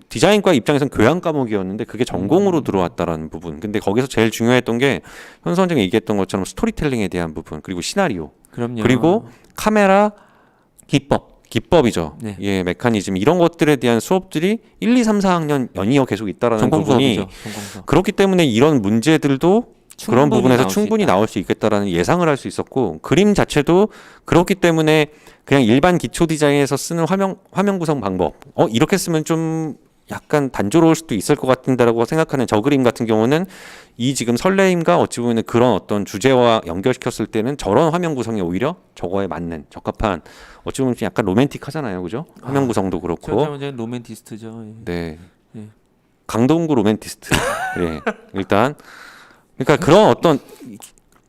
디자인과 입장에서는 교양 과목이었는데 그게 전공으로 들어왔다라는 부분. 근데 거기서 제일 중요했던 게 현 선생님이 얘기했던 것처럼 스토리텔링에 대한 부분, 그리고 시나리오, 그럼요. 그리고 카메라 기법이죠. 네. 예, 메커니즘 이런 것들에 대한 수업들이 1, 2, 3, 4학년 연이어 계속 있다라는 전공 부분이 수업이죠. 전공 수업. 그렇기 때문에 이런 문제들도 그런 부분에서 나올 수 충분히 있다. 나올 수 있겠다라는 예상을 할 수 있었고, 그림 자체도 그렇기 때문에 그냥 일반 기초 디자인에서 쓰는 화면 구성 방법, 이렇게 쓰면 좀 약간 단조로울 수도 있을 것 같은데라고 생각하는 저 그림 같은 경우는 이 지금 설레임과 어찌 보면 그런 어떤 주제와 연결시켰을 때는 저런 화면 구성이 오히려 저거에 맞는 적합한, 어찌 보면 좀 약간 로맨틱하잖아요, 그죠? 화면 구성도 그렇고. 완전 로맨티스트죠. 예. 네. 예. 강동구 로맨티스트. 예. 일단 그러니까 그런 어떤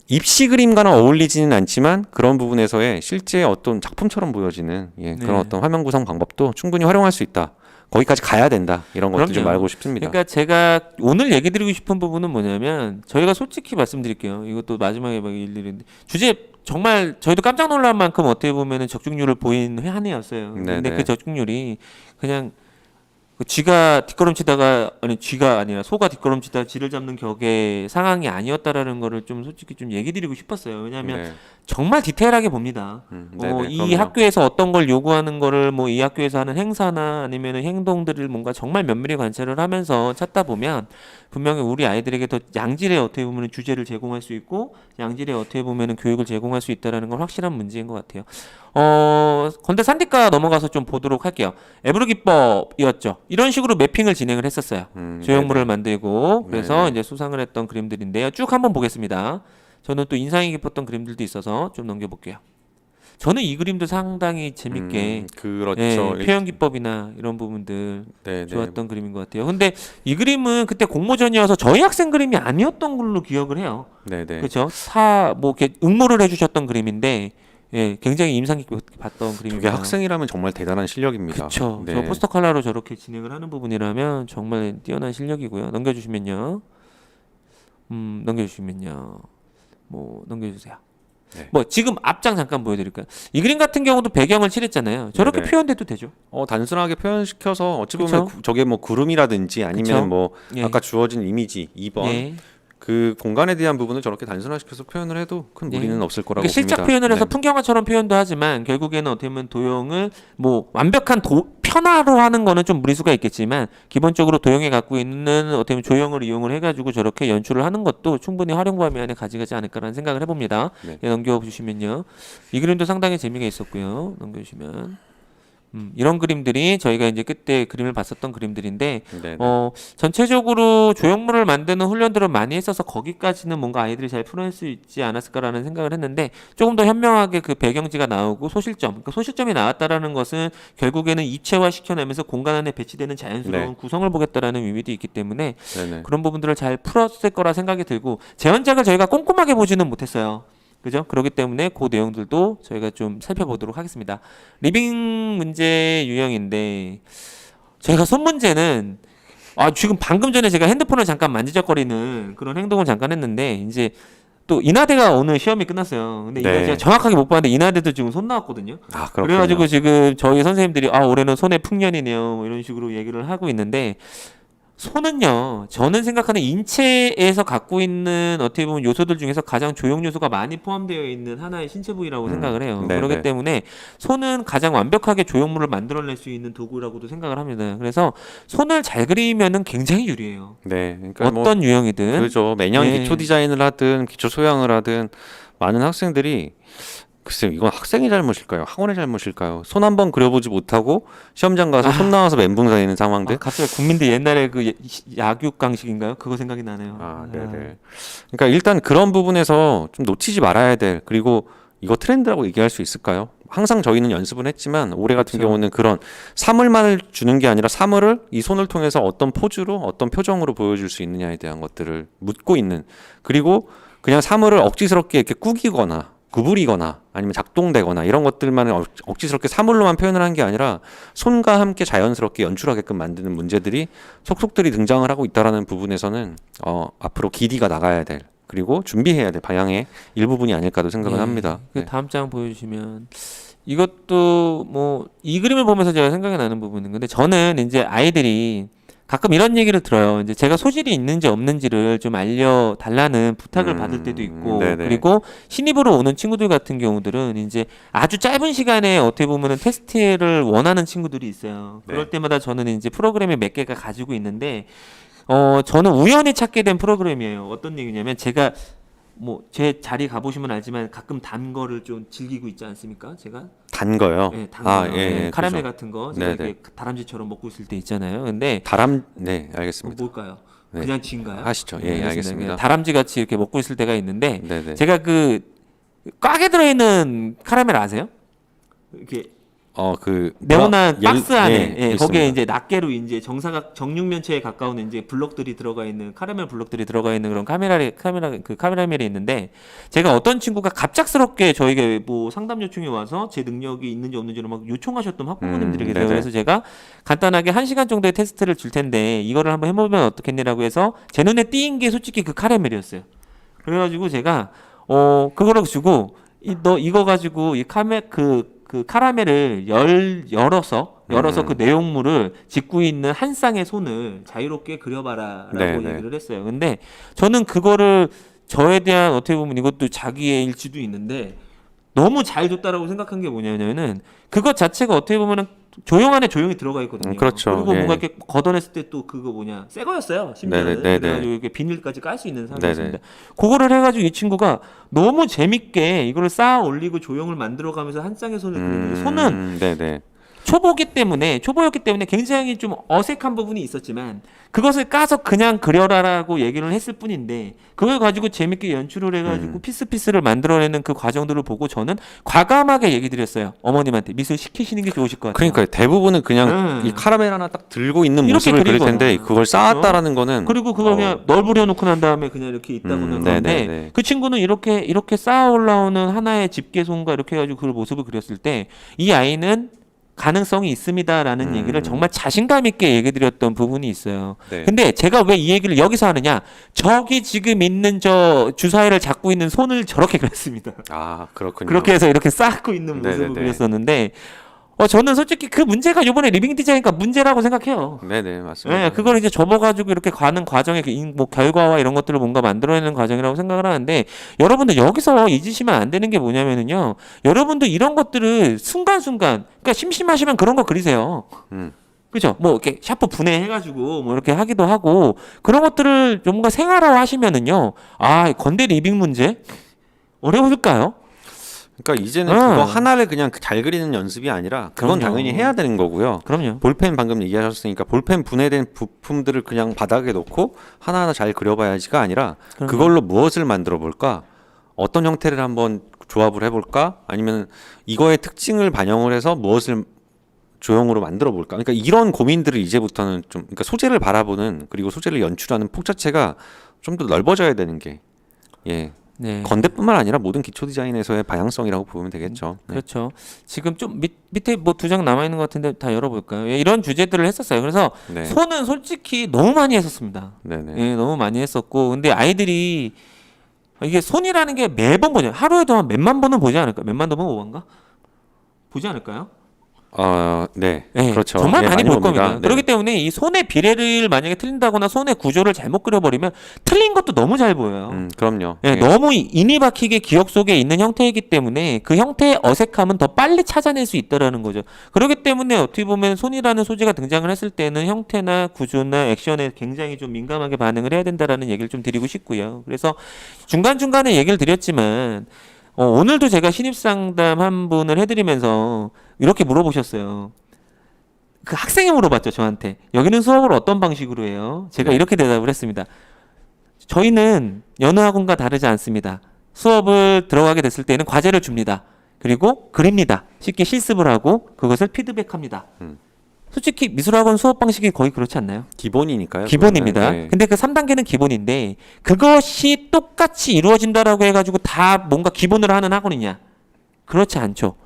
입시 그림과는 어울리지는 않지만 그런 부분에서의 실제 어떤 작품처럼 보여지는 그런 네. 어떤 화면 구성 방법도 충분히 활용할 수 있다. 거기까지 가야 된다. 이런 것도 좀 그럼요. 알고 싶습니다. 그러니까 제가 오늘 얘기 드리고 싶은 부분은 뭐냐면 저희가 솔직히 말씀드릴게요. 이것도 마지막에 막 일일이 주제 정말 저희도 깜짝 놀랄 만큼 어떻게 보면은 적중률을 보인 한 해였어요. 근데 네네. 그 적중률이 그냥 그 쥐가 뒷걸음치다가 아니 쥐가 아니라 소가 뒷걸음치다가 쥐를 잡는 격의 상황이 아니었다라는 거를 좀 솔직히 좀 얘기 드리고 싶었어요. 왜냐하면 네. 정말 디테일하게 봅니다. 네네, 이 그럼요. 학교에서 어떤 걸 요구하는 거를 뭐 이 학교에서 하는 행사나 아니면은 행동들을 뭔가 정말 면밀히 관찰을 하면서 찾다 보면 분명히 우리 아이들에게 더 양질의 어떻게 보면 주제를 제공할 수 있고 양질의 어떻게 보면은 교육을 제공할 수 있다라는 건 확실한 문제인 것 같아요. 건대 산디과 넘어가서 좀 보도록 할게요. 에브르 기법이었죠. 이런 식으로 매핑을 진행을 했었어요. 조형물을 네네. 만들고 그래서 네네. 이제 수상을 했던 그림들인데요. 쭉 한번 보겠습니다. 저는 또 인상이 깊었던 그림들도 있어서 좀 넘겨볼게요. 저는 이 그림도 상당히 재밌게 그렇죠. 표현 기법이나 이런 부분들 네네. 좋았던 그림인 것 같아요. 근데 이 그림은 그때 공모전이어서 저희 학생 그림이 아니었던 걸로 기억을 해요. 네네. 그렇죠? 뭐 이렇게 응모를 해주셨던 그림인데 굉장히 인상 깊게 봤던 저게 그림입니다. 학생이라면 정말 대단한 실력입니다. 그렇죠. 네. 저 포스터 컬러로 저렇게 진행을 하는 부분이라면 정말 뛰어난 실력이고요. 넘겨주시면요. 넘겨주시면요. 뭐 넘겨주세요. 네. 뭐 지금 앞장 잠깐 보여드릴까요? 이 그림 같은 경우도 배경을 칠했잖아요. 저렇게 네네. 표현돼도 되죠. 단순하게 표현시켜서 어찌 보면 그쵸? 저게 뭐 구름이라든지 아니면 그쵸? 뭐 예. 아까 주어진 이미지 2번 예. 그 공간에 대한 부분을 저렇게 단순화시켜서 표현을 해도 큰 네. 무리는 없을 거라고 그러니까 실적 봅니다. 표현을 해서 네. 풍경화처럼 표현도 하지만 결국에는 어떻게 보면 도형을 뭐 완벽한 편화로 하는 거는 좀 무리수가 있겠지만 기본적으로 도형에 갖고 있는 어떻게 보면 조형을 이용을 해가지고 저렇게 연출을 하는 것도 충분히 활용 범위 안에 가지가지 않을까라는 생각을 해봅니다. 네. 넘겨주시면요. 이 그림도 상당히 재미가 있었고요. 넘겨주시면. 이런 그림들이 저희가 이제 그때 그림을 봤었던 그림들인데 네네. 전체적으로 조형물을 만드는 훈련들을 많이 했어서 거기까지는 뭔가 아이들이 잘 풀어낼 수 있지 않았을까라는 생각을 했는데 조금 더 현명하게 그 배경지가 나오고 소실점, 그러니까 소실점이 나왔다라는 것은 결국에는 입체화 시켜내면서 공간 안에 배치되는 자연스러운 네. 구성을 보겠다라는 의미도 있기 때문에 네네. 그런 부분들을 잘 풀었을 거라 생각이 들고 재현작을 저희가 꼼꼼하게 보지는 못했어요. 그죠? 그렇기 때문에 그 내용들도 저희가 좀 살펴보도록 하겠습니다. 리빙 문제 유형인데 저희가 손 문제는 지금 방금 전에 제가 핸드폰을 잠깐 만지작거리는 그런 행동을 잠깐 했는데 이제 또 인하대가 오늘 시험이 끝났어요. 근데 이거 네. 제가 정확하게 못 봤는데 인하대도 지금 손 나왔거든요. 그렇군요. 그래가지고 지금 저희 선생님들이 올해는 손에 풍년이네요. 뭐 이런 식으로 얘기를 하고 있는데 손은요, 저는 생각하는 인체에서 갖고 있는 어떻게 보면 요소들 중에서 가장 조형 요소가 많이 포함되어 있는 하나의 신체 부위라고 생각을 해요. 네네. 그렇기 때문에 손은 가장 완벽하게 조형물을 만들어낼 수 있는 도구라고도 생각을 합니다. 그래서 손을 잘 그리면은 굉장히 유리해요. 네. 그러니까 어떤 유형이든. 그렇죠. 매년 네. 기초 디자인을 하든 기초 소양을 하든 많은 학생들이 글쎄요, 이건 학생의 잘못일까요? 학원의 잘못일까요? 손 한 번 그려보지 못하고 시험장 가서 손 나와서 멘붕 사이는 상황들. 갑자기 국민들 옛날에 그 야육 강식인가요? 그거 생각이 나네요. 네네. 그러니까 일단 그런 부분에서 좀 놓치지 말아야 될, 그리고 이거 트렌드라고 얘기할 수 있을까요? 항상 저희는 연습은 했지만 올해 같은 그렇죠. 경우는 그런 사물만을 주는 게 아니라 사물을 이 손을 통해서 어떤 포즈로 어떤 표정으로 보여줄 수 있느냐에 대한 것들을 묻고 있는, 그리고 그냥 사물을 억지스럽게 이렇게 꾸기거나 구부리거나 아니면 작동되거나 이런 것들만 억지스럽게 사물로만 표현을 한 게 아니라 손과 함께 자연스럽게 연출하게끔 만드는 문제들이 속속들이 등장을 하고 있다라는 부분에서는 앞으로 기디가 나가야 될, 그리고 준비해야 될 방향의 일부분이 아닐까도 생각을 합니다. 그 다음 장 보여주시면 이것도 뭐 이 그림을 보면서 제가 생각이 나는 부분인 건데 저는 이제 아이들이 가끔 이런 얘기를 들어요. 이제 제가 소질이 있는지 없는지를 좀 알려달라는 부탁을 받을 때도 있고, 네네. 그리고 신입으로 오는 친구들 같은 경우들은 이제 아주 짧은 시간에 어떻게 보면은 테스트를 원하는 친구들이 있어요. 네. 그럴 때마다 저는 이제 프로그램이 몇 개가 가지고 있는데, 저는 우연히 찾게 된 프로그램이에요. 어떤 얘기냐면 제가 뭐 제 자리 가보시면 알지만 가끔 단 거를 좀 즐기고 있지 않습니까? 제가 단 거요. 네, 단 거, 카라멜 그죠. 같은 거 제가 네네. 이렇게 다람쥐처럼 먹고 있을 때 있잖아요. 근데 네, 알겠습니다. 뭘까요? 네. 그냥 쥐인가요? 하시죠. 네, 알겠습니다. 다람쥐 같이 이렇게 먹고 있을 때가 있는데 네네. 제가 그 꽉에 들어있는 카라멜 아세요? 이렇게 네모난 박스 안에 거기에 이제 낱개로 이제 정육면체에 가까운 이제 블럭들이 들어가 있는 카라멜 블럭들이 들어가 있는 그런 카라멜이 있는데 제가 어떤 친구가 갑작스럽게 저에게 뭐 상담 요청이 와서 제 능력이 있는지 없는지를 막 요청하셨던 학부모님들이 계세요. 네네. 그래서 제가 간단하게 1시간 정도의 테스트를 줄 텐데 이거를 한번 해보면 어떻겠냐라고 해서 제 눈에 띄인 게 솔직히 그 카라멜이었어요. 그래가지고 제가 그거를 주고 너 이거 가지고 이 그 카라멜을 열어서 그 내용물을 짓고 있는 한 쌍의 손을 자유롭게 그려봐라라고 네, 네. 얘기를 했어요. 근데 저는 그거를 저에 대한 어떻게 보면 이것도 자기의 일치도 있는데 너무 잘 줬다라고 생각한 게 뭐냐면은 그것 자체가 어떻게 보면은 조형 안에 조형이 들어가 있거든요. 그렇죠. 그리고 예. 뭔가 이렇게 걷어냈을 때 또 그거 뭐냐 새 거였어요. 심지어는 네네, 네네. 그래가지고 이렇게 비닐까지 깔 수 있는 상황이었습니다. 네네. 그거를 해가지고 이 친구가 너무 재밌게 이거를 쌓아 올리고 조형을 만들어가면서 한 쌍의 손을 그리는데 손은 네네. 초보였기 때문에 굉장히 좀 어색한 부분이 있었지만 그것을 까서 그냥 그려라라고 얘기를 했을 뿐인데 그걸 가지고 재밌게 연출을 해가지고 피스를 만들어내는 그 과정들을 보고 저는 과감하게 얘기 드렸어요. 어머님한테 미술 시키시는 게 좋으실 것 같아요. 그러니까 대부분은 그냥 이 카라멜 하나 딱 들고 있는 이렇게 모습을 그릴 그리거나. 텐데 그걸 쌓았다라는 거는 그리고 그걸 그냥 널브려 놓고 난 다음에 그냥 이렇게 있다거나 그런데 네네네. 그 친구는 이렇게 쌓아 올라오는 하나의 집게손과 이렇게 해가지고 그 모습을 그렸을 때 이 아이는 가능성이 있습니다라는 얘기를 정말 자신감 있게 얘기 드렸던 부분이 있어요. 네. 근데 제가 왜 이 얘기를 여기서 하느냐? 저기 지금 있는 저 주사위를 잡고 있는 손을 저렇게 그렸습니다. 아 그렇군요. 그렇게 해서 이렇게 쌓고 있는 모습을 네네네. 그렸었는데 저는 솔직히 그 문제가 이번에 리빙 디자인과 문제라고 생각해요. 네네 맞습니다. 네, 그걸 이제 접어가지고 이렇게 가는 과정에 뭐 결과와 이런 것들을 뭔가 만들어내는 과정이라고 생각을 하는데 여러분들 여기서 잊으시면 안 되는 게 뭐냐면은요. 여러분들 이런 것들을 순간순간 그러니까 심심하시면 그런 거 그리세요. 그죠? 뭐 이렇게 샤프 분해해가지고 뭐 이렇게 하기도 하고 그런 것들을 좀 뭔가 생활화 하시면은요. 아 건대 리빙 문제 어려울까요? 그러니까 이제는 그거 하나를 그냥 잘 그리는 연습이 아니라 그건 그럼요. 당연히 해야 되는 거고요. 그럼요. 볼펜 방금 얘기하셨으니까 볼펜 분해된 부품들을 그냥 바닥에 놓고 하나하나 잘 그려봐야지가 아니라 그럼요. 그걸로 무엇을 만들어 볼까? 어떤 형태를 한번 조합을 해볼까? 아니면 이거의 특징을 반영을 해서 무엇을 조형으로 만들어 볼까? 그러니까 이런 고민들을 이제부터는 좀 그러니까 소재를 바라보는 그리고 소재를 연출하는 폭 자체가 좀 더 넓어져야 되는 게 예. 네. 건대뿐만 아니라 모든 기초 디자인에서의 방향성이라고 보면 되겠죠. 네. 그렇죠. 지금 좀 밑에 뭐 두 장 남아 있는 것 같은데 다 열어볼까요? 예, 이런 주제들을 했었어요. 그래서 네. 손은 솔직히 너무 많이 했었습니다. 네네. 예, 너무 많이 했었고, 근데 아이들이 이게 손이라는 게 매번 보죠. 하루에도 한 몇만 번은 보지 않을까? 몇만 번은 오반가? 보지 않을까요? 네. 네, 그렇죠. 정말 예, 많이 볼 봅니다. 겁니다. 네. 그렇기 때문에 이 손의 비례를 만약에 틀린다거나 손의 구조를 잘못 그려버리면 틀린 것도 너무 잘 보여요. 그럼요. 예, 예. 너무 인이 박히게 기억 속에 있는 형태이기 때문에 그 형태의 어색함은 더 빨리 찾아낼 수 있다라는 거죠. 그렇기 때문에 어떻게 보면 손이라는 소재가 등장을 했을 때는 형태나 구조나 액션에 굉장히 좀 민감하게 반응을 해야 된다라는 얘기를 좀 드리고 싶고요. 그래서 중간중간에 얘기를 드렸지만 오늘도 제가 신입상담 한 분을 해드리면서 이렇게 물어보셨어요. 그 학생이 물어봤죠, 저한테. 여기는 수업을 어떤 방식으로 해요? 제가 네. 이렇게 대답을 했습니다. 저희는 여느 학원과 다르지 않습니다. 수업을 들어가게 됐을 때는 과제를 줍니다. 그리고 그립니다. 쉽게 실습을 하고 그것을 피드백합니다. 솔직히 미술학원 수업 방식이 거의 그렇지 않나요? 기본이니까요. 기본입니다. 그거는. 네. 근데 그 3단계는 기본인데 그것이 똑같이 이루어진다라고 해가지고 다 뭔가 기본으로 하는 학원이냐? 그렇지 않죠.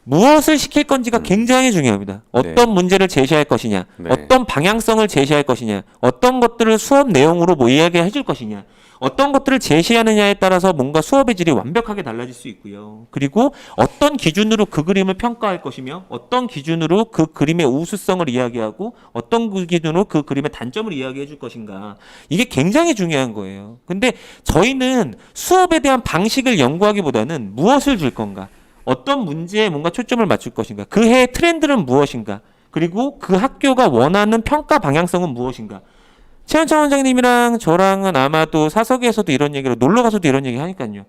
무엇을 시킬 건지가 굉장히 중요합니다. 어떤 문제를 제시할 것이냐, 네. 어떤 방향성을 제시할 것이냐, 어떤 것들을 수업 내용으로 뭐 이야기해 줄 것이냐, 어떤 것들을 제시하느냐에 따라서 뭔가 수업의 질이 완벽하게 달라질 수 있고요. 그리고 어떤 기준으로 그 그림을 평가할 것이며, 어떤 기준으로 그 그림의 우수성을 이야기하고, 어떤 기준으로 그 그림의 단점을 이야기해 줄 것인가. 이게 굉장히 중요한 거예요. 근데 저희는 수업에 대한 방식을 연구하기보다는 무엇을 줄 건가, 어떤 문제에 뭔가 초점을 맞출 것인가, 그 해의 트렌드는 무엇인가, 그리고 그 학교가 원하는 평가 방향성은 무엇인가. 최현창 원장님이랑 저랑은 아마도 사석에서도 이런 얘기로 놀러 가서도 이런 얘기 하니까요.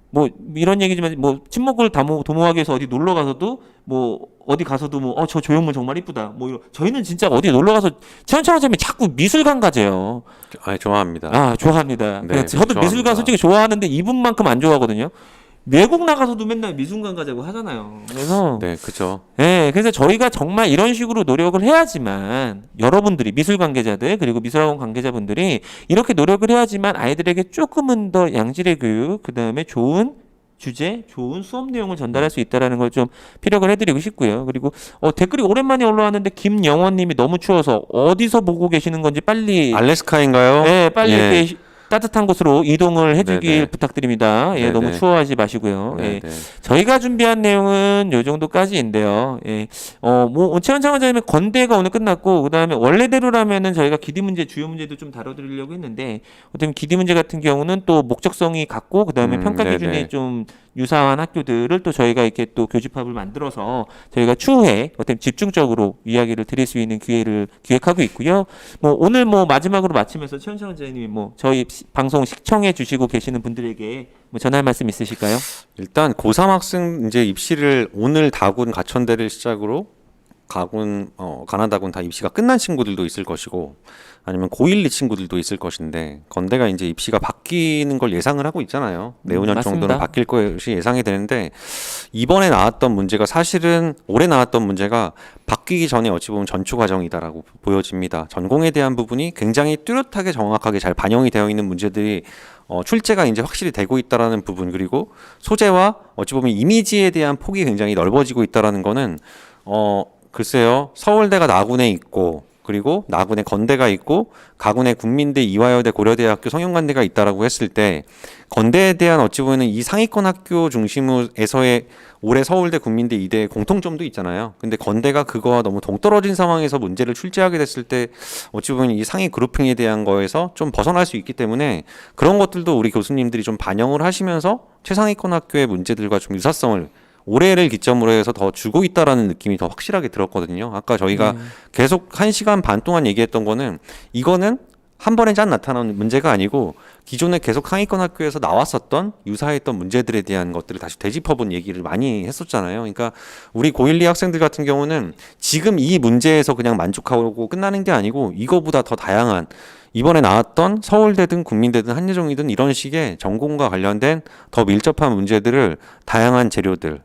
뭐 이런 얘기지만 뭐 친목을 도모하기 위해서 어디 놀러 가서도 뭐 어디 가서도 뭐 저 조형물 정말 이쁘다. 뭐 이런 저희는 진짜 어디 놀러 가서 최현창 원장님이 자꾸 미술관 가재요. 좋아합니다. 아 좋아합니다. 네, 그래서 저도 좋아합니다. 미술관 솔직히 좋아하는데 이분만큼 안 좋아하거든요. 외국 나가서도 맨날 미술관 가자고 하잖아요. 그래서 네, 그렇죠. 네, 그래서 저희가 정말 이런 식으로 노력을 해야지만 여러분들이 미술 관계자들 그리고 미술학원 관계자분들이 이렇게 노력을 해야지만 아이들에게 조금은 더 양질의 교육, 그 다음에 좋은 주제, 좋은 수업 내용을 전달할 수 있다라는 걸 좀 피력을 해드리고 싶고요. 그리고 댓글이 오랜만에 올라왔는데 김영원님이 너무 추워서 어디서 보고 계시는 건지 빨리 알래스카인가요? 네, 빨리 예. 이렇게 따뜻한 곳으로 이동을 해주길 네네. 부탁드립니다. 예, 네네. 너무 추워하지 마시고요. 예. 네네. 저희가 준비한 내용은 요 정도까지인데요. 예. 뭐 최원창 원장님의 건대가 오늘 끝났고 그다음에 원래대로라면은 저희가 기디 문제 주요 문제도 좀 다뤄드리려고 했는데 어떻게 기디 문제 같은 경우는 또 목적성이 같고 그다음에 평가 기준이 네네. 좀 유사한 학교들을 또 저희가 이렇게 또 교집합을 만들어서 저희가 추후에 어떤 집중적으로 이야기를 드릴 수 있는 기회를 기획하고 있고요. 뭐 오늘 뭐 마지막으로 마치면서 최원창 원장님이 뭐 저희 방송 시청해 주시고 계시는 분들에게 뭐 전할 말씀 있으실까요? 일단 고3 학생 이제 입시를 오늘 다군 가천대를 시작으로 가나다군 다 입시가 끝난 친구들도 있을 것이고 아니면 고1, 2 친구들도 있을 것인데 건대가 이제 입시가 바뀌는 걸 예상을 하고 있잖아요. 내후년 맞습니다. 정도는 바뀔 것이 예상이 되는데 이번에 나왔던 문제가 사실은 올해 나왔던 문제가 바뀌기 전에 어찌 보면 전초 과정이다라고 보여집니다. 전공에 대한 부분이 굉장히 뚜렷하게 정확하게 잘 반영이 되어 있는 문제들이 출제가 이제 확실히 되고 있다라는 부분 그리고 소재와 어찌 보면 이미지에 대한 폭이 굉장히 넓어지고 있다라는 거는 글쎄요 서울대가 나군에 있고 그리고 나군에 건대가 있고 가군에 국민대, 이화여대, 고려대학교, 성균관대가 있다라고 했을 때 건대에 대한 어찌 보면 이 상위권 학교 중심에서의 올해 서울대, 국민대, 이대의 공통점도 있잖아요. 근데 건대가 그거와 너무 동떨어진 상황에서 문제를 출제하게 됐을 때 어찌 보면 이 상위 그룹핑에 대한 거에서 좀 벗어날 수 있기 때문에 그런 것들도 우리 교수님들이 좀 반영을 하시면서 최상위권 학교의 문제들과 좀 유사성을 올해를 기점으로 해서 더 주고 있다라는 느낌이 더 확실하게 들었거든요. 아까 저희가 계속 1시간 반 동안 얘기했던 거는 이거는 한 번에 짠 나타나는 문제가 아니고 기존에 계속 상위권 학교에서 나왔었던 유사했던 문제들에 대한 것들을 다시 되짚어본 얘기를 많이 했었잖아요. 그러니까 우리 고1, 2 학생들 같은 경우는 지금 이 문제에서 그냥 만족하고 끝나는 게 아니고 이거보다 더 다양한 이번에 나왔던 서울대든 국민대든 한예종이든 이런 식의 전공과 관련된 더 밀접한 문제들을 다양한 재료들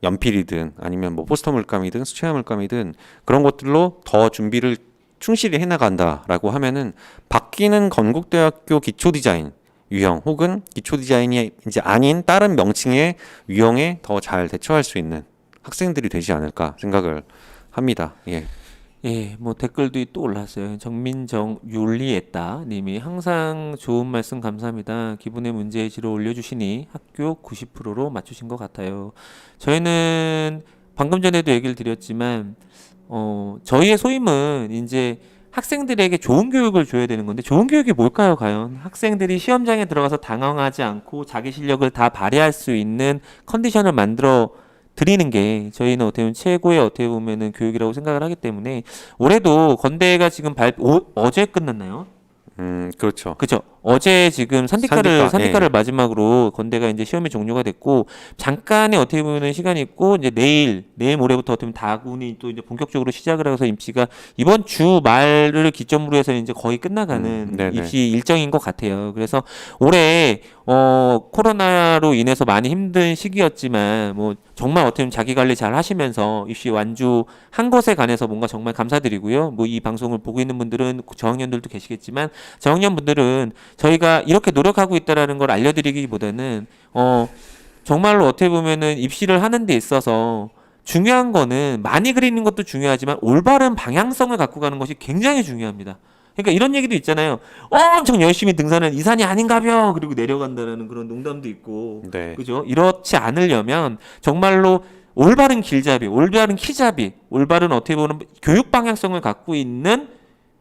연필이든 아니면 뭐 포스터 물감이든 수채화 물감이든 그런 것들로 더 준비를 충실히 해나간다라고 하면은 바뀌는 건국대학교 기초디자인 유형 혹은 기초디자인이 이제 아닌 다른 명칭의 유형에 더 잘 대처할 수 있는 학생들이 되지 않을까 생각을 합니다. 예. 예, 뭐 댓글도 또 올랐어요. 정민정 윤리했다 님이 항상 좋은 말씀 감사합니다. 기본의 문제지로 올려주시니 학교 90%로 맞추신 것 같아요. 저희는 방금 전에도 얘기를 드렸지만 저희의 소임은 이제 학생들에게 좋은 교육을 줘야 되는 건데 좋은 교육이 뭘까요, 과연? 학생들이 시험장에 들어가서 당황하지 않고 자기 실력을 다 발휘할 수 있는 컨디션을 만들어 드리는 게 저희는 어떻게 보면 최고의 어떻게 보면은 교육이라고 생각을 하기 때문에 올해도 건대가 지금 어제 끝났나요? 그렇죠. 그죠. 어제 지금 산디카를 산디카, 예. 마지막으로 건대가 이제 시험이 종료가 됐고 잠깐의 어떻게 보면 시간이 있고 이제 내일 모레부터 어떻게 보면 다군이 또 이제 본격적으로 시작을 해서 입시가 이번 주 말을 기점으로 해서 이제 거의 끝나가는 네네. 입시 일정인 것 같아요. 그래서 올해 코로나로 인해서 많이 힘든 시기였지만 뭐 정말 어떻게 보면 자기 관리 잘 하시면서 입시 완주한 것에 관해서 뭔가 정말 감사드리고요. 뭐 이 방송을 보고 있는 분들은 저학년들도 계시겠지만 저학년 분들은 저희가 이렇게 노력하고 있다라는 걸 알려드리기보다는 정말로 어떻게 보면은 입시를 하는 데 있어서 중요한 거는 많이 그리는 것도 중요하지만 올바른 방향성을 갖고 가는 것이 굉장히 중요합니다. 그러니까 이런 얘기도 있잖아요. 엄청 열심히 등산은 이 산이 아닌가벼 그리고 내려간다라는 그런 농담도 있고, 네. 그죠? 이렇지 않으려면 정말로 올바른 길잡이, 올바른 키잡이, 올바른 어떻게 보면 교육 방향성을 갖고 있는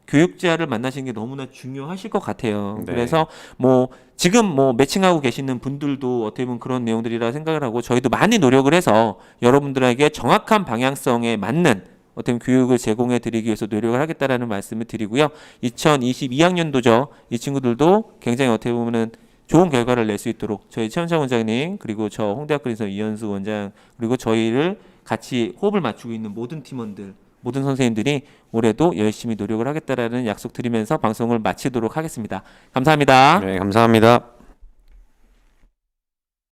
교육자를 만나시는 게 너무나 중요하실 것 같아요. 네. 그래서 뭐 지금 뭐 매칭하고 계시는 분들도 어떻게 보면 그런 내용들이라 생각을 하고 저희도 많이 노력을 해서 여러분들에게 정확한 방향성에 맞는 어떤 교육을 제공해 드리기 위해서 노력을 하겠다라는 말씀을 드리고요. 2022학년도죠. 이 친구들도 굉장히 어떻게 보면은 좋은 결과를 낼 수 있도록 저희 최원창 원장님 그리고 저 홍대학교에서 이현수 원장 그리고 저희를 같이 호흡을 맞추고 있는 모든 팀원들 모든 선생님들이 올해도 열심히 노력을 하겠다라는 약속 드리면서 방송을 마치도록 하겠습니다. 감사합니다. 네, 감사합니다.